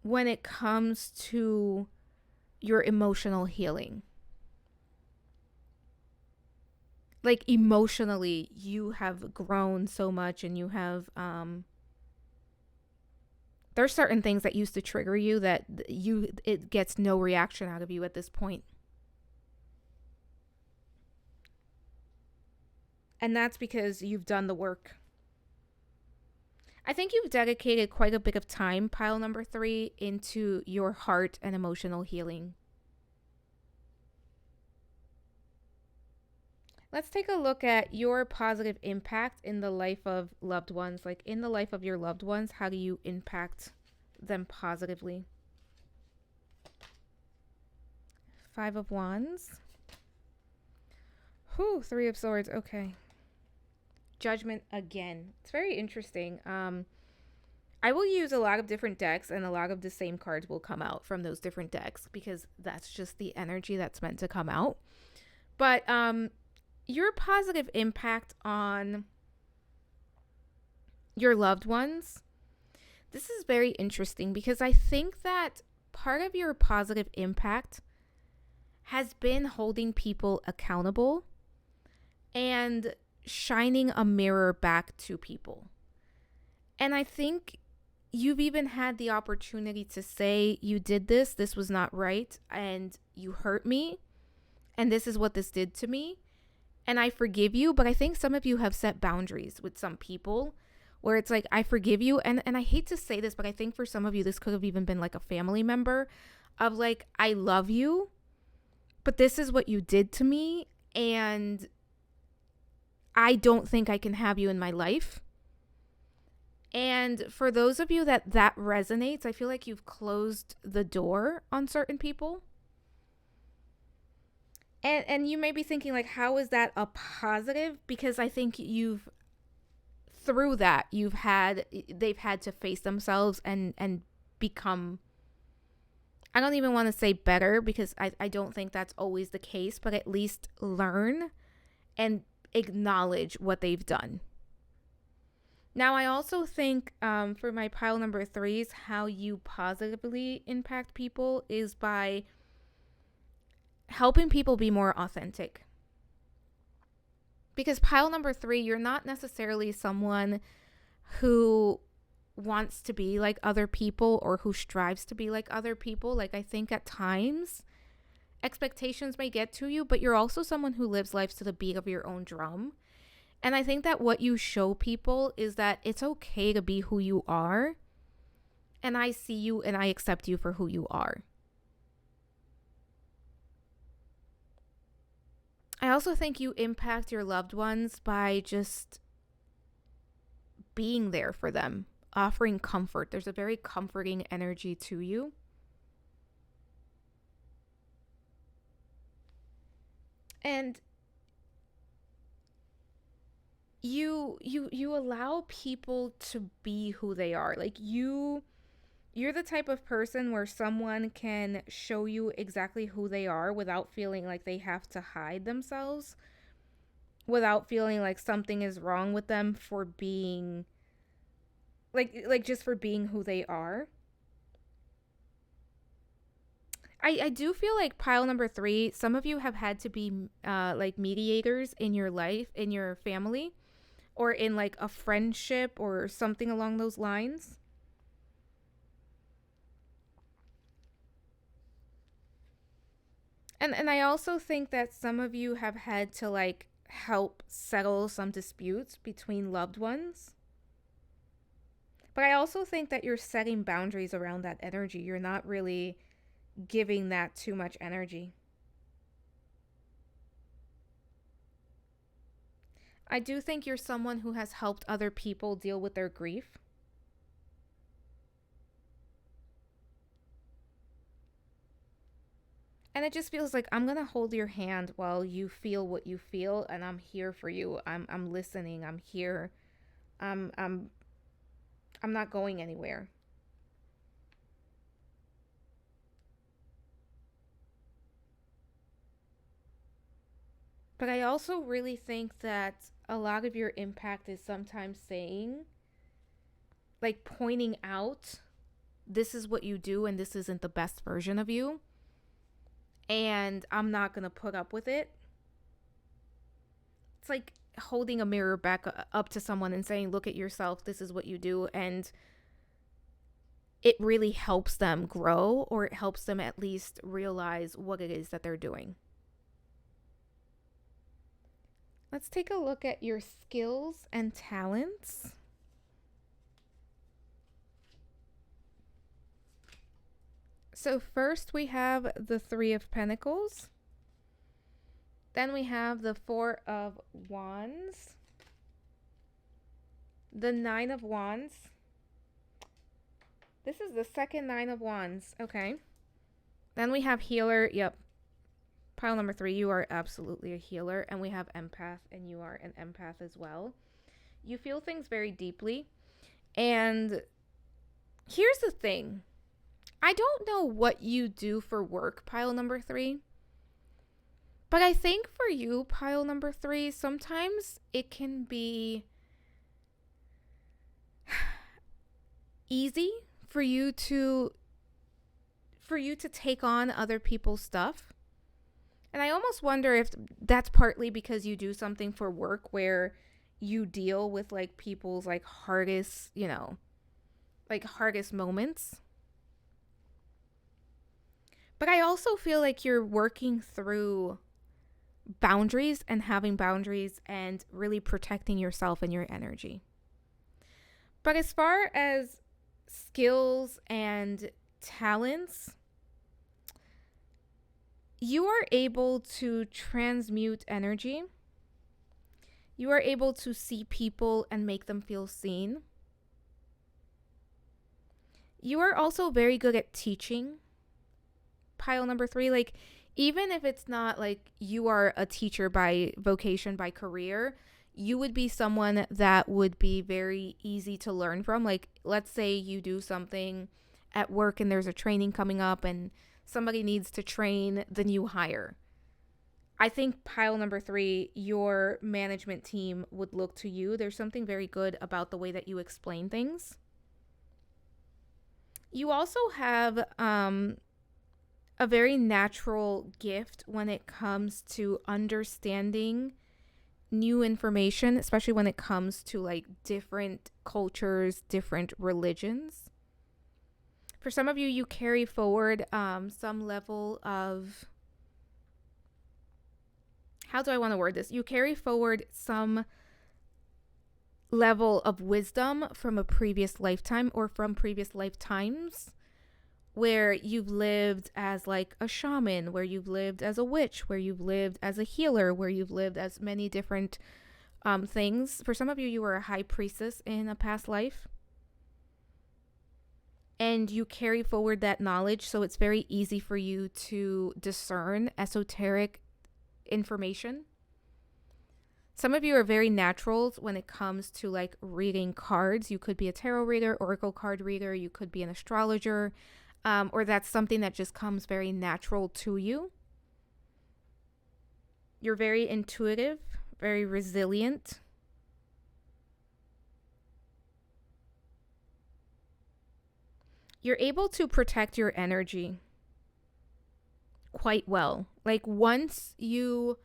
when it comes to your emotional healing. Like emotionally, you have grown so much, and you have, there's certain things that used to trigger you that it gets no reaction out of you at this point. And that's because you've done the work. I think you've dedicated quite a bit of time, pile number 3, into your heart and emotional healing. Let's take a look at your positive impact in the life of loved ones. Like in the life of your loved ones, how do you impact them positively? 5 of Wands. 3 of Swords. Okay. Judgment again. It's very interesting. I will use a lot of different decks, and a lot of the same cards will come out from those different decks, because that's just the energy that's meant to come out. But your positive impact on your loved ones, this is very interesting, because I think that part of your positive impact has been holding people accountable and shining a mirror back to people. And I think you've even had the opportunity to say, you did this, this was not right, and you hurt me, and this is what this did to me, and I forgive you. But I think some of you have set boundaries with some people where it's like, I forgive you. And I hate to say this, but I think for some of you, this could have even been like a family member of like, I love you, but this is what you did to me, and I don't think I can have you in my life. And for those of you that resonates, I feel like you've closed the door on certain people. And you may be thinking, like, how is that a positive? Because I think through that, they've had to face themselves and become, I don't even want to say better, because I don't think that's always the case, but at least learn and acknowledge what they've done. Now, I also think for my pile number 3s, how you positively impact people is by helping people be more authentic. Because pile number 3, you're not necessarily someone who wants to be like other people or who strives to be like other people. Like, I think at times expectations may get to you, but you're also someone who lives life to the beat of your own drum. And I think that what you show people is that it's okay to be who you are. And I see you and I accept you for who you are. I also think you impact your loved ones by just being there for them, offering comfort. There's a very comforting energy to you. And you allow people to be who they are. Like, you're the type of person where someone can show you exactly who they are without feeling like they have to hide themselves, without feeling like something is wrong with them for being like just for being who they are. I do feel like pile number 3, some of you have had to be like mediators in your life, in your family, or in like a friendship or something along those lines. And I also think that some of you have had to like help settle some disputes between loved ones. But I also think that you're setting boundaries around that energy. You're not really giving that too much energy. I do think you're someone who has helped other people deal with their grief. And it just feels like I'm going to hold your hand while you feel what you feel, and I'm here for you. I'm listening. I'm here. I'm not going anywhere. But I also really think that a lot of your impact is sometimes saying, like, pointing out, this is what you do and this isn't the best version of you, and I'm not going to put up with it. It's like holding a mirror back up to someone and saying, look at yourself, this is what you do, and it really helps them grow, or it helps them at least realize what it is that they're doing. Let's take a look at your skills and talents. So first we have the 3 of Pentacles. Then we have the 4 of Wands. The 9 of Wands. This is the second 9 of Wands. Okay. Then we have Healer. Yep. Pile number 3, you are absolutely a healer. And we have Empath, and you are an empath as well. You feel things very deeply. And here's the thing. I don't know what you do for work, pile number 3. But I think for you, pile number 3, sometimes it can be easy for you to take on other people's stuff. And I almost wonder if that's partly because you do something for work where you deal with like people's like hardest, like hardest moments. But I also feel like you're working through boundaries and having boundaries and really protecting yourself and your energy. But as far as skills and talents, you are able to transmute energy. You are able to see people and make them feel seen. You are also very good at teaching. Pile number 3, like, even if it's not like you are a teacher by vocation, by career, you would be someone that would be very easy to learn from. Like, let's say you do something at work and there's a training coming up and somebody needs to train the new hire. I think pile number 3, your management team would look to you. There's something very good about the way that you explain things. You also have a very natural gift when it comes to understanding new information, especially when it comes to like different cultures, different religions. For some of you, you carry forward some level of, how do I want to word this? You carry forward some level of wisdom from a previous lifetime or from previous lifetimes, where you've lived as like a shaman, where you've lived as a witch, where you've lived as a healer, where you've lived as many different things. For some of you, you were a high priestess in a past life. And you carry forward that knowledge, so it's very easy for you to discern esoteric information. Some of you are very naturals when it comes to like reading cards. You could be a tarot reader, oracle card reader, you could be an astrologer, or that's something that just comes very natural to you. You're very intuitive, very resilient. You're able to protect your energy quite well. Like, once you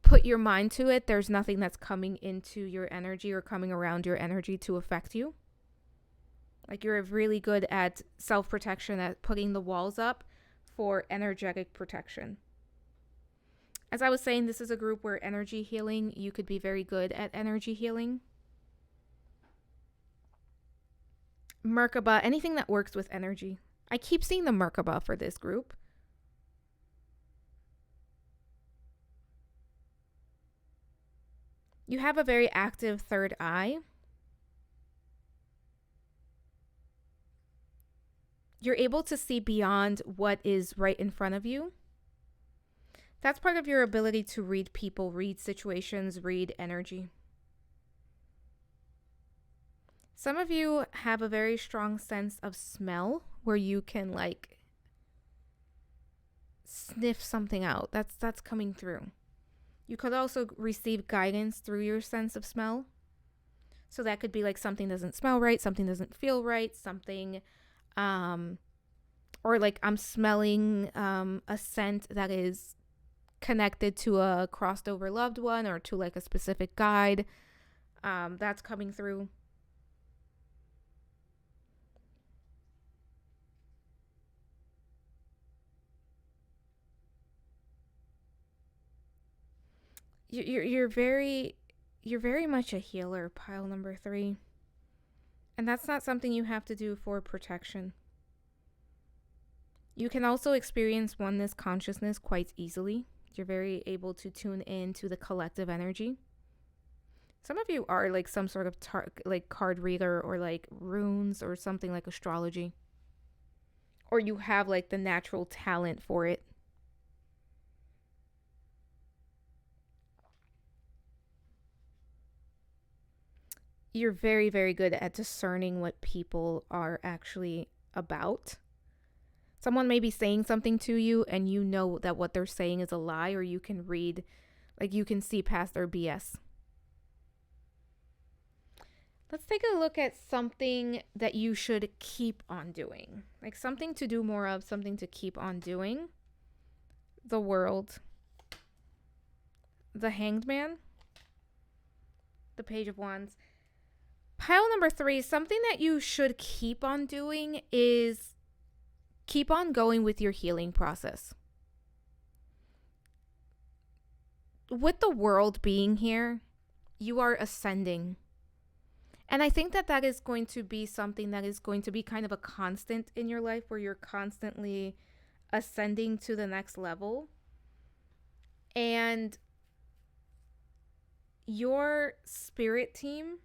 put your mind to it, there's nothing that's coming into your energy or coming around your energy to affect you. Like, you're really good at self-protection, at putting the walls up for energetic protection. As I was saying, this is a group where energy healing, you could be very good at energy healing. Merkaba, anything that works with energy. I keep seeing the Merkaba for this group. You have a very active third eye. You're able to see beyond what is right in front of you. That's part of your ability to read people, read situations, read energy. Some of you have a very strong sense of smell where you can like sniff something out. That's coming through. You could also receive guidance through your sense of smell. So that could be like something doesn't smell right, something doesn't feel right, something or like I'm smelling a scent that is connected to a crossed over loved one or to like a specific guide. That's coming through. You're very much a healer, pile number 3. And that's not something you have to do for protection. You can also experience oneness consciousness quite easily. You're very able to tune in to the collective energy. Some of you are like some sort of like card reader or like runes or something like astrology. Or you have like the natural talent for it. You're very, very good at discerning what people are actually about. Someone may be saying something to you and you know that what they're saying is a lie, or you can read, like you can see past their BS. Let's take a look at something that you should keep on doing. Like something to do more of, something to keep on doing. the World, the Hanged Man, the Page of Wands. Pile number 3, something that you should keep on doing is keep on going with your healing process. With the World being here, you are ascending. And I think that that is going to be something that is going to be kind of a constant in your life, where you're constantly ascending to the next level. And your spirit team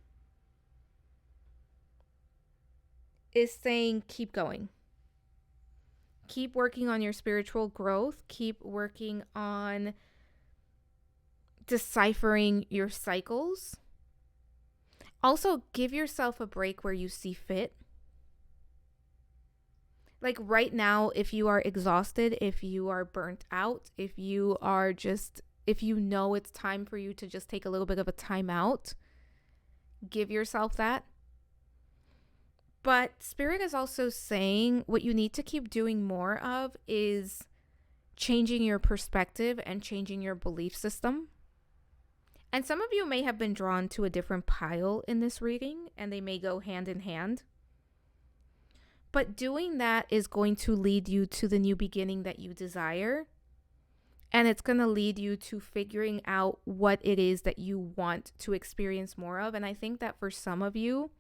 is saying, keep going. Keep working on your spiritual growth. Keep working on deciphering your cycles. Also, give yourself a break where you see fit. Like right now, if you are exhausted, if you are burnt out, if you know it's time for you to just take a little bit of a time out, give yourself that. But Spirit is also saying what you need to keep doing more of is changing your perspective and changing your belief system. And some of you may have been drawn to a different pile in this reading, and they may go hand in hand. But doing that is going to lead you to the new beginning that you desire. And it's going to lead you to figuring out what it is that you want to experience more of. And I think that for some of you,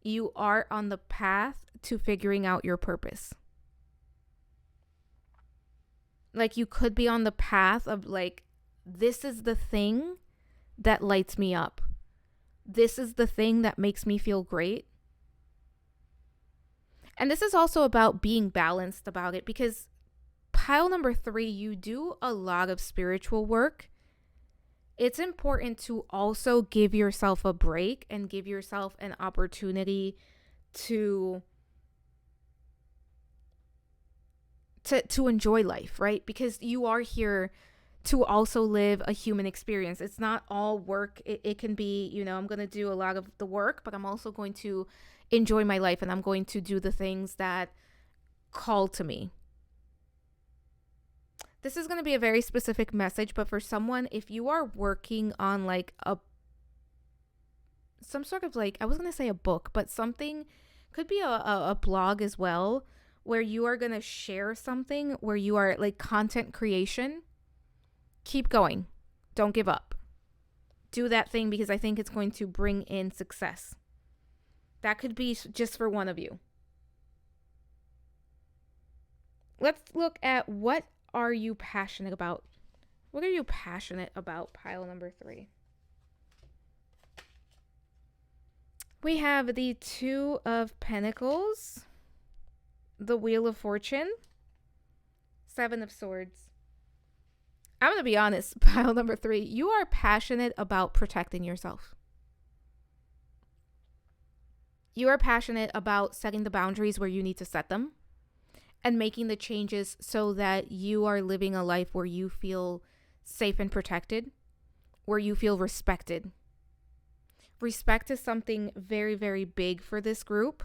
you are on the path to figuring out your purpose. Like you could be on the path of like, this is the thing that lights me up. This is the thing that makes me feel great. And this is also about being balanced about it, because pile number 3, you do a lot of spiritual work. It's important to also give yourself a break and give yourself an opportunity to enjoy life, right? Because you are here to also live a human experience. It's not all work. It can be, I'm going to do a lot of the work, but I'm also going to enjoy my life, and I'm going to do the things that call to me. This is going to be a very specific message, but for someone, if you are working on like some sort of like, I was going to say a book, but something could be a blog as well, where you are going to share something, where you are like content creation, keep going. Don't give up. Do that thing, because I think it's going to bring in success. That could be just for one of you. Let's look at what are you passionate about? What are you passionate about, pile number 3? We have the 2 of Pentacles, the Wheel of Fortune, 7 of Swords. I'm going to be honest, pile number 3, you are passionate about protecting yourself. You are passionate about setting the boundaries where you need to set them and making the changes so that you are living a life where you feel safe and protected, where you feel respected. Respect is something very, very big for this group,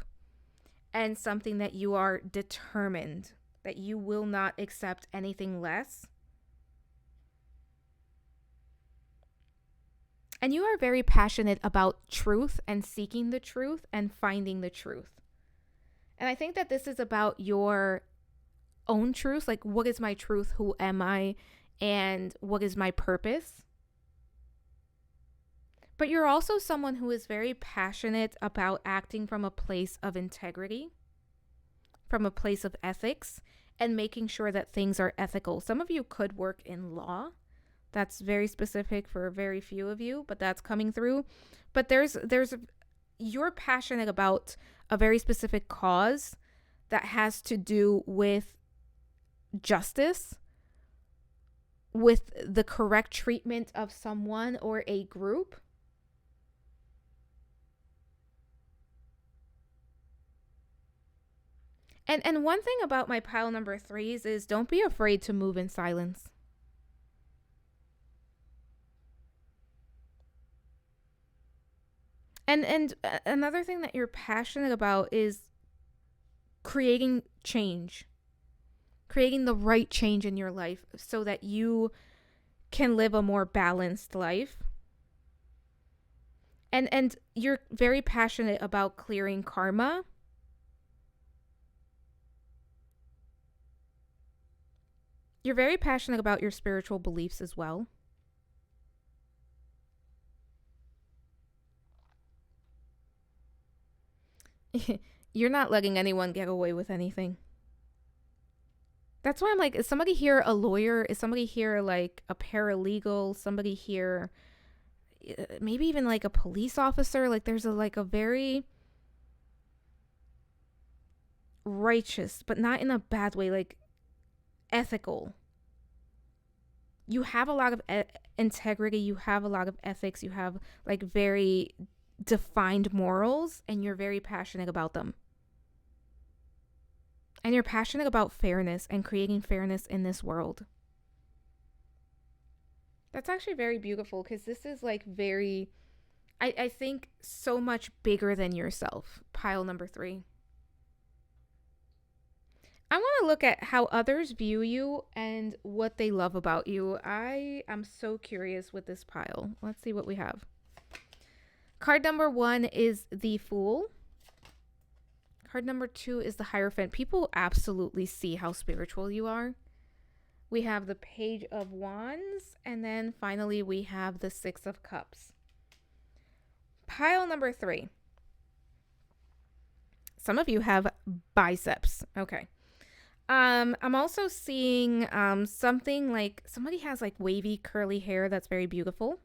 and something that you are determined that you will not accept anything less. And you are very passionate about truth and seeking the truth and finding the truth. And I think that this is about your own truth. Like, what is my truth? Who am I? And what is my purpose? But you're also someone who is very passionate about acting from a place of integrity, from a place of ethics, and making sure that things are ethical. Some of you could work in law. That's very specific for very few of you, but that's coming through. But you're passionate about a very specific cause that has to do with justice, with the correct treatment of someone or a group. And one thing about my pile number 3s is don't be afraid to move in silence. And another thing that you're passionate about is creating change creating the right change in your life so that you can live a more balanced life. And you're very passionate about clearing karma. You're very passionate about your spiritual beliefs as well. You're not letting anyone get away with anything. That's why I'm like, is somebody here a lawyer? Is somebody here like a paralegal? Somebody here, maybe even like a police officer? Like there's a very righteous, but not in a bad way, like ethical. You have a lot of integrity. You have a lot of ethics. You have like very defined morals, and you're very passionate about them. And you're passionate about fairness and creating fairness in this world. That's actually very beautiful because this is like very, I think, so much bigger than yourself. Pile number 3. I want to look at how others view you and what they love about you. I am so curious with this pile. Let's see what we have. Card number 1 is the Fool. Card number 2 is the Hierophant. People absolutely see how spiritual you are. We have the Page of Wands, and then finally we have the 6 of Cups. Pile number 3. Some of you have biceps. Okay. I'm also seeing something like somebody has like wavy curly hair that's very beautiful.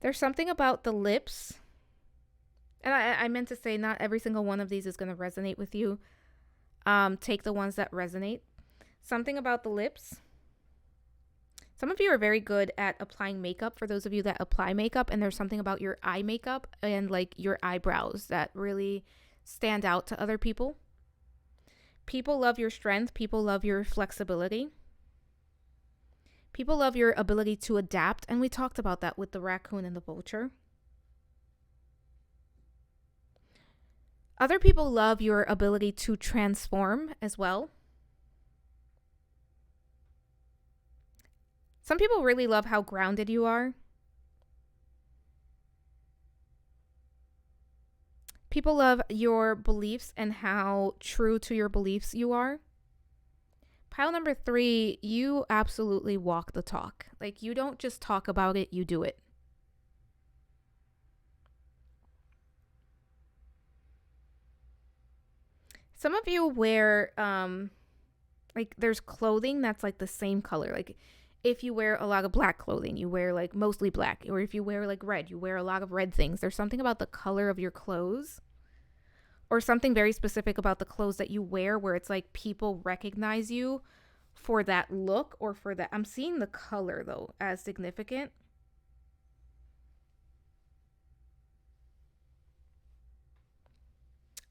There's something about the lips. And I meant to say not every single one of these is going to resonate with you. Take the ones that resonate. Something about the lips. Some of you are very good at applying makeup, for those of you that apply makeup, and there's something about your eye makeup and like your eyebrows that really stand out to other people. People love your strength. People love your flexibility. People love your ability to adapt, and we talked about that with the raccoon and the vulture. Other people love your ability to transform as well. Some people really love how grounded you are. People love your beliefs and how true to your beliefs you are. Pile number 3, you absolutely walk the talk. Like, you don't just talk about it, you do it. Some of you wear, like, there's clothing that's like the same color. Like, if you wear a lot of black clothing, you wear like mostly black. Or if you wear like red, you wear a lot of red things. There's something about the color of your clothes, or something very specific about the clothes that you wear where it's like people recognize you for that look or for that. I'm seeing the color though as significant.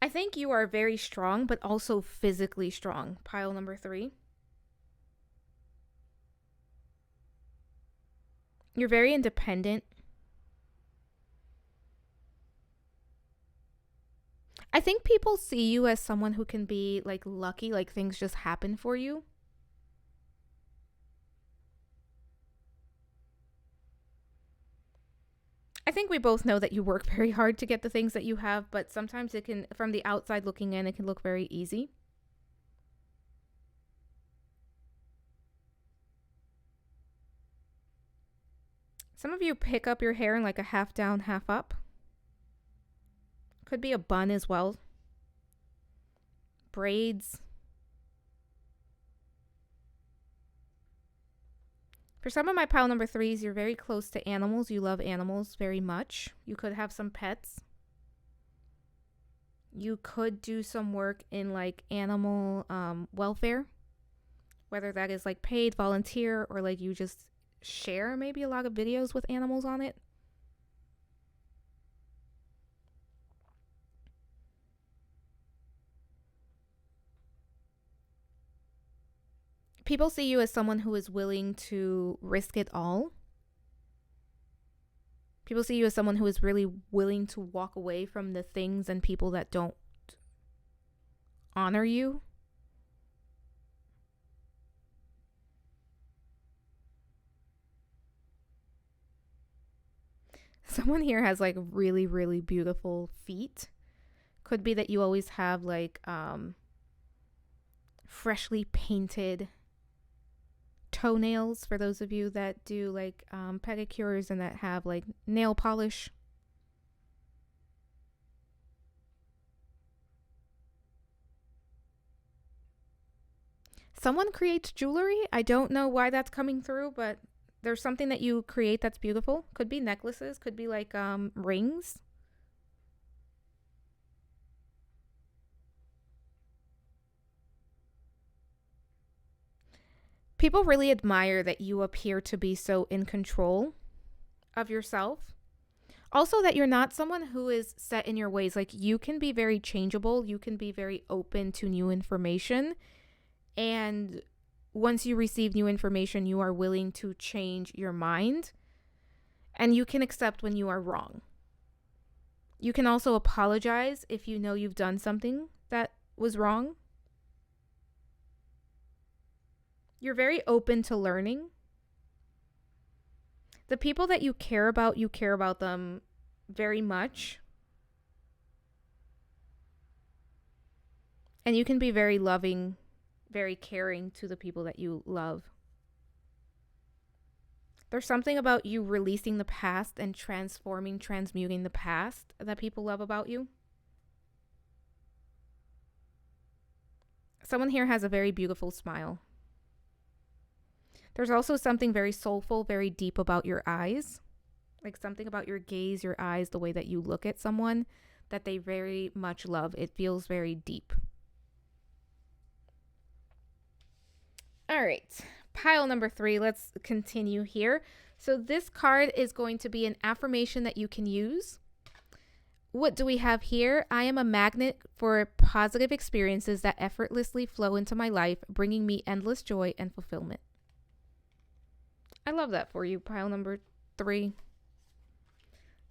I think you are very strong, but also physically strong. Pile number 3. You're very independent. I think people see you as someone who can be like lucky, like things just happen for you. I think we both know that you work very hard to get the things that you have, but sometimes it can, from the outside looking in, it can look very easy. Some of you pick up your hair in like a half down, half up. Could be a bun as well. Braids. For some of my pile number 3s, you're very close to animals. You love animals very much. You could have some pets. You could do some work in like animal welfare, whether that is like paid, volunteer, or like you just share maybe a lot of videos with animals on it. People see you as someone who is willing to risk it all. People see you as someone who is really willing to walk away from the things and people that don't honor you. Someone here has like really, really beautiful feet. Could be that you always have like freshly painted toenails, for those of you that do like pedicures and that have like nail polish. Someone creates jewelry. I don't know why that's coming through, but there's something that you create that's beautiful. Could be necklaces, could be like rings. People really admire that you appear to be so in control of yourself. Also, that you're not someone who is set in your ways. Like, you can be very changeable. You can be very open to new information. And once you receive new information, you are willing to change your mind. And you can accept when you are wrong. You can also apologize if you know you've done something that was wrong. You're very open to learning. The people that you care about them very much. And you can be very loving, very caring to the people that you love. There's something about you releasing the past and transmuting the past that people love about you. Someone here has a very beautiful smile. There's also something very soulful, very deep about your eyes. Like something about your gaze, your eyes, the way that you look at someone that they very much love. It feels very deep. All right, pile number 3. Let's continue here. So this card is going to be an affirmation that you can use. What do we have here? I am a magnet for positive experiences that effortlessly flow into my life, bringing me endless joy and fulfillment. I love that for you, pile number 3.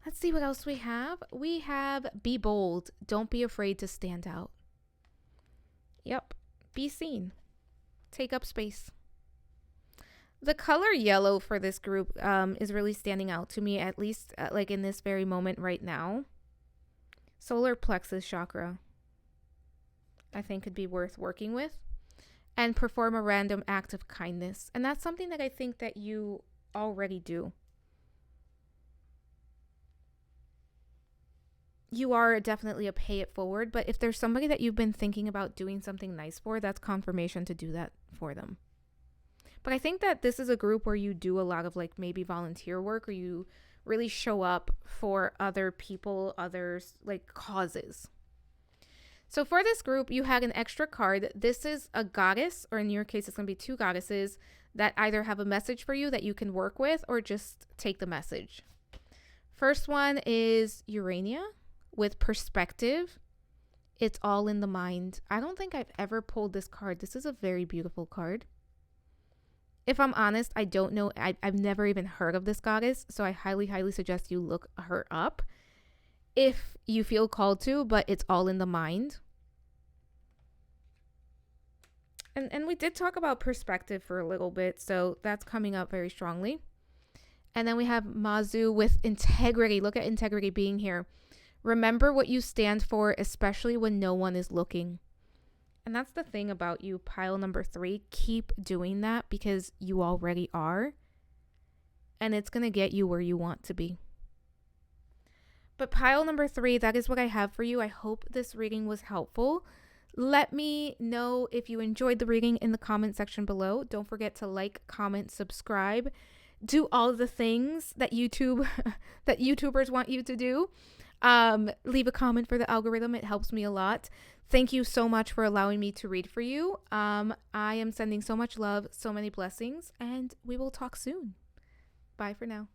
Let's see what else we have. We have be bold. Don't be afraid to stand out. Yep. Be seen. Take up space. The color yellow for this group is really standing out to me, at least like in this very moment right now. Solar plexus chakra, I think, could be worth working with. And perform a random act of kindness. And that's something that I think that you already do. You are definitely a pay it forward, but if there's somebody that you've been thinking about doing something nice for, that's confirmation to do that for them. But I think that this is a group where you do a lot of like maybe volunteer work, or you really show up for other people, others like causes. So for this group, you had an extra card. This is a goddess, or in your case, it's going to be 2 goddesses that either have a message for you that you can work with or just take the message. First one is Urania with perspective. It's all in the mind. I don't think I've ever pulled this card. This is a very beautiful card. If I'm honest, I don't know. I've never even heard of this goddess, so I highly, highly suggest you look her up if you feel called to, but it's all in the mind. And we did talk about perspective for a little bit, so that's coming up very strongly. And then we have Mazu with integrity. Look at integrity being here. Remember what you stand for, especially when no one is looking. And that's the thing about you, pile number 3. Keep doing that because you already are. And it's going to get you where you want to be. But pile number 3, that is what I have for you. I hope this reading was helpful. Let me know if you enjoyed the reading in the comment section below. Don't forget to like, comment, subscribe. Do all the things that YouTubers want you to do. Leave a comment for the algorithm. It helps me a lot. Thank you so much for allowing me to read for you. I am sending so much love, so many blessings, and we will talk soon. Bye for now.